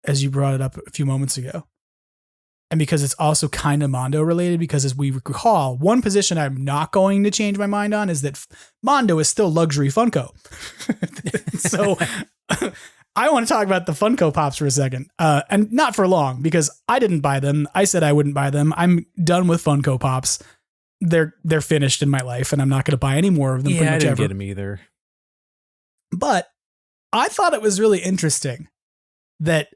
as you brought it up a few moments ago, and because it's also kind of Mondo related, because as we recall, one position I'm not going to change my mind on is that Mondo is still luxury Funko. So I want to talk about the Funko Pops for a second, and not for long, because I didn't buy them. I said I wouldn't buy them. I'm done with Funko Pops. They're finished in my life, and I'm not going to buy any more of them. Yeah, I didn't get them either. But I thought it was really interesting that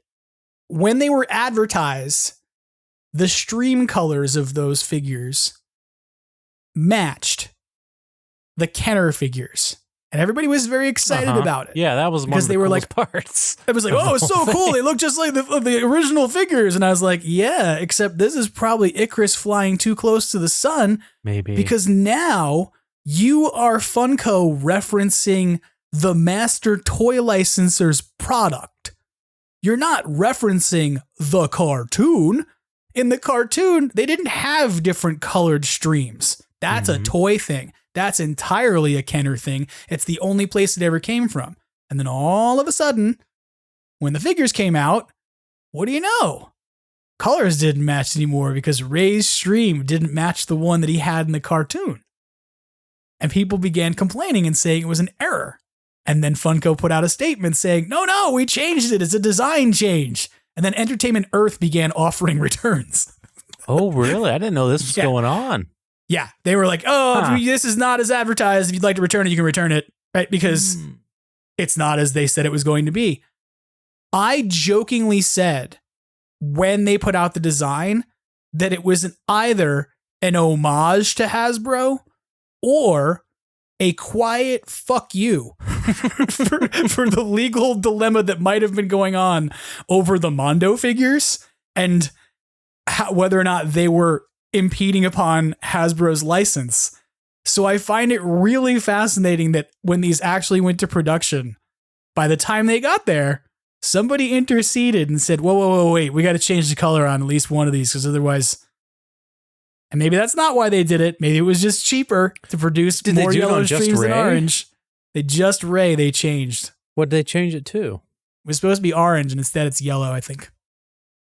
when they were advertised, the stream colors of those figures matched the Kenner figures. And everybody was very excited about it. Yeah, that was one of the coolest parts. It was like, oh, it's so cool. They look just like the original figures. And I was like, yeah, except this is probably Icarus flying too close to the sun. Maybe. Because now you are Funko referencing the master toy licenser's product. You're not referencing the cartoon. In the cartoon, they didn't have different colored streams. That's a toy thing. That's entirely a Kenner thing. It's the only place it ever came from. And then all of a sudden, when the figures came out, what do you know? Colors didn't match anymore because Ray's stream didn't match the one that he had in the cartoon. And people began complaining and saying it was an error. And then Funko put out a statement saying, no, we changed it. It's a design change. And then Entertainment Earth began offering returns. Oh, really? I didn't know this was going on. Yeah, they were like, this is not as advertised. If you'd like to return it, you can return it, right? Because it's not as they said it was going to be. I jokingly said when they put out the design that it was either an homage to Hasbro or a quiet fuck you for the legal dilemma that might have been going on over the Mondo figures and whether or not they were impeding upon Hasbro's license. So I find it really fascinating that when these actually went to production, by the time they got there, somebody interceded and said, whoa, wait, we got to change the color on at least one of these because otherwise... And maybe that's not why they did it. Maybe it was just cheaper to produce more yellow streams than orange. They changed. What did they change it to? It was supposed to be orange and instead it's yellow, I think.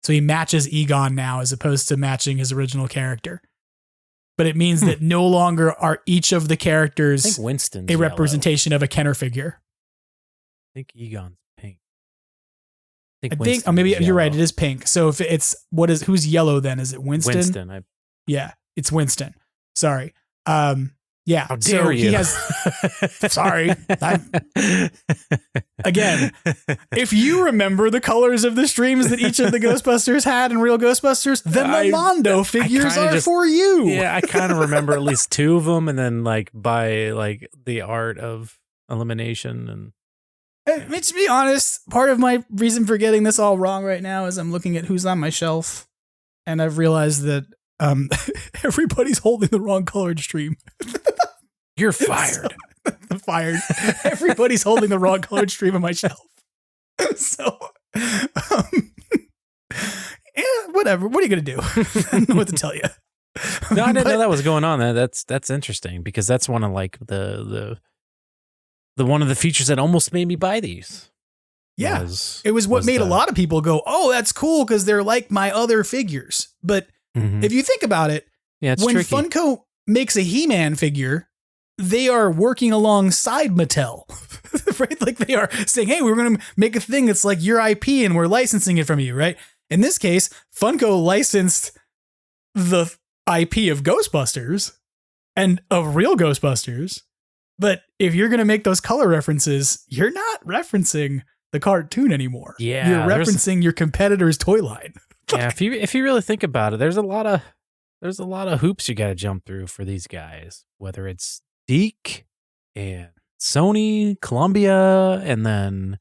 So he matches Egon now as opposed to matching his original character. but it means that no longer are each of the I characters think Winston's a representation of a Kenner figure. I think Egon's pink. I think, Winston oh, maybe is you're right. yellow. It is pink. So if it's who's yellow then? Is it Winston? Winston. Yeah, it's Winston. Sorry. Yeah. How dare so you? He has. Sorry. Again, if you remember the colors of the streams that each of the Ghostbusters had in Real Ghostbusters, then the Mondo figures are for you. Yeah, I kind of remember at least two of them, and then like by like the art of elimination and. I mean, to be honest, part of my reason for getting this all wrong right now is I'm looking at who's on my shelf, and I've realized that everybody's holding the wrong colored stream. You're fired. So, fired. Everybody's holding the wrong colored stream on my shelf. So, yeah, whatever. What are you gonna do? I don't know what to tell you. No, I didn't know that was going on. That's interesting because that's one of like the one of the features that almost made me buy these. Yeah, it was what made a lot of people go, "Oh, that's cool," because they're like my other figures. But if you think about it, it's when tricky. Funko makes a He-Man figure, they are working alongside Mattel, right? Like they are saying, "Hey, we're going to make a thing that's like your IP, and we're licensing it from you," right? In this case, Funko licensed the IP of Ghostbusters and of Real Ghostbusters. But if you're going to make those color references, you're not referencing the cartoon anymore. Yeah, you're referencing your competitor's toy line. Yeah, if you really think about it, there's a lot of hoops you got to jump through for these guys. Whether it's Deke and Sony, Columbia, and then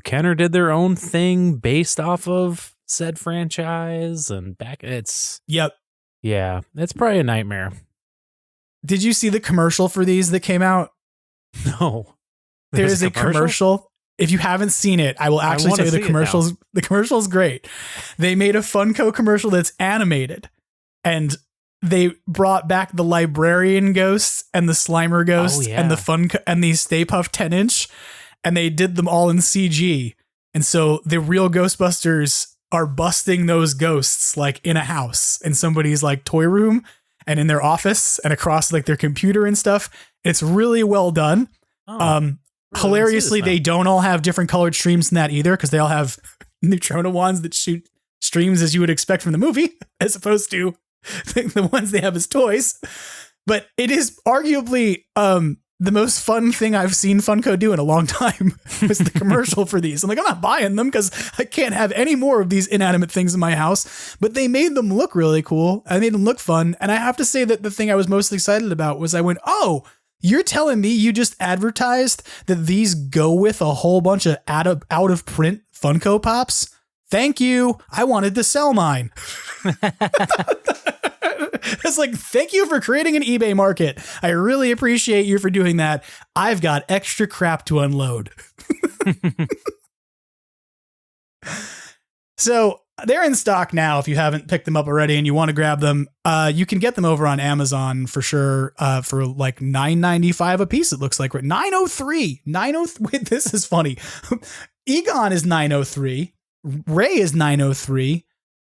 Kenner did their own thing based off of said franchise, and back it's it's probably a nightmare. Did you see the commercial for these that came out? No. There is a commercial. If you haven't seen it, I will actually tell you the commercials. The commercial's great. They made a Funko commercial that's animated, and they brought back the librarian ghosts and the Slimer ghosts and the Funko and the Stay Puft 10-inch, and they did them all in CG. And so the Real Ghostbusters are busting those ghosts like in a house in somebody's like toy room and in their office and across like their computer and stuff. It's really well done. Hilariously, they don't all have different colored streams in that either, because they all have Neutrona wands that shoot streams as you would expect from the movie, as opposed to the ones they have as toys. But it is arguably the most fun thing I've seen Funko do in a long time was the commercial for these. I'm like, I'm not buying them because I can't have any more of these inanimate things in my house. But they made them look really cool. I made them look fun. And I have to say that the thing I was most excited about was I went, oh, you're telling me you just advertised that these go with a whole bunch of out of print Funko Pops? Thank you. I wanted to sell mine. It's like, thank you for creating an eBay market. I really appreciate you for doing that. I've got extra crap to unload. So they're in stock now. If you haven't picked them up already and you want to grab them, you can get them over on Amazon for sure, for like $9.95 a piece. It looks like $903. Wait, this is funny. Egon is $903. Ray is $903.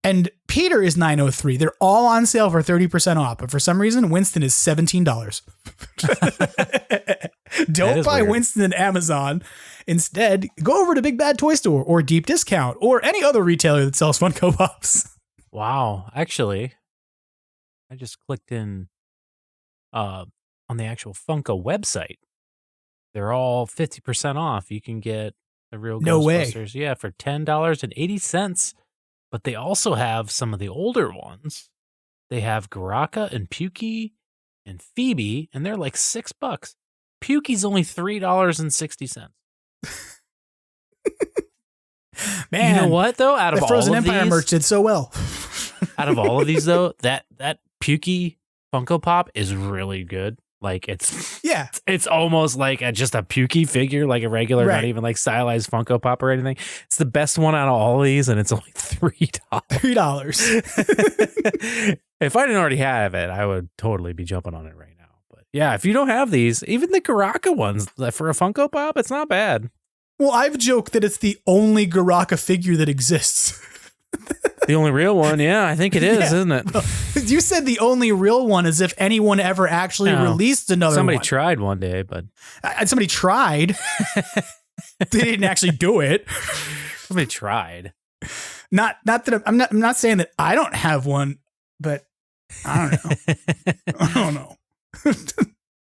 And Peter is $903. They're all on sale for 30% off. But for some reason, Winston is $17. Don't buy weird. Winston on Amazon. Instead, go over to Big Bad Toy Store or Deep Discount or any other retailer that sells Funko Pops. Wow. Actually, I just clicked in on the actual Funko website. They're all 50% off. You can get the Real No way. Ghostbusters, yeah, for $10.80. But they also have some of the older ones. They have Garaka and Pukey and Phoebe, and they're like $6. Pukey's only $3.60. Man, you know what though? Out of the Frozen all of Empire these, merch did so well. out of all of these though, that Pukey Funko Pop is really good. Like it's almost like just a Pukey figure, like a regular, Right. not even like stylized Funko Pop or anything. It's the best one out of all of these, and it's only $3. $3. If I didn't already have it, I would totally be jumping on it right now. But yeah, if you don't have these, even the Garaka ones for a Funko Pop, it's not bad. Well, I've joked that it's the only Garaka figure that exists. The only real one, yeah, I think it is, isn't it? You said the only real one as if anyone ever actually released another Somebody one. tried one day, but Somebody tried. They didn't actually do it. somebody tried. Not that I'm not saying that I don't have one, but I don't know. I don't know.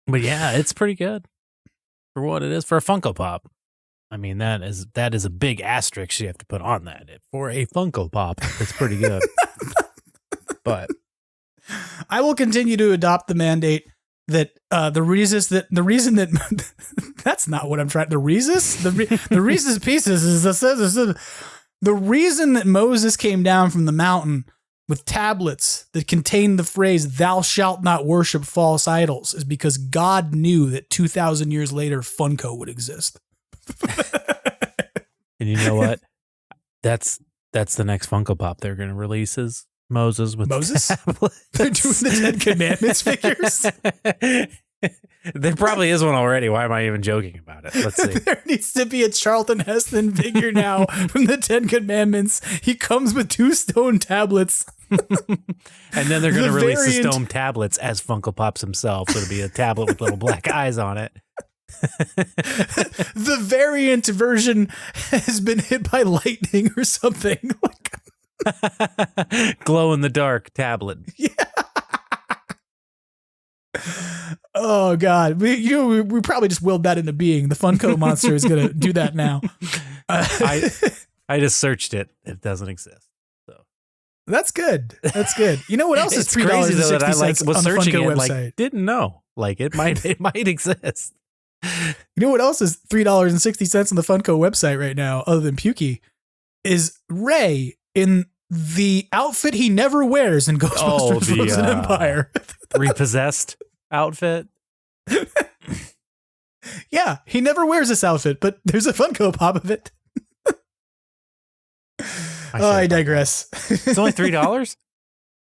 But yeah, it's pretty good for what it is for a Funko Pop. I mean, that is a big asterisk you have to put on that. For a Funko Pop, it's pretty good. But I will continue to adopt the mandate that the reason that that's not what I'm trying. The Reese's Pieces is the reason that Moses came down from the mountain with tablets that contained the phrase "Thou shalt not worship false idols" is because God knew that 2,000 years later Funko would exist. and you know what? That's the next Funko Pop they're going to release is Moses with Moses. tablets. They're doing the Ten Commandments figures. There probably is one already. Why am I even joking about it? Let's see. There needs to be a Charlton Heston figure now from the Ten Commandments. He comes with 2 stone tablets. And then they're going to release the variant- stone tablets as Funko Pops himself. So it'll be a tablet with little black eyes on it. The variant version has been hit by lightning or something. Glow in the dark tablet. Oh God, we probably just willed that into being. The Funko monster is going to do that now. I just searched it. It doesn't exist. So That's good. That's good. You know what else is it's $3.60 crazy though that I on was the searching Funko it website? like didn't know like it might exist. You know what else is $3.60 on the Funko website right now, other than Pukey, is Ray in the outfit he never wears in Ghostbusters Frozen Empire. Repossessed outfit. Yeah, he never wears this outfit, but there's a Funko Pop of it. I digress. It's only $3.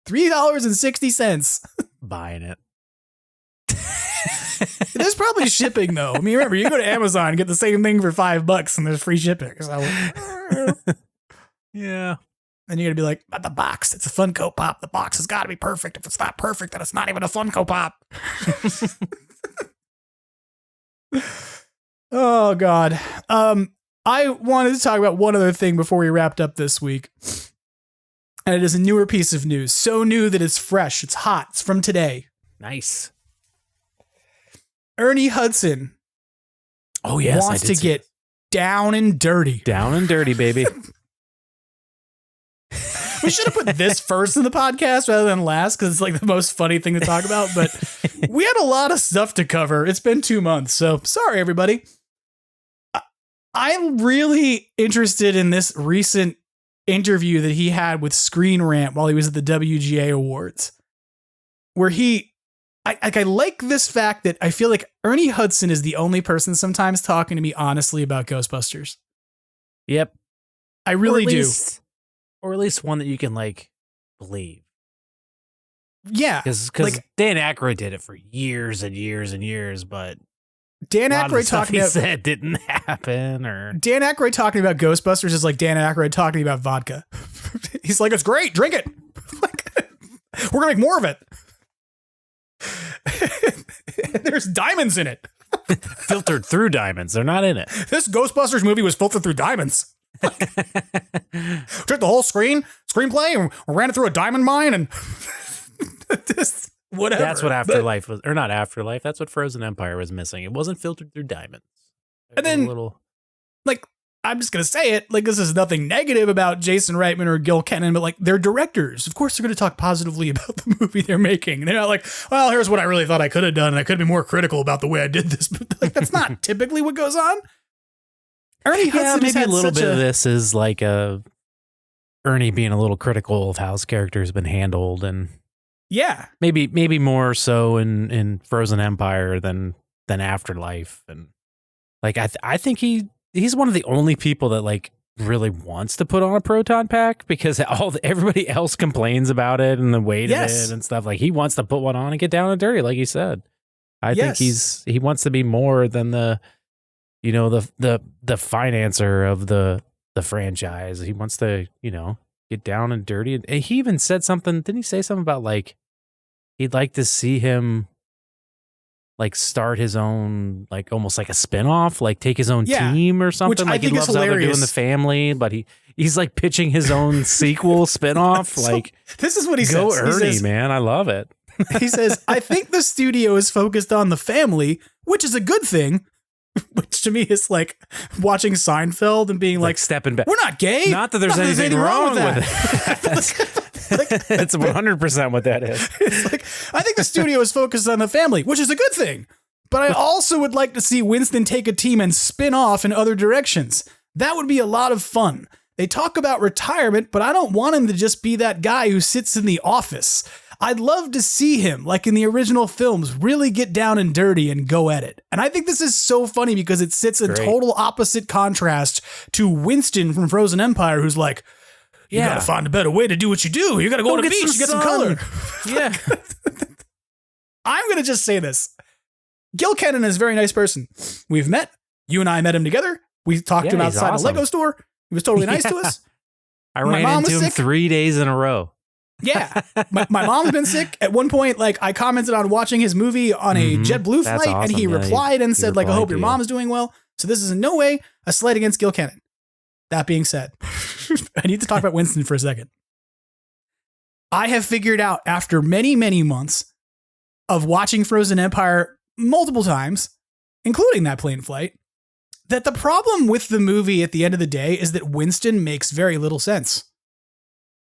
$3.60. Buying it. There's probably shipping though. I mean, remember, you go to Amazon and get the same thing for $5 and there's free shipping. So, yeah. and you're gonna be like, but the box, it's a Funko Pop. The box has got to be perfect. If it's not perfect, then it's not even a Funko Pop. Oh God. I wanted to talk about one other thing before we wrapped up this week. And it is a newer piece of news. So new that it's fresh. It's hot. It's from today. Nice. Ernie Hudson wants to get down and dirty. Down and dirty, baby. We should have put this first in the podcast rather than last because it's like the most funny thing to talk about. But we had a lot of stuff to cover. It's been 2 months. So sorry, everybody. I'm really interested in this recent interview that he had with Screen Rant while he was at the WGA Awards, where I like this fact that I feel like Ernie Hudson is the only person sometimes talking to me honestly about Ghostbusters. Yep. I really do. Or at least one that you can like believe. Yeah. Because like, Dan Aykroyd did it for years and years and years, but Dan a lot of the Aykroyd stuff talking he about said didn't happen. Or Dan Aykroyd talking about Ghostbusters is like Dan Aykroyd talking about vodka. He's like, it's great, drink it. Like, we're gonna make more of it. There's diamonds in it. filtered through diamonds. They're not in it. This Ghostbusters movie was filtered through diamonds. Took the whole screenplay and ran it through a diamond mine and just whatever. That's what Afterlife was, or not Afterlife. That's what Frozen Empire was missing. It wasn't filtered through diamonds. And then, like, I'm just gonna say it. Like, this is nothing negative about Jason Reitman or Gil Kenan, but like, they're directors. Of course, they're gonna talk positively about the movie they're making. They're not like, well, here's what I really thought I could have done, and I could be more critical about the way I did this. But like, that's not typically what goes on. Ernie Hudson maybe a little bit of this is like Ernie being a little critical of how his character has been handled, and maybe more so in Frozen Empire than Afterlife, and like I think he's one of the only people that like really wants to put on a proton pack because everybody else complains about it and the weight of it and stuff. Like he wants to put one on and get down and dirty, like you said. I think he wants to be more than the financer of the franchise. He wants to, get down and dirty. And he even said something. Didn't he say something about like he'd like to see him like start his own, like almost like a spinoff, like take his own team or something? Which like I think he is loves how they're doing hilarious. the family, but he's like pitching his own sequel spinoff. So, like this is what he go says. Ernie, He says, man. I love it. he says, I think the studio is focused on the family, which is a good thing. Which to me is like watching Seinfeld and being like stepping back. We're not gay. Not that there's anything wrong with it. It's 100% what that is. It's like, I think the studio is focused on the family, which is a good thing. But I also would like to see Winston take a team and spin off in other directions. That would be a lot of fun. They talk about retirement, but I don't want him to just be that guy who sits in the office. I'd love to see him, like in the original films, really get down and dirty and go at it. And I think this is so funny because it sits in total opposite contrast to Winston from Frozen Empire, who's like, you gotta find a better way to do what you do. You gotta go to the beach, get some color. Yeah. I'm gonna just say this. Gil Kennan is a very nice person. We've met. You and I met him together. We talked to him outside a Lego store. He was totally nice to us. I ran into him 3 days in a row. Yeah. My mom's been sick. At one point, like I commented on watching his movie on a JetBlue That's flight, and he awesome. Yeah, replied and said, like, I replied hope to your you. mom is doing well. So this is in no way a slight against Gil Kennan. That being said, I need to talk about Winston for a second. I have figured out after many, many months of watching Frozen Empire multiple times, including that plane flight, that the problem with the movie at the end of the day is that Winston makes very little sense.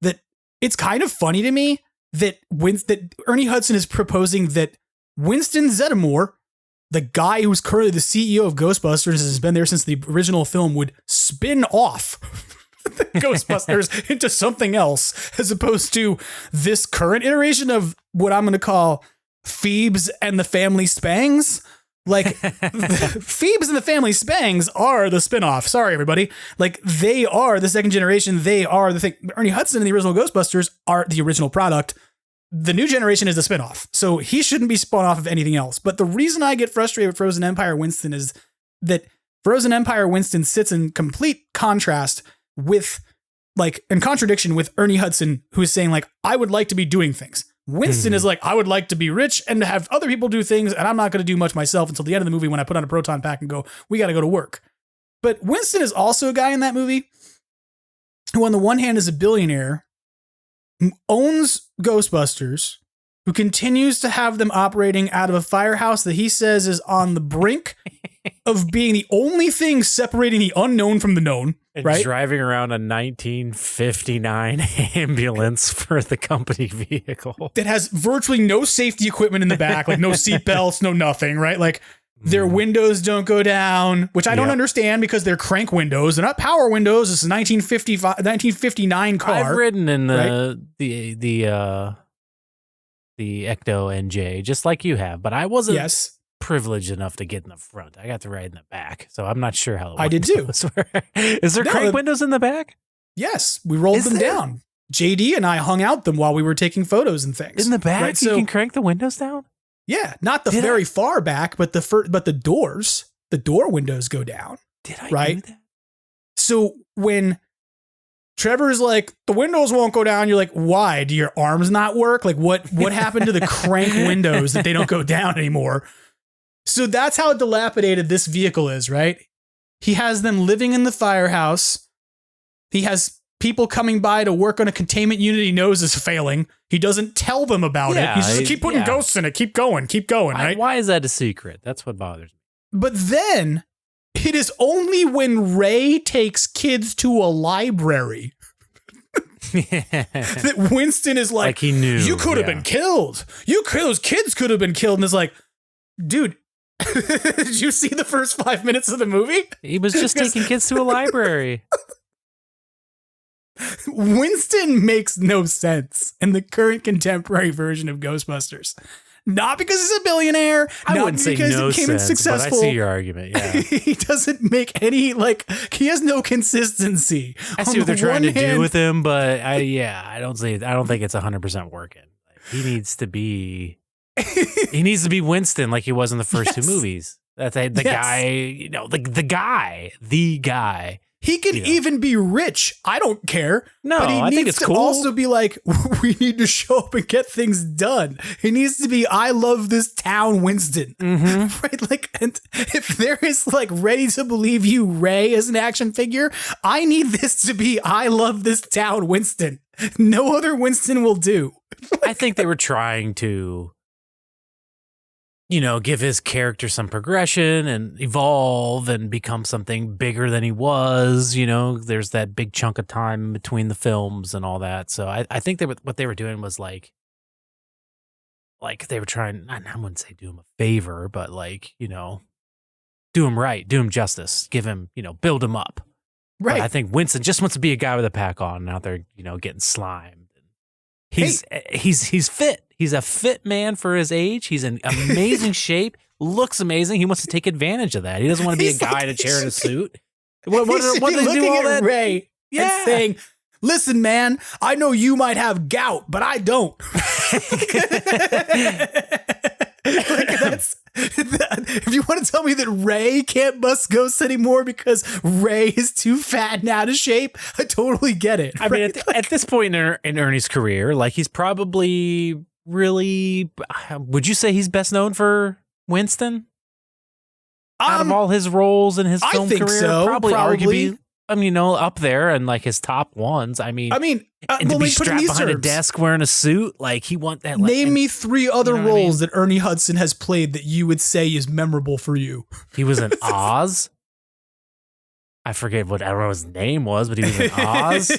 That it's kind of funny to me that that Ernie Hudson is proposing that Winston Zeddemore, the guy who's currently the CEO of Ghostbusters and has been there since the original film, would spin off Ghostbusters into something else, as opposed to this current iteration of what I'm going to call Phoebes and the Family Spangs. Like, Phoebes and the Family Spangs are the spinoff. Sorry, everybody. Like, they are the second generation. They are the thing. Ernie Hudson and the original Ghostbusters are the original product. The new generation is the spinoff. So he shouldn't be spun off of anything else. But the reason I get frustrated with Frozen Empire Winston is that Frozen Empire Winston sits in complete contrast with, like, in contradiction with Ernie Hudson, who is saying, like, I would like to be doing things. Winston is like, I would like to be rich and to have other people do things, and I'm not going to do much myself until the end of the movie when I put on a proton pack and go, we got to go to work. But Winston is also a guy in that movie who, on the one hand, is a billionaire who owns Ghostbusters, who continues to have them operating out of a firehouse that he says is on the brink of being the only thing separating the unknown from the known. And right? driving around a 1959 ambulance for the company vehicle that has virtually no safety equipment in the back, like no seat belts, no nothing, right? Like their windows don't go down, which I don't understand because they're crank windows. They're not power windows. It's a 1959 car. I've ridden in the Ecto NJ, just like you have, but I wasn't privileged enough to get in the front. I got to ride in the back, so I'm not sure how I did too. Is there crank windows in the back? Yes, we rolled them down. JD and I hung out them while we were taking photos and things. In the back, right? you can crank the windows down? Yeah, not the very far back, but the doors, the door windows go down. Did I do that? So when Trevor's like, the windows won't go down, you're like, why? Do your arms not work? Like what happened to the crank windows that they don't go down anymore? So that's how dilapidated this vehicle is, right? He has them living in the firehouse. He has people coming by to work on a containment unit he knows is failing. He doesn't tell them about it. He's just keep putting ghosts in it. Keep going, right? Why is that a secret? That's what bothers me. But then it is only when Ray takes kids to a library that Winston is like he knew. You could have been killed. Those kids could have been killed. And it's like, dude, did you see the first 5 minutes of the movie? He was just taking kids to a library. Winston makes no sense in the current contemporary version of Ghostbusters. Not because he's a billionaire. I wouldn't say no sense, successful. but I see your argument. Yeah, he doesn't make any he has no consistency. I see what they're trying to do with him, but I don't think it's 100% working. He needs to be Winston like he was in the first two movies. That's the guy, the guy. He can even be rich. I don't care. No, but he I needs think it's to cool. also be like, we need to show up and get things done. He needs to be, I love this town, Winston. Right? Like, and if there is like Ready to Believe You Ray as an action figure, I need this to be, I love this town, Winston. No other Winston will do. I think they were trying to, give his character some progression and evolve and become something bigger than he was. There's that big chunk of time between the films and all that. So I think what they were doing was like they were trying, I wouldn't say do him a favor, but do him right, do him justice, give him, build him up. Right. But I think Winston just wants to be a guy with a pack on and out there, getting slimed. He's fit. He's a fit man for his age. He's in amazing shape. Looks amazing. He wants to take advantage of that. He doesn't want to be a guy in a chair in a suit. What He do should they be do looking all at that? Ray and saying, listen, man, I know you might have gout, but I don't. If you want to tell me that Ray can't bust ghosts anymore because Ray is too fat and out of shape, I totally get it. I mean, at this point in Ernie's career, he's probably really, would you say he's best known for Winston? Out of all his roles in his film career, so, probably arguably, up there and his top ones. And to be strapped behind a desk wearing a suit, he want that. Name me 3 other roles that Ernie Hudson has played that you would say is memorable for you. He was in Oz. I don't know what his name was, but he was in Oz.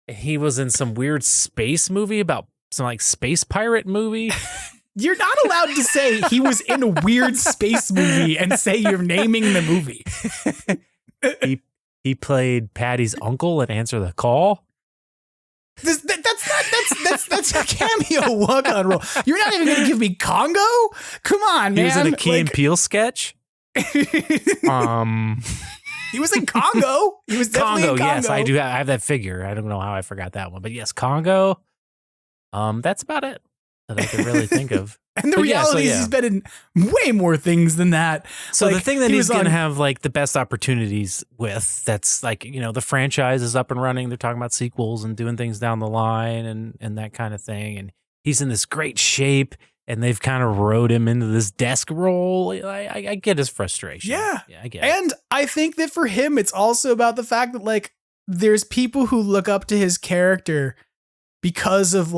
He was in some weird space movie about some space pirate movie. You're not allowed to say he was in a weird space movie and say you're naming the movie. He played Patty's uncle in Answer the Call. That's a cameo walk-on role. You're not even going to give me Congo? Come on, man. He was in a Key and Peele sketch. He was in Congo. He was definitely in Congo. Yes, I do. I have that figure. I don't know how I forgot that one, but yes, Congo. That's about it that I can really think of. And the reality is he's been in way more things than that. So the thing that he's going to have the best opportunities with, that's the franchise is up and running. They're talking about sequels and doing things down the line and that kind of thing. And he's in this great shape and they've kind of rode him into this desk role. I get his frustration. Yeah, I get it. And I think that for him, it's also about the fact that there's people who look up to his character because of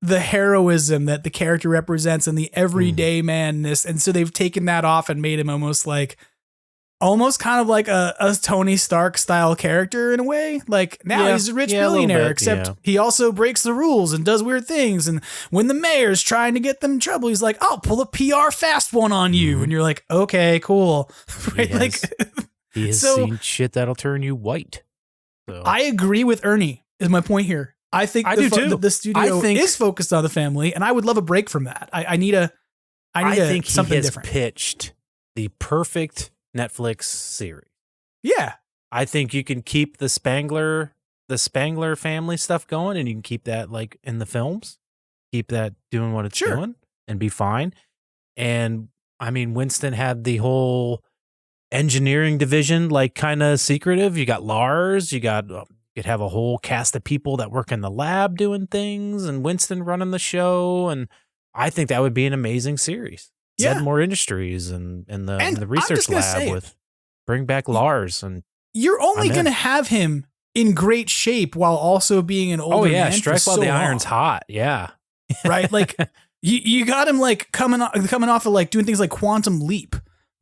the heroism that the character represents and the everyday manness. And so they've taken that off and made him almost kind of like a Tony Stark style character in a way. Now he's a rich billionaire, except he also breaks the rules and does weird things. And when the mayor's trying to get them in trouble, he's like, I'll pull a PR fast one on you. And you're like, okay, cool. Right? He has seen shit that'll turn you white. So. I agree with Ernie is my point here. I think the studio is focused on the family, and I would love a break from that. I think something different. Pitched the perfect Netflix series. Yeah, I think you can keep the Spangler family stuff going, and you can keep that in the films, keep that doing what it's doing, and be fine. And Winston had the whole engineering division kind of secretive. You got Lars, you could have a whole cast of people that work in the lab doing things and Winston running the show. And I think that would be an amazing series. More Industries and the research lab bring back Lars. And you're only going to have him in great shape while also being an older man. Strike while the iron's hot. Yeah. Right. You got him coming off of doing things like Quantum Leap.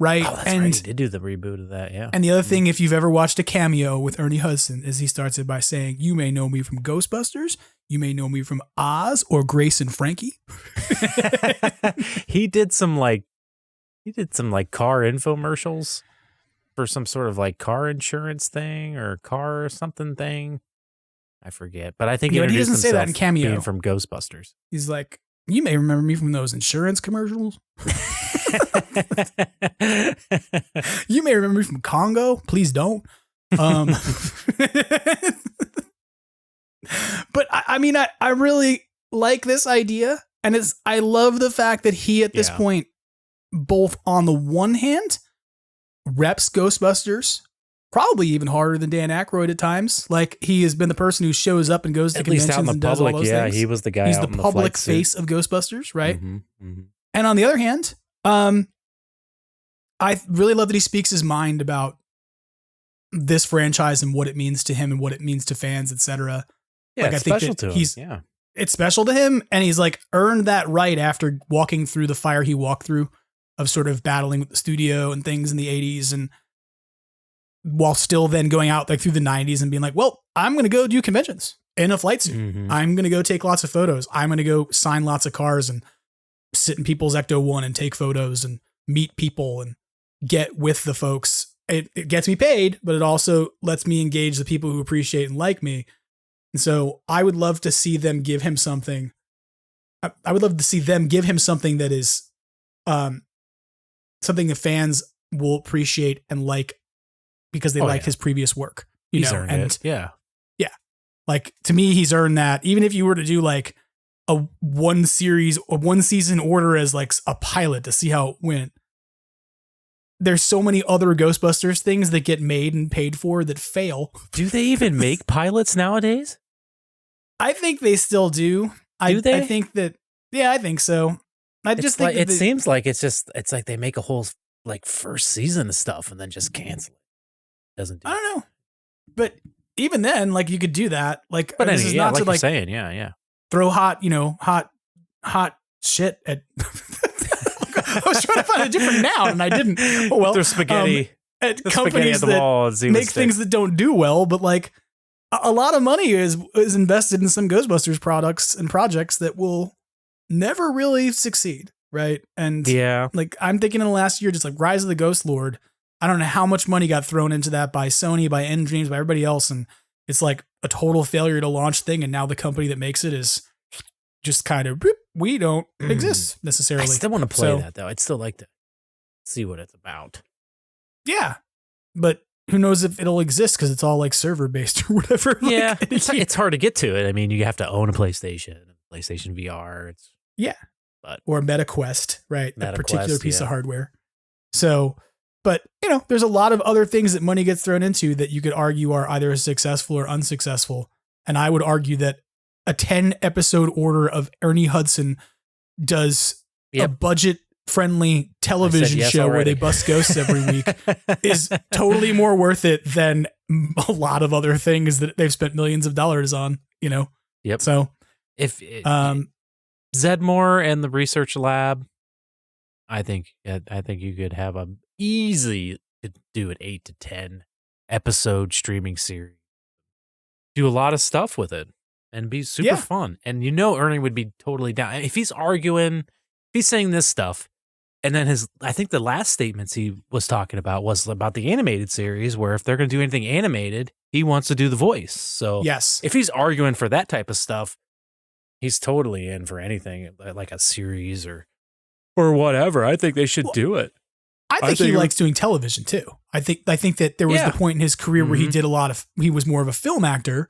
Right. Oh, that's right. He did do the reboot of that. Yeah. And the other thing, if you've ever watched a cameo with Ernie Hudson, is he starts it by saying, you may know me from Ghostbusters. You may know me from Oz or Grace and Frankie. He did some car infomercials for some sort of car insurance thing or car something thing. I forget, but I think he doesn't say that in cameo. Being from Ghostbusters. He's like, you may remember me from those insurance commercials. You may remember me from Congo. Please don't. But I really like this idea, and I love the fact that he at this point, both on the one hand, reps Ghostbusters probably even harder than Dan Aykroyd at times. Like, he has been the person who shows up and goes to At least conventions out in and the does all public, those yeah, things. he was the guy. He's out the in the public flight suit. face of Ghostbusters, right? Mhm. And on the other hand, I really love that he speaks his mind about this franchise and what it means to him and what it means to fans, etc. Yeah, Like, it's I think special that to him. Yeah. it's special to him, and he's like earned that right after walking through the fire he walked through of sort of battling with the studio and things in the 80s, and while still then going out like through the 90s and being like, well, I'm going to go do conventions in a flight suit. Mhm. I'm going to go take lots of photos. I'm going to go sign lots of cars and sit in people's Ecto 1 and take photos and meet people and get with the folks. It gets me paid, but it also lets me engage the people who appreciate and like me. And so I would love to see them give him something. I would love to see them give him something that is something the fans will appreciate and like because they liked his previous work. You He's know, earned and it. Yeah. like, to me, he's earned that. Even if you were to do like a one season order as like a pilot to see how it went, there's so many other Ghostbusters things that get made and paid for that fail. Do they even make pilots nowadays? I think they still do. Do they? I think that, yeah, I think so. I just think Like, that it seems like it's like they make a whole like first season of stuff and then just cancel it. Doesn't do I don't know. But even then, like, you could do that. Like, But this anyway, is yeah, not like to you're like saying, yeah. throw hot shit at. I was trying to find a different noun and I didn't. Oh, well, Throw spaghetti. At Throw spaghetti companies at the that wall and see what make sticks. things that don't do well, but like a lot of money is invested in some Ghostbusters products and projects that will never really succeed, right? And Yeah. like, I'm thinking in the last year, just like Rise of the Ghost Lord, I don't know how much money got thrown into that by Sony, by Dreams, by everybody else, and it's like a total failure to launch thing. And now the company that makes it is just kind of, we don't exist necessarily. I still want to play So, that though. I'd still like to see what it's about. yeah, but who knows if it'll exist because it's all like server based or whatever. Yeah, Like, it's hard to get to it. I mean, you have to own a PlayStation VR. It's or a MetaQuest, right? A MetaQuest, particular piece yeah. of hardware. So, but there's a lot of other things that money gets thrown into that you could argue are either successful or unsuccessful. And I would argue that a 10 episode order of Ernie Hudson does a budget friendly television yes show where already. they bust ghosts every week is totally more worth it than a lot of other things that they've spent millions of dollars on, Yep. So If Zedmore and the research lab, I think you could have a easy to do an 8 to 10 episode streaming series. Do a lot of stuff with it and be super fun. And Ernie would be totally down. If he's arguing, if he's saying this stuff, and then I think the last statements he was talking about was about the animated series, where if they're going to do anything animated, he wants to do the voice. So yes, if he's arguing for that type of stuff, he's totally in for anything like a series or whatever. I think they should do it. I think he likes doing television too. I think that there was the point in his career where he did he was more of a film actor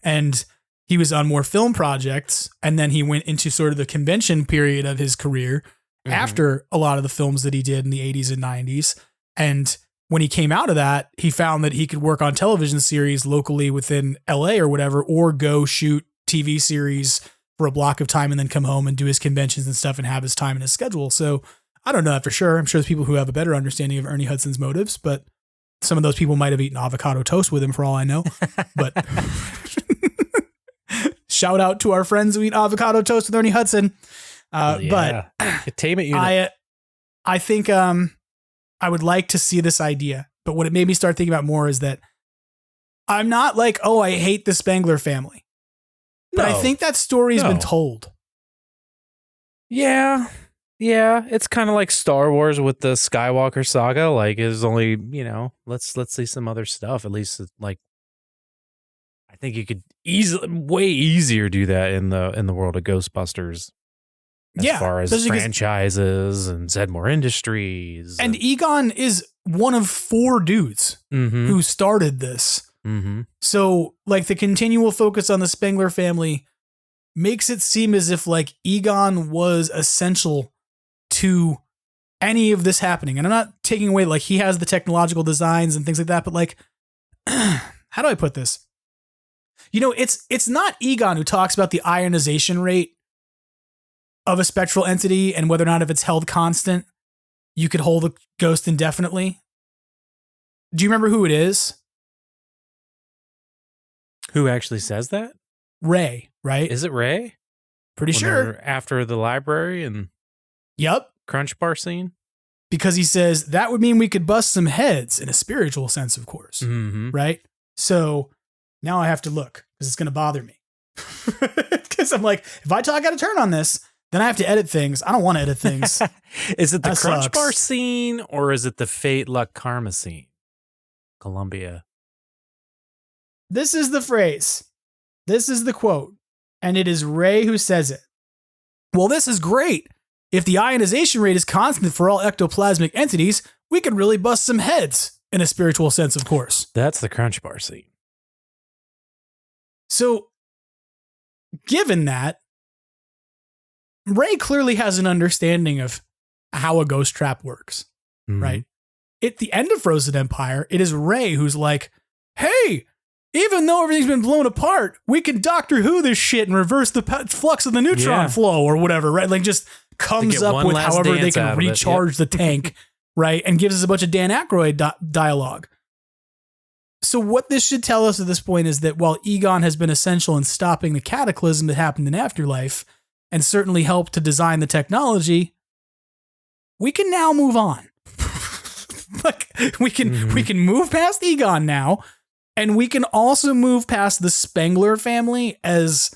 and he was on more film projects. And then he went into sort of the convention period of his career after a lot of the films that he did in the 80s and 90s. And when he came out of that, he found that he could work on television series locally within LA or whatever, or go shoot TV series for a block of time and then come home and do his conventions and stuff and have his time in his schedule. So I don't know that for sure. I'm sure there's people who have a better understanding of Ernie Hudson's motives, but some of those people might have eaten avocado toast with him for all I know. But shout out to our friends who eat avocado toast with Ernie Hudson. But tame it, unit. I think I would like to see this idea, but what it made me start thinking about more is that I'm not like, oh, I hate the Spengler family. But I think that story's been told. Yeah. Yeah, it's kind of like Star Wars with the Skywalker saga. Like, is only let's see some other stuff. At least, like, I think you could way easier do that in the world of Ghostbusters. As far as franchises and Zedmore Industries, and Egon is one of 4 dudes who started this. So, like, the continual focus on the Spengler family makes it seem as if like Egon was essential to any of this happening. And I'm not taking away, like, he has the technological designs and things like that, but like how do I put this? It's not Egon who talks about the ionization rate of a spectral entity and whether or not if it's held constant, you could hold a ghost indefinitely. Do you remember who it is? Who actually says that? Ray, right? Is it Ray? Pretty When sure. they're after the library and Yep. Crunch Bar scene? Because he says that would mean we could bust some heads in a spiritual sense, of course. Mm-hmm. Right? So now I have to look because it's going to bother me. Because I'm like, if I talk out of turn on this, then I have to edit things. I don't want to edit things. Is it the That Crunch sucks. Bar scene or is it the Fate Luck Karma scene? Columbia. This is the phrase. This is the quote. And it is Ray who says it. Well, this is great. If the ionization rate is constant for all ectoplasmic entities, we could really bust some heads in a spiritual sense, of course. That's the Crunch Bar scene. So, given that, Ray clearly has an understanding of how a ghost trap works, Mhm. right? At the end of Frozen Empire, it is Ray who's like, hey, even though everything's been blown apart, we can Doctor Who this shit and reverse the flux of the neutron Yeah. flow or whatever, right? Like just comes get up one with last however they dance can out of it, recharge the tank, right? And gives us a bunch of Dan Aykroyd dialogue. So what this should tell us at this point is that while Egon has been essential in stopping the cataclysm that happened in Afterlife and certainly helped to design the technology, we can now move on. Like we can move past Egon now, and we can also move past the Spengler family as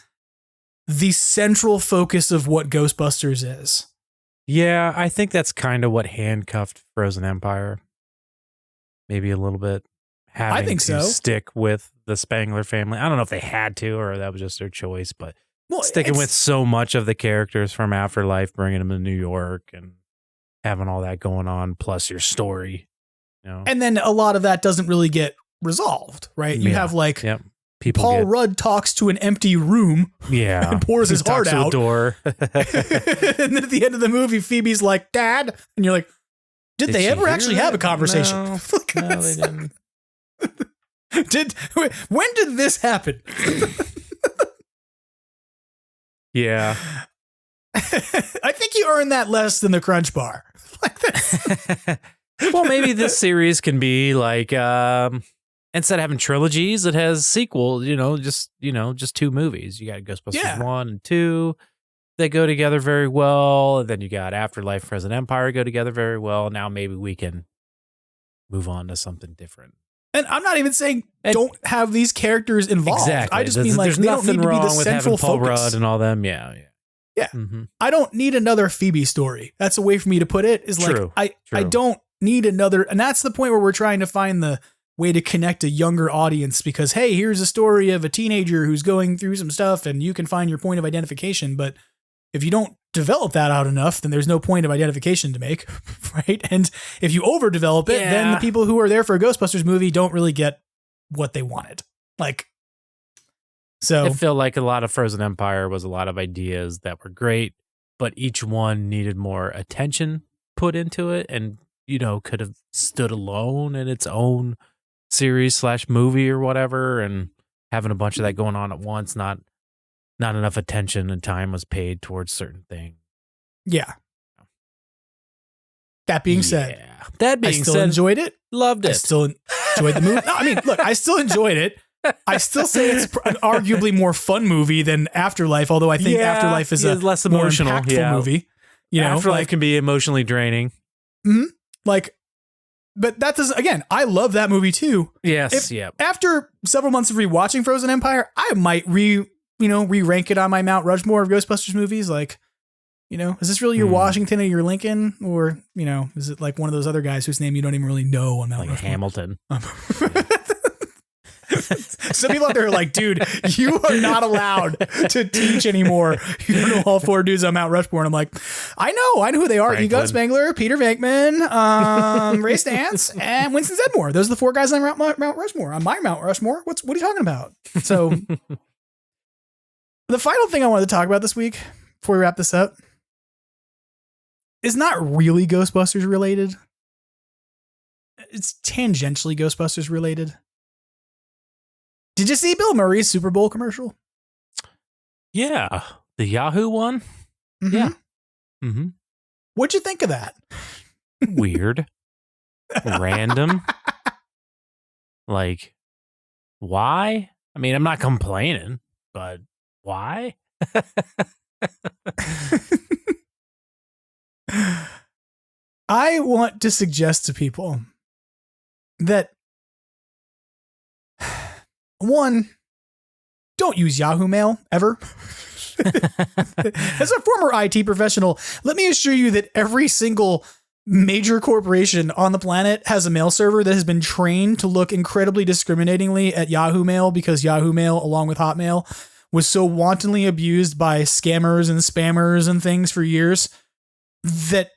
the central focus of what Ghostbusters is. Yeah, I think that's kind of what handcuffed Frozen Empire. Maybe a little bit. Having think to so. stick with the Spengler family. I don't know if they had to or that was just their choice, but Well, sticking it's- with so much of the characters from Afterlife, bringing them to New York and having all that going on, plus your story. You know? And then a lot of that doesn't really get resolved, right? You Yeah. have like Yep. People Paul get, Rudd talks to an empty room yeah, and pours his heart talks to a out. door. And then at the end of the movie, Phoebe's like, Dad. And you're like, did they she ever hear actually have a that? conversation? No, no, they didn't. When did this happen? Yeah. I think you earned that less than the Crunch Bar. Like that. Well, maybe this series can be like instead of having trilogies, it has sequels. Just two movies. You got Ghostbusters Yeah. 1 and 2. They go together very well. And then you got Afterlife, Frozen Empire go together very well. Now maybe we can move on to something different. And I'm not even saying don't have these characters involved. Exactly. I just mean like there's they don't nothing need to be wrong the with central having Paul focus. Rudd and all them. Yeah. Yeah. Mm-hmm. I don't need another Phoebe story. That's a way for me to put it. Is like True. I True. don't need another, and that's the point where we're trying to find the way to connect a younger audience because hey, here's a story of a teenager who's going through some stuff and you can find your point of identification. But if you don't develop that out enough, then there's no point of identification to make, right? And if you overdevelop it, then the Yeah. people who are there for a Ghostbusters movie don't really get what they wanted. Like, so It felt like a lot of Frozen Empire was a lot of ideas that were great, but each one needed more attention put into it and, could have stood alone in its own series / movie or whatever. And having a bunch of that going on at once, not enough attention and time was paid towards certain things. yeah. That being said, Yeah. That I being still said, enjoyed it. loved it. I still enjoyed the movie. No, I mean, look, I still enjoyed it. I still say it's an arguably more fun movie than Afterlife, although I think Yeah, Afterlife is a it's less more emotional, impactful yeah. movie. Afterlife can be emotionally draining. But that does, again, I love that movie too. Yes. If after several months of rewatching Frozen Empire, I might re-rank it on my Mount Rushmore of Ghostbusters movies. Like, is this really your Washington or your Lincoln? Or, is it like one of those other guys whose name you don't even really know on Mount Like Rushmore? Hamilton. Some people out there are like, dude, you are not allowed to teach anymore. You don't know all four dudes on Mount Rushmore. And I'm like, I know who they are. Franklin. Egon Spengler, Peter Venkman, Ray Stantz, and Winston Zedmore. Those are the four guys on Mount Rushmore. On my Mount Rushmore. What are you talking about? So the final thing I wanted to talk about this week before we wrap this up is not really Ghostbusters related. It's tangentially Ghostbusters related. Did you see Bill Murray's Super Bowl commercial? Yeah. The Yahoo one? Mm-hmm. Yeah. Mm-hmm. What'd you think of that? Weird. Random. Like, why? I mean, I'm not complaining, but why? I want to suggest to people that, one, don't use Yahoo Mail ever. As a former IT professional, let me assure you that every single major corporation on the planet has a mail server that has been trained to look incredibly discriminatingly at Yahoo Mail, because Yahoo Mail, along with Hotmail, was so wantonly abused by scammers and spammers and things for years that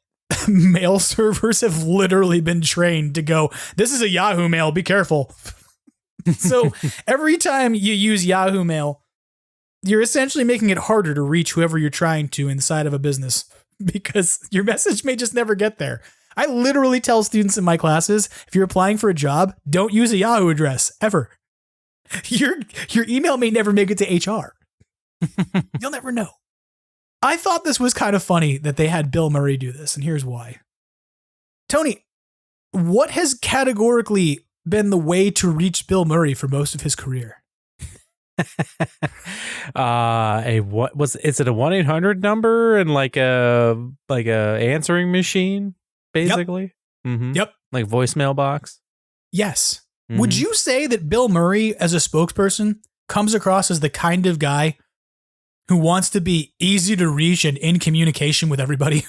mail servers have literally been trained to go, this is a Yahoo Mail, be careful. So every time you use Yahoo Mail, you're essentially making it harder to reach whoever you're trying to inside of a business, because your message may just never get there. I literally tell students in my classes, if you're applying for a job, don't use a Yahoo address ever. Your email may never make it to HR. You'll never know. I thought this was kind of funny that they had Bill Murray do this, and here's why. Tony, what has categorically been the way to reach Bill Murray for most of his career? What was, is it a 1-800 number and like a answering machine, basically? Yep. Mm-hmm. Yep. Like voicemail box? Yes. Mm-hmm. Would you say that Bill Murray as a spokesperson comes across as the kind of guy who wants to be easy to reach and in communication with everybody?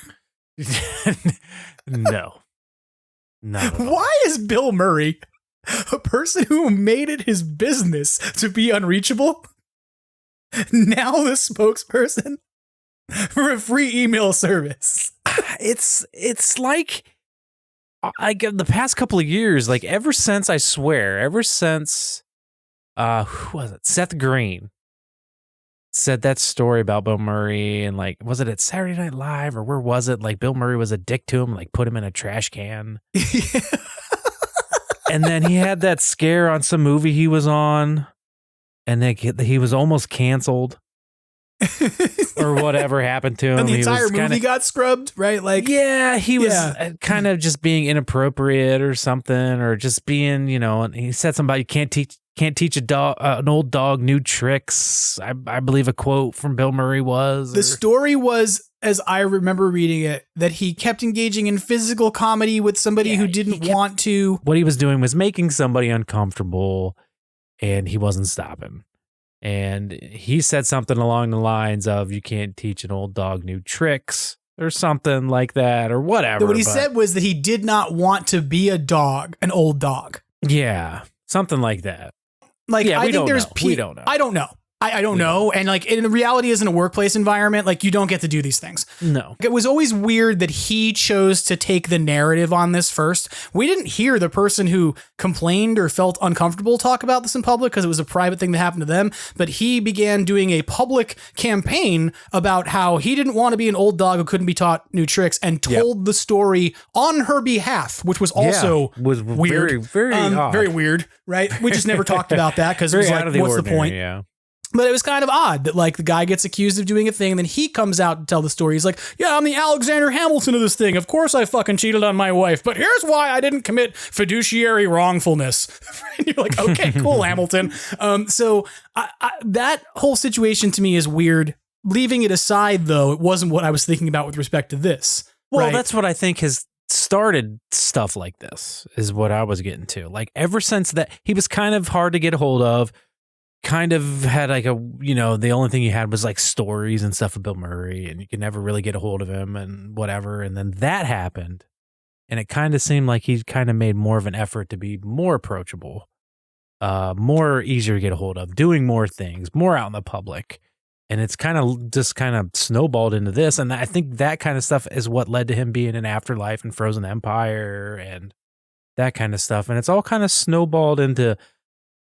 No. Not at all. Why is Bill Murray a person who made it his business to be unreachable now the spokesperson for a free email service? It's like the past couple of years, like ever since who was it? Seth Green said that story about Bill Murray, and like, was it at Saturday Night Live or where was it? Like Bill Murray was a dick to him, like put him in a trash can. And then he had that scare on some movie he was on, and then he was almost canceled. Or whatever happened to him. And the entire was movie got scrubbed, right? Like, yeah, he was kind of just being inappropriate or something, or just being, and he said something about you can't teach a dog, an old dog, new tricks. I believe a quote from Bill Murray was. The story was, as I remember reading it, that he kept engaging in physical comedy with somebody who didn't want to. What he was doing was making somebody uncomfortable, and he wasn't stopping. And he said something along the lines of, you can't teach an old dog new tricks, or something like that, or whatever. What he said was that he did not want to be a dog, an old dog. Yeah, something like that. Like, yeah, I think there's we don't know. I don't know. I don't know. And like, in the reality is in a workplace environment, like you don't get to do these things. No. It was always weird that he chose to take the narrative on this first. We didn't hear the person who complained or felt uncomfortable talk about this in public because it was a private thing that happened to them. But he began doing a public campaign about how he didn't want to be an old dog who couldn't be taught new tricks, and told the story on her behalf, which was also was weird. very odd. Very weird, right? We just never talked about that because it was like, what's the point? Yeah. But it was kind of odd that like the guy gets accused of doing a thing, and then he comes out to tell the story. He's like, yeah, I'm the Alexander Hamilton of this thing. Of course I fucking cheated on my wife, but here's why I didn't commit fiduciary wrongfulness. And you're like, okay, cool, Hamilton. So that whole situation to me is weird. Leaving it aside, though, it wasn't what I was thinking about with respect to this. Well, right? that's what I think has started stuff like this, is what I was getting to. Like, ever since that, he was kind of hard to get a hold of. Kind of had like the only thing you had was like stories and stuff of Bill Murray, and you could never really get a hold of him and whatever. And then that happened, and it kind of seemed like he kind of made more of an effort to be more approachable, more easier to get a hold of, doing more things, more out in the public. And it's kind of snowballed into this. And I think that kind of stuff is what led to him being in Afterlife and Frozen Empire and that kind of stuff. And it's all kind of snowballed into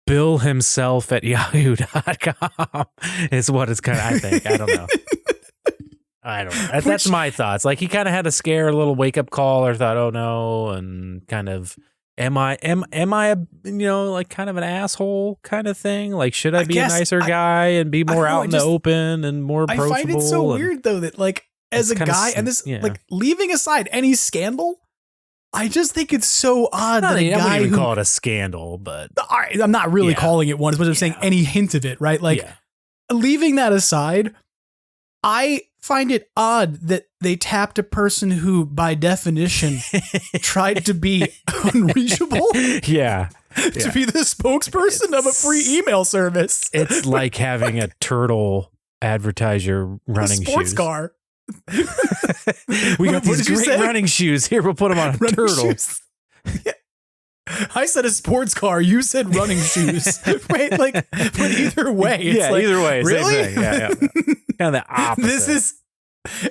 Bill himself at yahoo.com is what it's kind of, I think. I don't know. That's my thoughts. Like, he kind of had a scare, a little wake up call, or thought, oh no, and kind of am I a, like kind of an asshole kind of thing? Like, should I be a nicer guy and be more out in the open and more approachable? I find it so weird though that like as a guy, and this like leaving aside any scandal, I just think it's so odd that a guy I wouldn't even who call it a scandal, but I'm not really calling it one, but I'm saying any hint of it, right? Like leaving that aside, I find it odd that they tapped a person who, by definition, tried to be unreachable. Yeah. To be the spokesperson of a free email service. It's like having a turtle advertise your running sports shoes. car. We got these great running shoes. Here, we'll put them on a turtle. Yeah. I said a sports car. You said running shoes. Right? Like, but either way, it's like, either way, really? same thing. Yeah. Kind of the opposite. This is,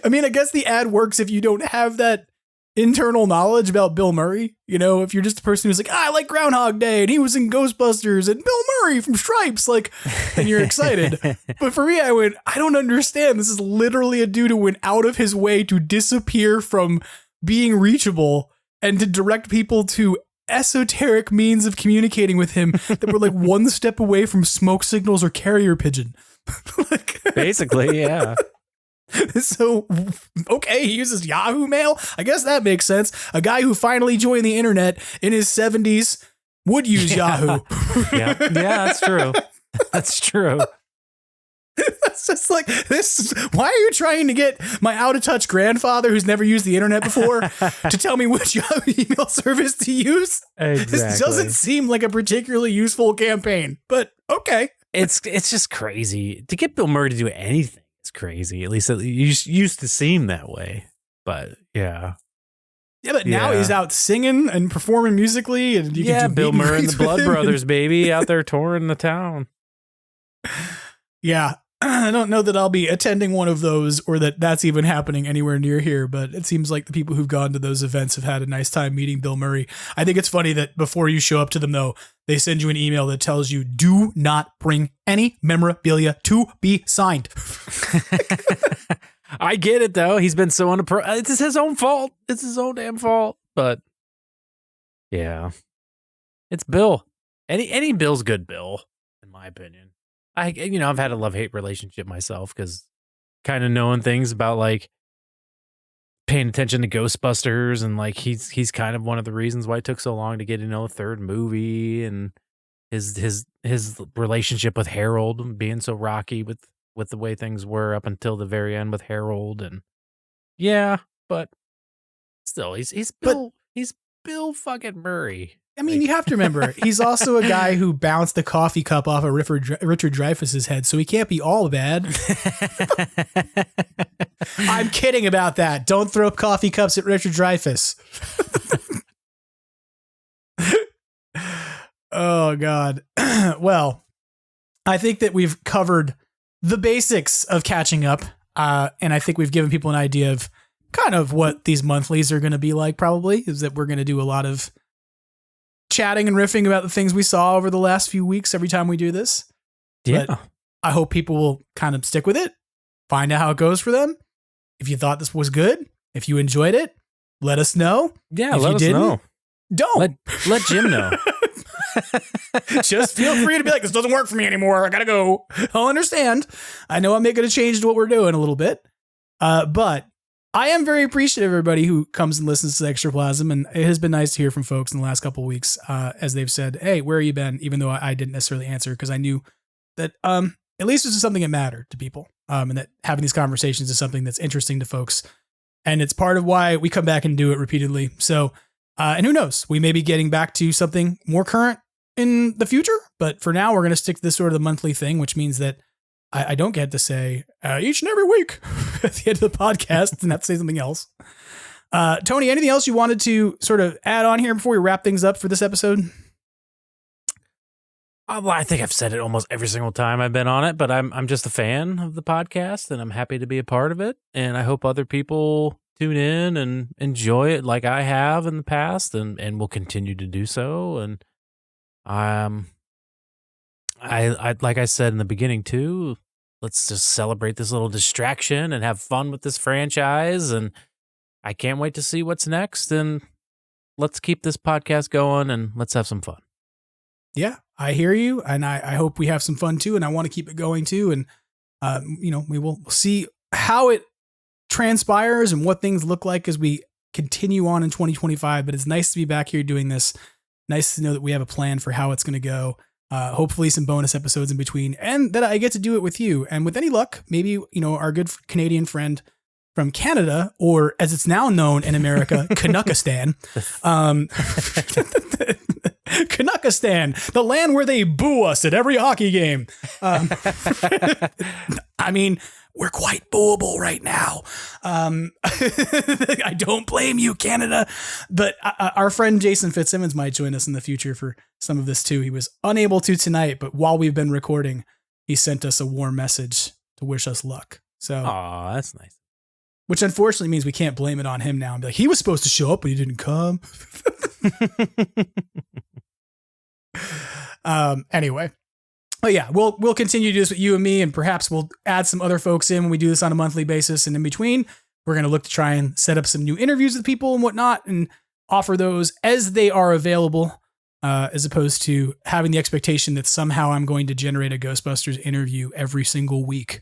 I mean, I guess the ad works if you don't have that internal knowledge about Bill Murray. You know, if you're just a person who's like, I like Groundhog Day and he was in Ghostbusters and Bill Murray from Stripes, like, and you're excited. But for me, I don't understand. This is literally a dude who went out of his way to disappear from being reachable and to direct people to esoteric means of communicating with him that were like one step away from smoke signals or carrier pigeon. Like, basically, yeah. So, okay, he uses Yahoo Mail. I guess that makes sense. A guy who finally joined the internet in his 70s would use Yahoo. Yeah, that's true. That's true. It's just like this. Why are you trying to get my out of touch grandfather who's never used the internet before to tell me which Yahoo email service to use? Exactly. This doesn't seem like a particularly useful campaign, but okay. It's just crazy to get Bill Murray to do anything. It's crazy. At least it used to seem that way. But yeah. Yeah, but now he's out singing and performing musically, and you can do Bill Murray and the Blood him. Brothers, baby, out there touring the town. Yeah. I don't know that I'll be attending one of those or that that's even happening anywhere near here, but it seems like the people who've gone to those events have had a nice time meeting Bill Murray. I think it's funny that before you show up to them, though, they send you an email that tells you, do not bring any memorabilia to be signed. I get it, though. He's been so it's his own fault. It's his own damn fault. But yeah, it's Bill. Any Bill's good Bill, in my opinion. I've had a love-hate relationship myself because kind of knowing things about like paying attention to Ghostbusters and like he's kind of one of the reasons why it took so long to get a third movie, and his relationship with Harold being so rocky with the way things were up until the very end with Harold, and but still he's Bill fucking Murray. I mean, you have to remember, he's also a guy who bounced the coffee cup off of Richard Dreyfuss's head, so he can't be all bad. I'm kidding about that. Don't throw coffee cups at Richard Dreyfuss. Oh, God. Well, I think that we've covered the basics of catching up, and I think we've given people an idea of kind of what these monthlies are going to be like, probably, is that we're going to do a lot of chatting and riffing about the things we saw over the last few weeks every time we do this. Yeah. But I hope people will kind of stick with it, find out how it goes for them. If you thought this was good, if you enjoyed it, let us know. Yeah, if let you us didn't, know. Don't. Let Jim know. Just feel free to be like, this doesn't work for me anymore. I gotta go. I'll understand. I know I'm making a change to what we're doing a little bit. But I am very appreciative of everybody who comes and listens to Extraplasm, and it has been nice to hear from folks in the last couple of weeks, as they've said, hey, where have you been? Even though I didn't necessarily answer because I knew that at least this is something that mattered to people, and that having these conversations is something that's interesting to folks. And it's part of why we come back and do it repeatedly. So, and who knows, we may be getting back to something more current in the future, but for now, we're going to stick to this sort of the monthly thing, which means that I don't get to say each and every week at the end of the podcast and have to say something else. Tony, anything else you wanted to sort of add on here before we wrap things up for this episode? Well, I think I've said it almost every single time I've been on it, but I'm just a fan of the podcast and I'm happy to be a part of it. And I hope other people tune in and enjoy it like I have in the past and will continue to do so. And I like I said in the beginning too, let's just celebrate this little distraction and have fun with this franchise. And I can't wait to see what's next. And let's keep this podcast going and let's have some fun. Yeah, I hear you. And I hope we have some fun too. And I want to keep it going too. And, we will see how it transpires and what things look like as we continue on in 2025. But it's nice to be back here doing this. Nice to know that we have a plan for how it's going to go. Hopefully some bonus episodes in between, and that I get to do it with you. And with any luck, maybe, our good Canadian friend from Canada, or as it's now known in America, Canuckistan. Canuckistan, the land where they boo us at every hockey game. I mean, we're quite booable right now. I don't blame you, Canada. But our friend Jason Fitzsimmons might join us in the future for some of this too. He was unable to tonight, but while we've been recording, he sent us a warm message to wish us luck. So, aw, that's nice. Which unfortunately means we can't blame it on him now and be like, he was supposed to show up, but he didn't come. Anyway. But yeah, we'll continue to do this with you and me, and perhaps we'll add some other folks in when we do this on a monthly basis. And in between, we're going to look to try and set up some new interviews with people and whatnot and offer those as they are available, as opposed to having the expectation that somehow I'm going to generate a Ghostbusters interview every single week,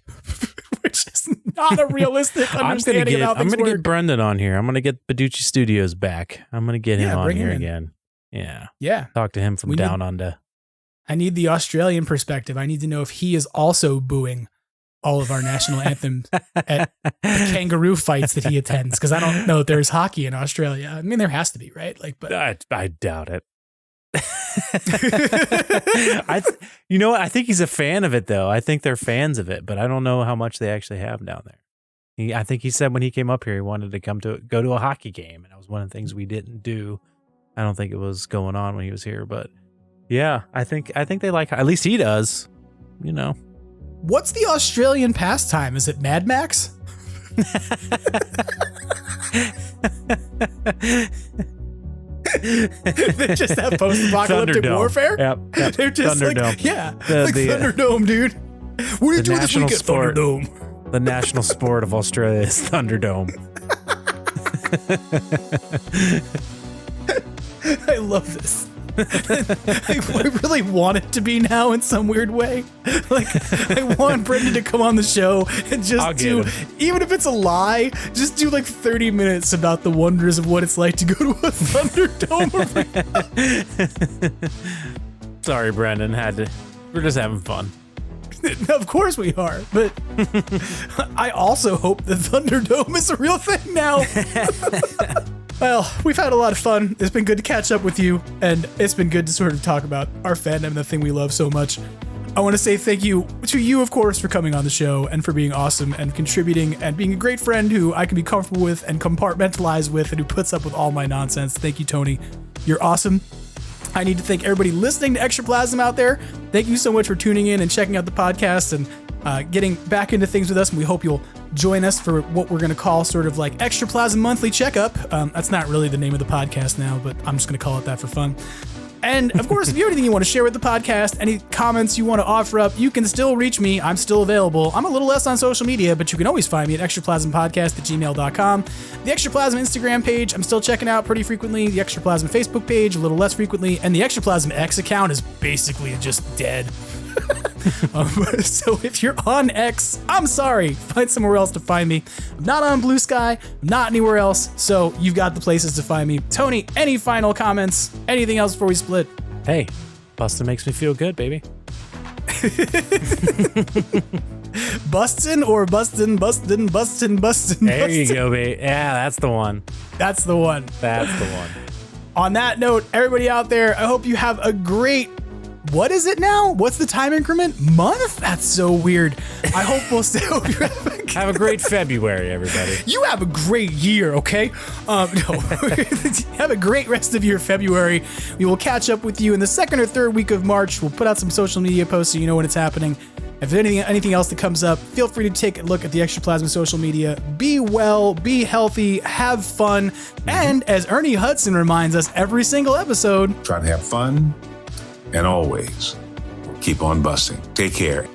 which is not a realistic understanding of how things work. I'm going to get Brendan on here. I'm going to get Badoochi Studios back. I'm going to get him on here again. Yeah. Yeah. Talk to him from down under. I need the Australian perspective. I need to know if he is also booing all of our national anthems at the kangaroo fights that he attends. Because I don't know if there's hockey in Australia. I mean, there has to be, right? But I doubt it. You know what? I think he's a fan of it, though. I think they're fans of it, but I don't know how much they actually have down there. I think he said when he came up here, he wanted to go to a hockey game, and that was one of the things we didn't do. I don't think it was going on when he was here, but. Yeah, I think they like, at least he does, What's the Australian pastime? Is it Mad Max? They just have post-apocalyptic warfare? Yep. They're just Thunderdome. like, Thunderdome, dude. What did you do this weekend, Thunderdome? The national sport of Australia is Thunderdome. I love this. I really want it to be now in some weird way. Like, I want Brendan to come on the show and just do, even if it's a lie, just do like 30 minutes about the wonders of what it's like to go to a Thunderdome arena. Sorry, Brendan, we're just having fun. Of course we are, but I also hope the Thunderdome is a real thing now. Well, we've had a lot of fun. It's been good to catch up with you, and it's been good to sort of talk about our fandom, the thing we love so much. I want to say thank you to you, of course, for coming on the show and for being awesome and contributing and being a great friend who I can be comfortable with and compartmentalize with and who puts up with all my nonsense. Thank you, Tony. You're awesome. I need to thank everybody listening to Extraplasm out there. Thank you so much for tuning in and checking out the podcast and getting back into things with us. And we hope you'll join us for what we're going to call sort of like Extraplasm Monthly Checkup. That's not really the name of the podcast now, but I'm just going to call it that for fun. And of course, if you have anything you want to share with the podcast, any comments you want to offer up, you can still reach me. I'm still available. I'm a little less on social media, but you can always find me at extraplasmpodcast@gmail.com. The Extraplasm Instagram page, I'm still checking out pretty frequently. The Extraplasm Facebook page, a little less frequently. And the Extraplasm X account is basically just dead. So if you're on X, I'm sorry. Find somewhere else to find me. I'm not on Blue Sky. I'm not anywhere else. So you've got the places to find me. Tony, any final comments? Anything else before we split? Hey, bustin' makes me feel good, baby. Bustin' or bustin'? There you go, baby. Yeah, that's the one. That's the one. That's the one. On that note, everybody out there, I hope you have a great... What is it now? What's the time increment? Month? That's so weird. I hope we'll stay. Have a great February, everybody. You have a great year, okay? No. Have a great rest of your February. We will catch up with you in the second or third week of March. We'll put out some social media posts so you know when it's happening. If there's anything else that comes up, feel free to take a look at the Extraplasm social media. Be well, be healthy, have fun, and as Ernie Hudson reminds us every single episode, try to have fun. And always keep on busting. Take care.